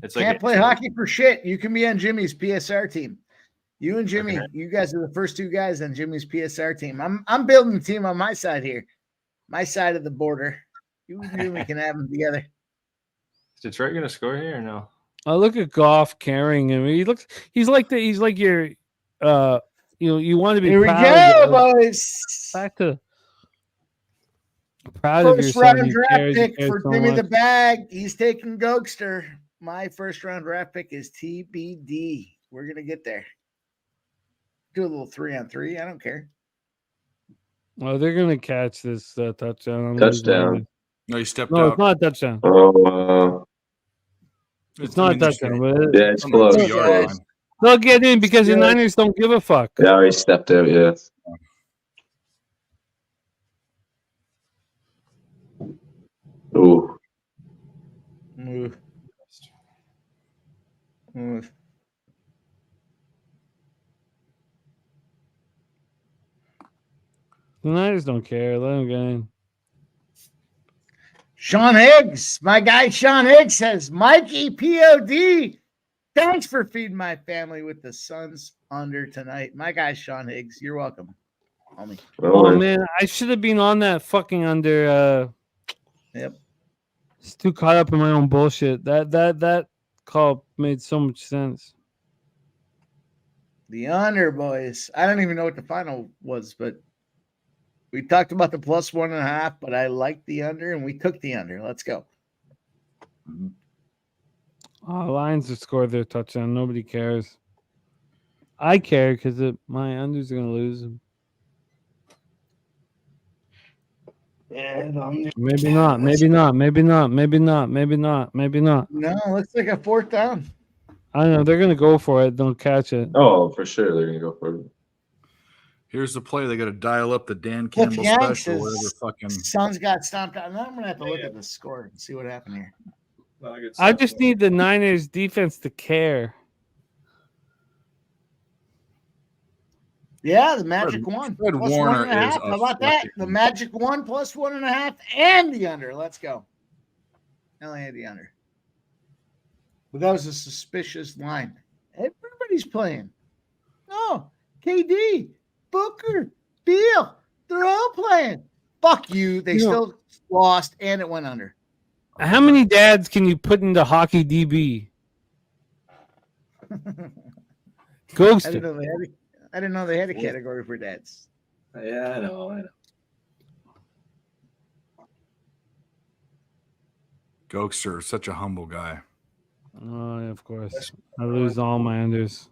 It's like can't play hockey for shit. You can be on Jimmy's PSR team. You and Jimmy, you guys are the first two guys on Jimmy's PSR team. I'm building a team on my side here, my side of the border. You and Jimmy can have them together. Is Detroit gonna score here or no? I look at Goff carrying him. He's like your you want to be Here we proud go, boys. Back to proud of First yourself. round You draft cares- you pick cares for so Jimmy the much. Bag. He's taking Gokster. My first round draft pick is TBD. We're gonna get there. Do a little 3-on-3. I don't care. Oh, they're gonna catch this touchdown. I'm Touchdown. losing. No, he stepped No, out. it's not a touchdown. Oh, It's not a touchdown, but yeah, it's on the close. 2-yard close. line. they'll get in because the Niners don't give a fuck. Yeah, he stepped out. Yeah. Ooh. Move. The Niners don't care. Let them get in. Sean Higgs, my guy Sean Higgs says, Mikey POD, thanks for feeding my family with the Suns under tonight. My guy Sean Higgs, you're welcome, homie. Oh man, I should have been on that fucking under. Yep. It's too caught up in my own bullshit. That call made so much sense. The under, boys. I don't even know what the final was, but we talked about the plus 1.5, but I liked the under and we took the under. Let's go. Lions have scored their touchdown. Nobody cares. I care because my unders are going to lose. Yeah, Maybe not. Maybe not. Maybe not. Maybe not. Maybe not. Maybe not. No, looks like a fourth down. I don't know. They're going to go for it. Don't catch it. Oh, for sure. They're going to go for it. Here's the play. They got to dial up the Dan Cliff Campbell Yanks special. says Whatever fucking. Suns got stomped out. Now I'm going to have to look at the score and see what happened here. I just need the Niners defense to care. Yeah, the Magic won. Fred Plus Warner 1.5. is How about that? The Magic won plus 1.5 and the under. Let's go. LA the under. But that was a suspicious line. Everybody's playing. No, KD, Booker, Beal, they're all playing. Fuck you. They still lost and it went under. How many dads can you put into hockey DB? Ghost. I didn't know they had a category for dads. Yeah, I know. Gokster, such a humble guy. Oh, yeah, of course. I lose all my unders.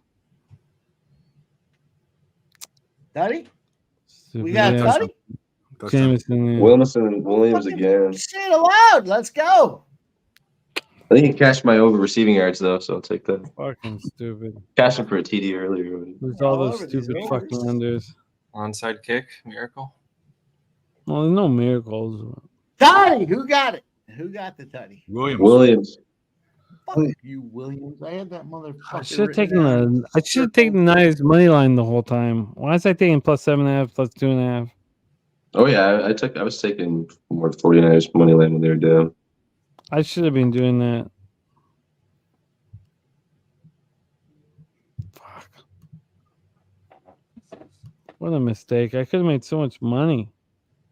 Daddy? Stupid. We got Daddy? Jameson. Williamson and Williams again. Say it aloud. Let's go. I think he cashed my over receiving yards though, so I'll take that. Fucking stupid. Cashed him for a TD earlier. There's all those stupid fucking unders. Onside kick, miracle. Well, there's no miracles. Daddy, who got it? Who got the Tuddy? Williams. Fuck you, Williams. I had that motherfucker. I should have taken the Niners money line the whole time. Why was I taking plus 7.5, plus 2.5? Oh yeah, I was taking more 49ers money line when they were down. I should have been doing that. Fuck. What a mistake. I could have made so much money.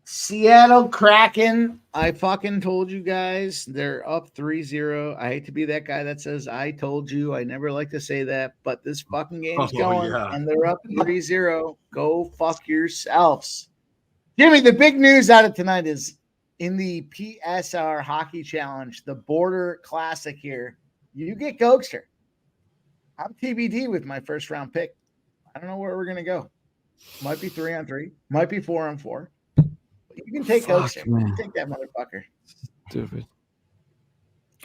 Seattle Kraken. I fucking told you guys they're up 3-0. I hate to be that guy that says I told you. I never like to say that, but this fucking game's going and they're up 3-0. Go fuck yourselves. Jimmy, the big news out of tonight is in the PSR Hockey Challenge, the Border Classic here. You get Gokster. I'm TBD with my first round pick. I don't know where we're going to go. Might be 3-on-3. Might be 4-on-4. You can take Gokster. You can take that motherfucker. Stupid.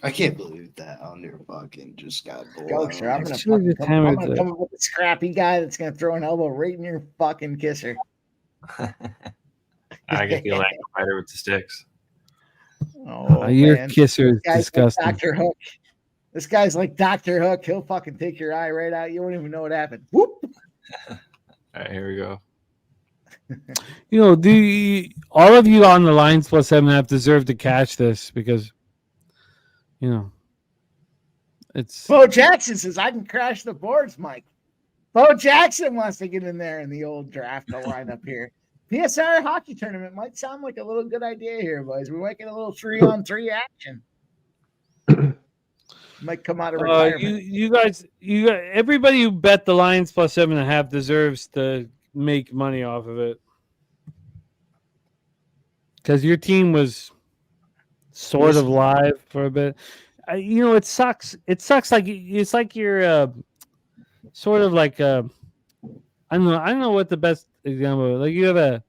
I can't believe that under fucking just got blown. Gokster. I'm going to come up with a scrappy guy that's going to throw an elbow right in your fucking kisser. I can feel that fighter with the sticks. Oh, Your man. kisser is Guy's like disgusting. Dr. Hook. This guy's like Dr. Hook. He'll fucking take your eye right out. You won't even know what happened. Whoop. All right, here we go. You know, all of you on the Lions plus 7.5 deserve to catch this because, you know, it's. Bo Jackson says, I can crash the boards, Mike. Bo Jackson wants to get in there in the old draft lineup here. PSR hockey tournament might sound like a little good idea here, boys. We're making a little 3-on-3 action. Might come out of retirement. You guys, everybody who bet the Lions plus 7.5 deserves to make money off of it because your team was sort of live for a bit. You know, it sucks. It sucks. Like it's like you're sort of like I don't know what the best example. Like you have I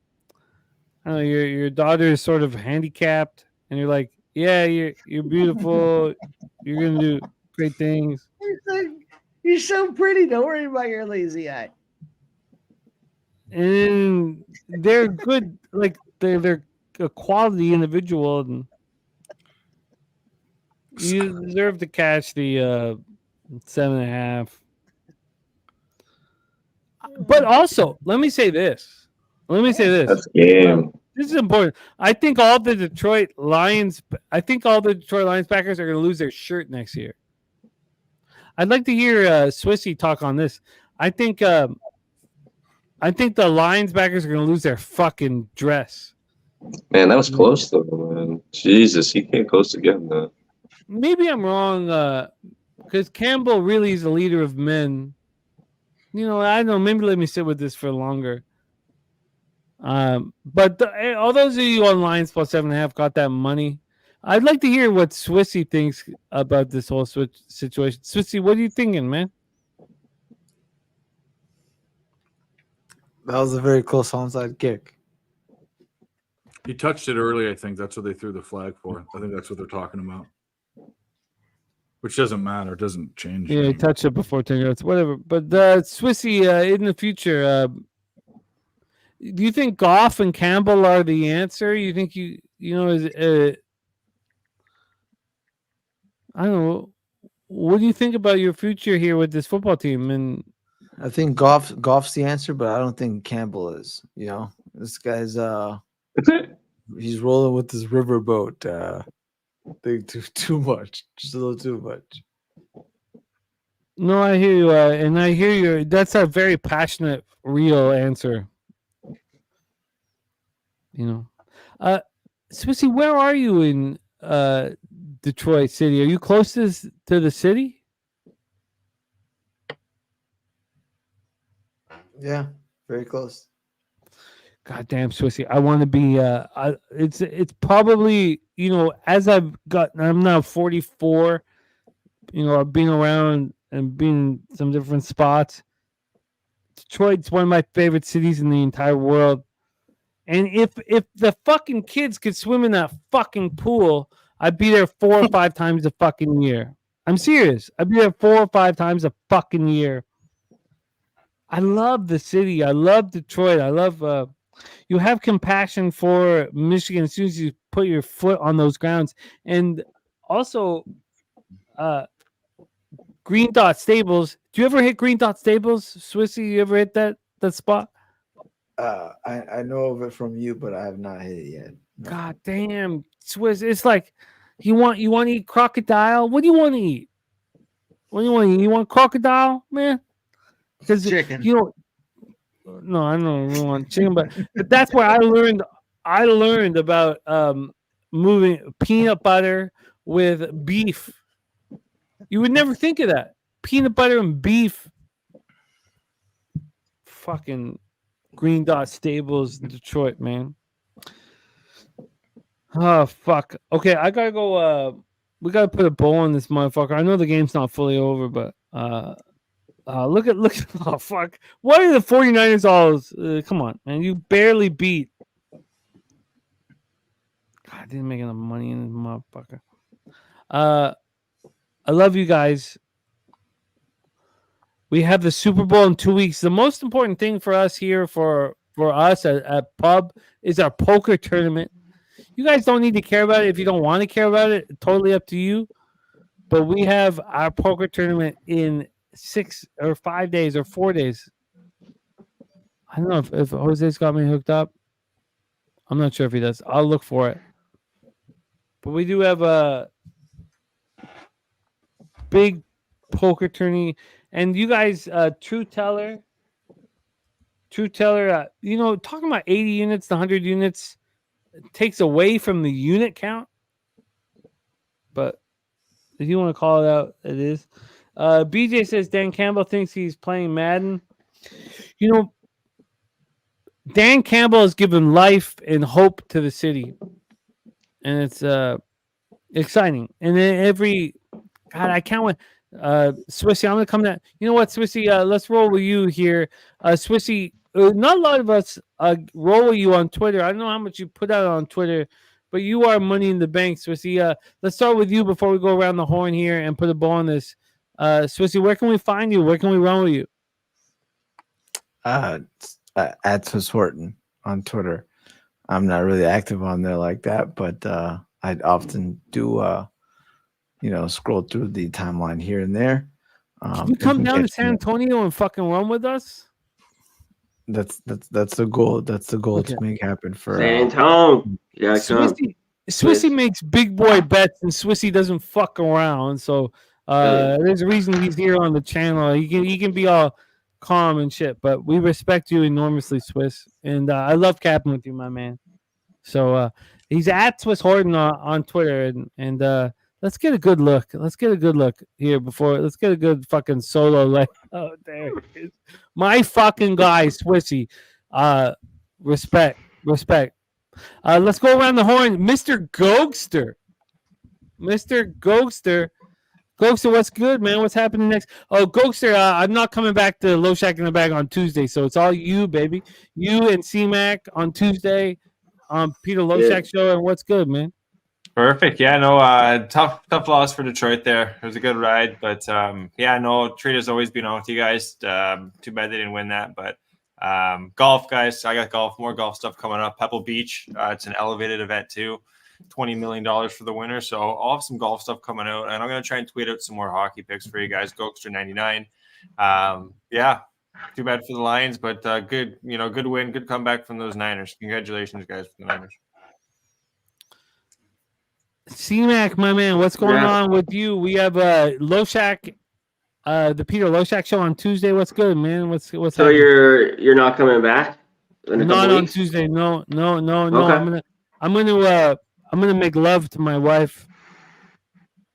don't know, your daughter is sort of handicapped, and you're like, yeah, you're beautiful. You're gonna do great things. You're so pretty. Don't worry about your lazy eye. And they're good. Like they're a quality individual, and you deserve to catch the 7.5. But also, let me say this. That's game. This is important. I think all the Detroit Lions backers are going to lose their shirt next year. I'd like to hear Swissy talk on this. I think the Lions backers are going to lose their fucking dress. Man, that was close though, man. Jesus, he can't close again though. Maybe I'm wrong, because Campbell really is a leader of men. You know, I don't know. Maybe let me sit with this for longer. But all those of you on Lions plus 7.5 got that money. I'd like to hear what Swissy thinks about this whole situation. Swissy, what are you thinking, man? That was a very close onside kick. He touched it early, I think. That's what they threw the flag for. I think that's what they're talking about. Which doesn't matter. It doesn't change. Yeah, he touched it before 10 yards, whatever. But Swissy, in the future, do you think Goff and Campbell are the answer? You think I don't know. What do you think about your future here with this football team? And I think Goff's the answer, but I don't think Campbell is. You know, this guy's he's rolling with this riverboat. They do too much, just a little too much. No, I hear you, and I hear you. That's a very passionate, real answer. You know, Swissy, where are you in Detroit City? Are you closest to the city? Yeah, very close. Goddamn, Swissy, I want to be. It's probably, you know, as I'm now 44. You know, I've been around and been in some different spots. Detroit's one of my favorite cities in the entire world. And if the fucking kids could swim in that fucking pool, I'd be there 4 or 5 times a fucking year. I'm serious. I'd be there 4 or 5 times a fucking year. I love the city. I love Detroit. I love. You have compassion for Michigan as soon as you put your foot on those grounds, and also, Green Dot Stables. Do you ever hit Green Dot Stables, Swissy? You ever hit that spot? I know of it from you, but I have not hit it yet. No. God damn, Swiss! It's like you want to eat crocodile. What do you want to eat? What do you want to eat? You want crocodile, man? Because Chicken. you know. No, I don't want chicken, but that's where I learned. I learned about moving peanut butter with beef. You would never think of that. Peanut butter and beef. Fucking Green Dot Stables in Detroit, man. Oh fuck. Okay, I gotta go. We gotta put a bow on this motherfucker. I know the game's not fully over, but look at oh fuck. What are the 49ers all come on, man. You barely beat. God, I didn't make enough money in this motherfucker. I love you guys. We have the Super Bowl in 2 weeks. The most important thing for us here for us at Pub is our poker tournament. You guys don't need to care about it if you don't want to care about it. Totally up to you. But we have our poker tournament in 6 or 5 days or 4 days. I don't know if Jose's got me hooked up. I'm not sure if he does. I'll look for it. But we do have a big poker tourney. And you guys, True Teller, talking about 80 units to 100 units takes away from the unit count. But if you want to call it out, it is. BJ says Dan Campbell thinks he's playing Madden. Dan Campbell has given life and hope to the city. And it's exciting. And then I can't wait. Swissy, I'm going to come down. You know what, Swissy? Let's roll with you here. Swissy, not a lot of us roll with you on Twitter. I don't know how much you put out on Twitter, but you are money in the bank, Swissy. Let's start with you before we go around the horn here and put a ball on this. Swissy, where can we find you? Where can we run with you? At Swiss Horton on Twitter. I'm not really active on there like that, but I often do, scroll through the timeline here and there. Can you come down to San Antonio and fucking run with us? That's the goal. That's the goal to make happen for San Antonio. Yeah, Swissy makes big boy bets, and Swissy doesn't fuck around. So there's a reason he's here on the channel. He can be all calm and shit, but we respect you enormously, Swiss, and I love capping with you, my man. So he's at Swiss Horton on Twitter, and let's get a good look. Let's get a good look here let's get a good fucking solo leg. Oh, there it is. My fucking guy, Swissy. Respect. Let's go around the horn. Mr. Gokster. Gokster, what's good, man? What's happening next? Oh, Gokster, I'm not coming back to Low Shack in the Bag on Tuesday, so it's all you, baby. You and C-Mac on Tuesday on Peter Low Shack show, and what's good, man? Perfect. Yeah, no, tough loss for Detroit there. It was a good ride, but Treat has always been on with you guys. Too bad they didn't win that, but golf, guys. I got more golf stuff coming up. Pebble Beach. It's an elevated event too. $20 million for the winner. So I'll have some golf stuff coming out, and I'm going to try and tweet out some more hockey picks for you guys. Gokster 99. Too bad for the Lions, but good win, good comeback from those Niners. Congratulations, guys, for the Niners. C-Mac, my man, what's going on with you? We have Low Shack, the Peter Low Shack show on Tuesday. What's good, man? What's so happening? You're not coming back? Not on Tuesday. No. Okay. I'm gonna make love to my wife.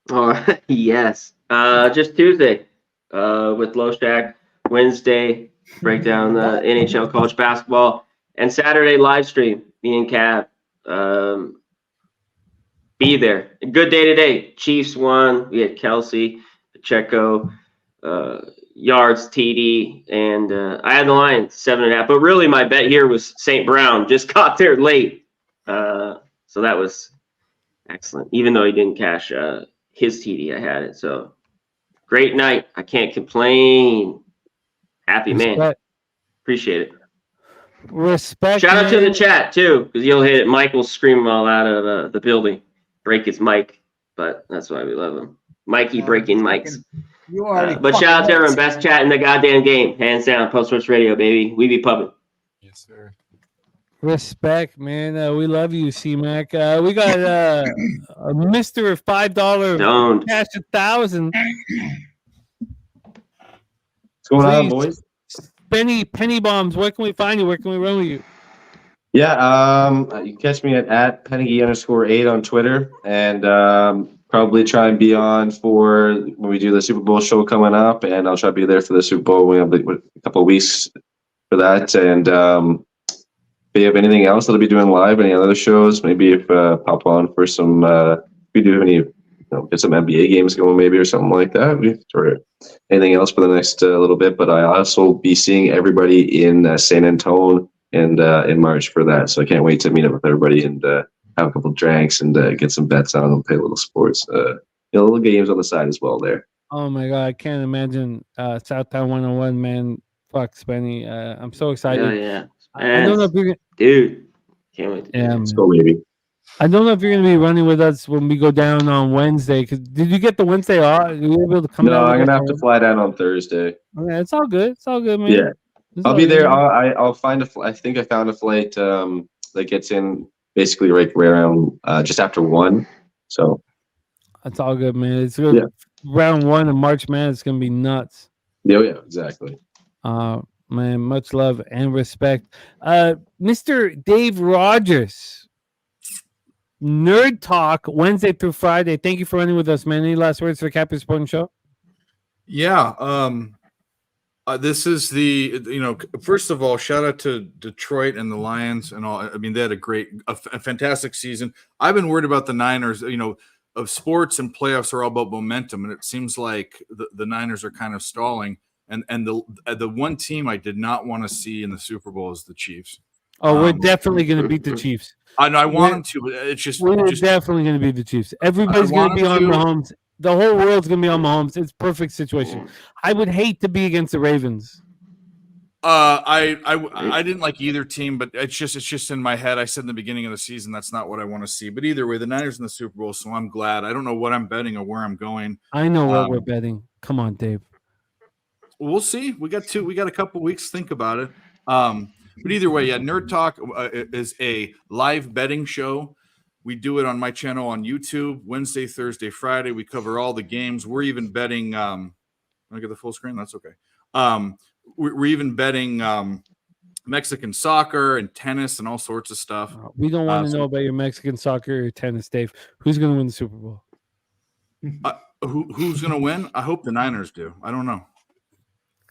Oh yes. Just Tuesday. With Low Shack. Wednesday, break down the NHL college basketball, and Saturday live stream. Me and Cap. Be there. A good day today. Chiefs won. We had Kelsey, Pacheco, yards, TD, and I had the Lions 7.5. But really, my bet here was St. Brown. Just got there late, so that was excellent. Even though he didn't cash his TD, I had it. So great night. I can't complain. Happy man. Appreciate it. Respect. Shout out to the chat too, because you'll hit it. Michael's screaming all out of the building. Break his mic, but that's why we love him. Mikey breaking mics. But shout out to everyone. Best chat in the goddamn game. Hands down. Post Sports Radio, baby. We be pumping. Yes, sir. Respect, man. We love you, C-Mac. We got Mr. $5 cash 1,000. What's going on, boys? Penny bombs. Where can we find you? Where can we run with you? Yeah, you can catch me at Pennigy_8 on Twitter, and probably try and be on for when we do the Super Bowl show coming up, and I'll try to be there for the Super Bowl. We have a couple of weeks for that, and if you have anything else that'll be doing live, any other shows, maybe if pop on for some, if we do any, get some NBA games going maybe or something like that, or anything else for the next little bit. But I also be seeing everybody in San Antonio and in March for that, so I can't wait to meet up with everybody and have a couple of drinks and get some bets on and play a little sports, little games on the side as well there. Oh my god, I can't imagine Southtown 101, man. Fuck, Spenny. I'm so excited. Yeah. I don't know if you're dude. Can't wait. Let's go, baby. I don't know if you're going to be running with us when we go down on Wednesday. Cause did you get the Wednesday off? Were you able to come No, down? I'm with gonna us have to on- fly down on Thursday. Okay, it's all good. It's all good, man. Yeah, It's I'll all be good. there. I'll find I think I found a flight that gets in basically right around just after 1. So It's all good, man. It's good. yeah, Round 1 of March Madness is going to be nuts. yeah, exactly. Man, much love and respect. Mr. Dave Rogers, Nerd Talk, Wednesday through Friday. Thank you for running with us, man. Any last words for the Captain Sporting Show? Yeah. This is first of all, shout out to Detroit and the Lions and all. I mean, they had a fantastic season. I've been worried about the Niners. Of sports and playoffs are all about momentum, and it seems like the Niners are kind of stalling. And the one team I did not want to see in the Super Bowl is the Chiefs. Oh, we're definitely going to beat the Chiefs. I know I want them to, but it's just we're definitely going to beat the Chiefs. Everybody's going to be on Mahomes. The whole world's going to be on Mahomes. It's perfect situation. I would hate to be against the Ravens. I didn't like either team, but it's just in my head. I said in the beginning of the season that's not what I want to see. But either way, the Niners in the Super Bowl, so I'm glad. I don't know what I'm betting or where I'm going. I know what we're betting. Come on, Dave. We'll see. We got a couple weeks to think about it. But either way, yeah, Nerd Talk is a live betting show. We do it on my channel on YouTube, Wednesday, Thursday, Friday. We cover all the games. We're even betting. Can I get the full screen? That's okay. We're even betting Mexican soccer and tennis and all sorts of stuff. We don't want to know about your Mexican soccer or tennis, Dave. Who's going to win the Super Bowl? Who's going to win? I hope the Niners do. I don't know.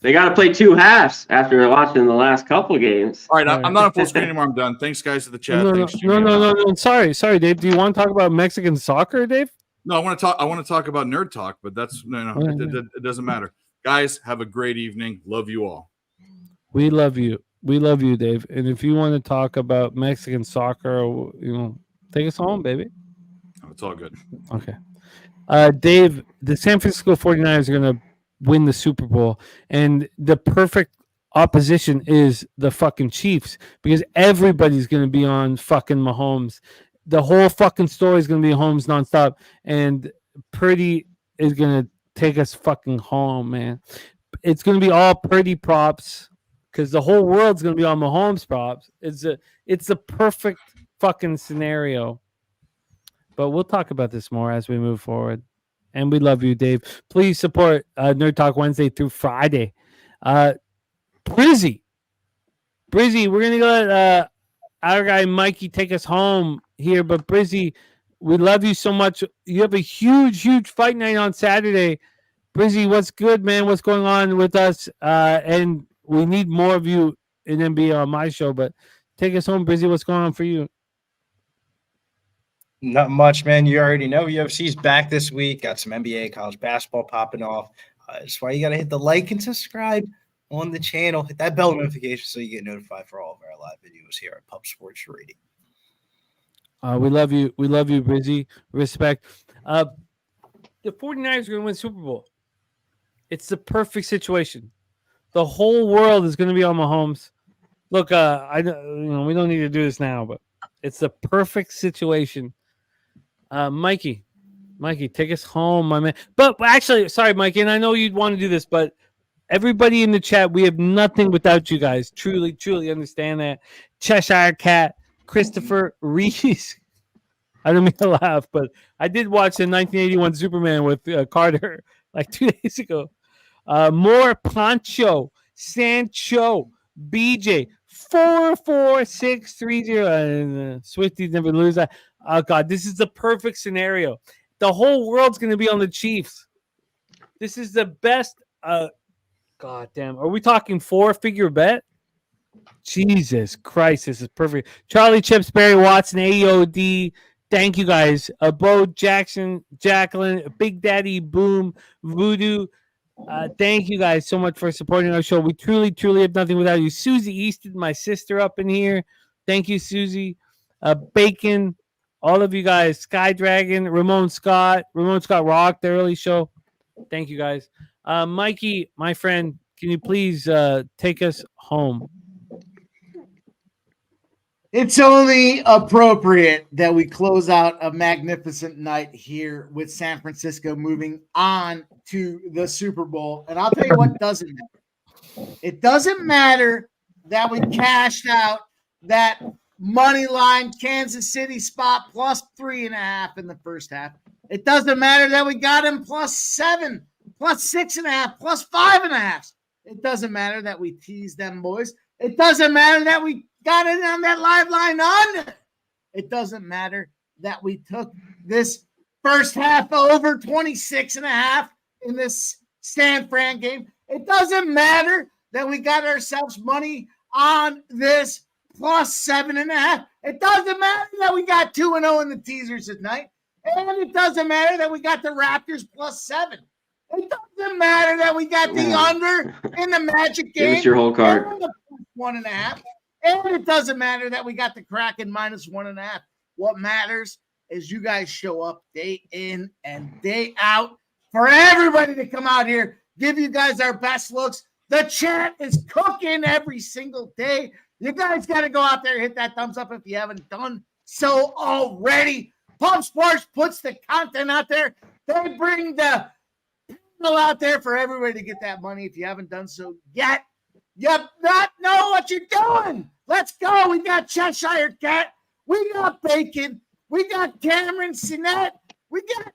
They got to play 2 halves after watching the last couple games. All right, I'm not on full screen anymore. I'm done. Thanks, guys, to the chat. No, Thanks, Jimmy. no. Sorry, Dave. Do you want to talk about Mexican soccer, Dave? No, I want to talk about Nerd Talk, but that's it doesn't matter. Guys, have a great evening. Love you all. We love you. We love you, Dave. And if you want to talk about Mexican soccer, take us home, baby. Oh, it's all good. Okay. Dave, the San Francisco 49ers are going to win the Super Bowl, and the perfect opposition is the fucking Chiefs because everybody's going to be on fucking Mahomes. The whole fucking story is going to be Mahomes nonstop, and Purdy is going to take us fucking home, man. It's going to be all Purdy props because the whole world's going to be on Mahomes props. It's a perfect fucking scenario. But we'll talk about this more as we move forward. And we love you, Dave. Please support Nerd Talk Wednesday through Friday. Brizzy, we're going to let our guy Mikey take us home here. But Brizzy, we love you so much. You have a huge fight night on Saturday. Brizzy, what's good, man? What's going on with us? And we need more of you in NBA on my show. But take us home, Brizzy. What's going on for you? Not much, man. You already know UFC's back this week. Got some NBA, college basketball popping off. That's why you got to hit the like and subscribe on the channel. Hit that bell notification so you get notified for all of our live videos here at Pub Sports Radio. We love you. We love you, Brizzy. Respect. The 49ers are going to win Super Bowl. It's the perfect situation. The whole world is going to be on Mahomes. Look, we don't need to do this now, but it's the perfect situation. Mikey, take us home, my man. But actually, sorry, Mikey, and I know you'd want to do this, but everybody in the chat, we have nothing without you guys. Truly understand that. Cheshire Cat, Christopher Reese. I don't mean to laugh, but I did watch the 1981 Superman with Carter like 2 days ago. More Poncho, Sancho, BJ, 44630. Swifties never lose. Oh, God, this is the perfect scenario. The whole world's going to be on the Chiefs. This is the best. God damn. Are we talking 4-figure bet? Jesus Christ, this is perfect. Charlie Chips, Barry Watson, AOD. Thank you guys. Bo Jackson, Jacqueline, Big Daddy Boom, Voodoo. Thank you guys so much for supporting our show. We truly have nothing without you. Susie Easton, my sister up in here. Thank you, Susie. Bacon, all of you guys. Sky Dragon, Ramon Scott rocked the early show. Thank you guys. Mikey, my friend, can you please take us home? It's only appropriate that we close out a magnificent night here with San Francisco moving on to the Super Bowl. And I'll tell you what doesn't matter. It doesn't matter that we cashed out that money line Kansas City spot plus 3.5 in the first half. It doesn't matter that we got him +7, +6.5, +5.5. It doesn't matter that we teased them boys. It doesn't matter that we got it on that live line under. It doesn't matter that we took this first half over 26.5 in this San Fran game. It doesn't matter that we got ourselves money on this +7.5. It doesn't matter that we got 2-0 in the teasers tonight. And it doesn't matter that we got the Raptors +7. It doesn't matter that we got the under in the Magic game. Give us your whole card. And the +1.5. And it doesn't matter that we got the Kraken -1.5. What matters is you guys show up day in and day out for everybody to come out here, give you guys our best looks. The chat is cooking every single day. You guys got to go out there and hit that thumbs up if you haven't done so already. Pub Sports puts the content out there. They bring the people out there for everybody to get that money. If you haven't done so yet, you not know what you're doing. Let's go. We got Cheshire Cat. We got Bacon. We got Cameron Sinet. We got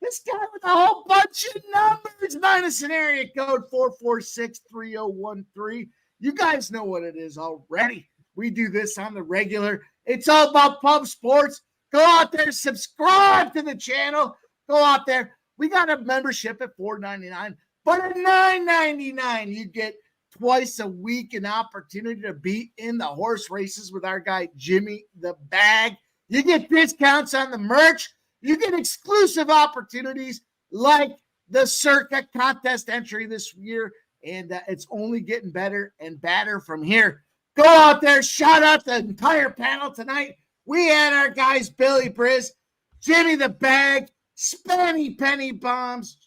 this guy with a whole bunch of numbers minus an area code 446-3013. You guys know what it is already. We do this on the regular. It's all about Pub Sports. Go out there, subscribe to the channel. Go out there. We got a membership at $4.99, but at $9.99 you get twice a week an opportunity to be in the horse races with our guy Jimmy the Bag. You get discounts on the merch. You get exclusive opportunities like the Circa contest entry this year, and it's only getting better and better from here. Go out there, shout out the entire panel tonight. We had our guys Billy Briz, Jimmy the Bag, Spanny Penny Bombs.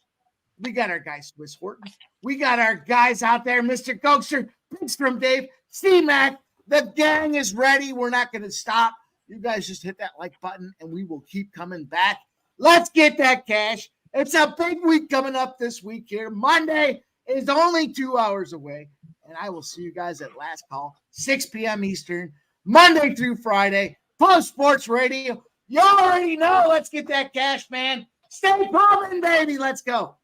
We got our guy Swiss Horton. We got our guys out there, Mr. Gokster, Pigs from Dave, C-Mac. The gang is ready. We're not going to stop. You guys just hit that like button, and we will keep coming back. Let's get that cash. It's a big week coming up this week here. Monday is only 2 hours away, and I will see you guys at Last Call, 6 p.m. Eastern, Monday through Friday. Pub Sports Radio. You already know. Let's get that cash, man. Stay pumping, baby. Let's go.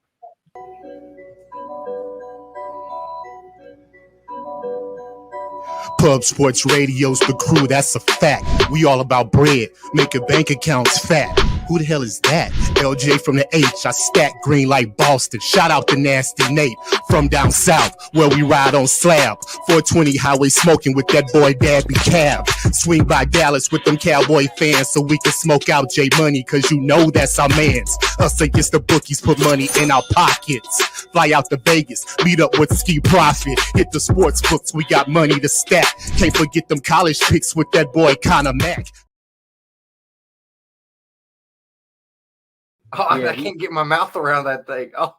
Pub Sports Radio's the crew, that's a fact. We all about bread, making bank accounts fat. Who the hell is that? LJ from the H, I stack green like Boston. Shout out to Nasty Nate from down south, where we ride on slab. 420 highway smoking with that boy Dabby Cab. Swing by Dallas with them Cowboy fans so we can smoke out J Money, cause you know that's our mans. Us against the bookies, put money in our pockets. Fly out to Vegas, meet up with Ski Profit. Hit the sports books, we got money to stack. Can't forget them college picks with that boy Connor Mack. Oh, I can't get my mouth around that thing. Oh.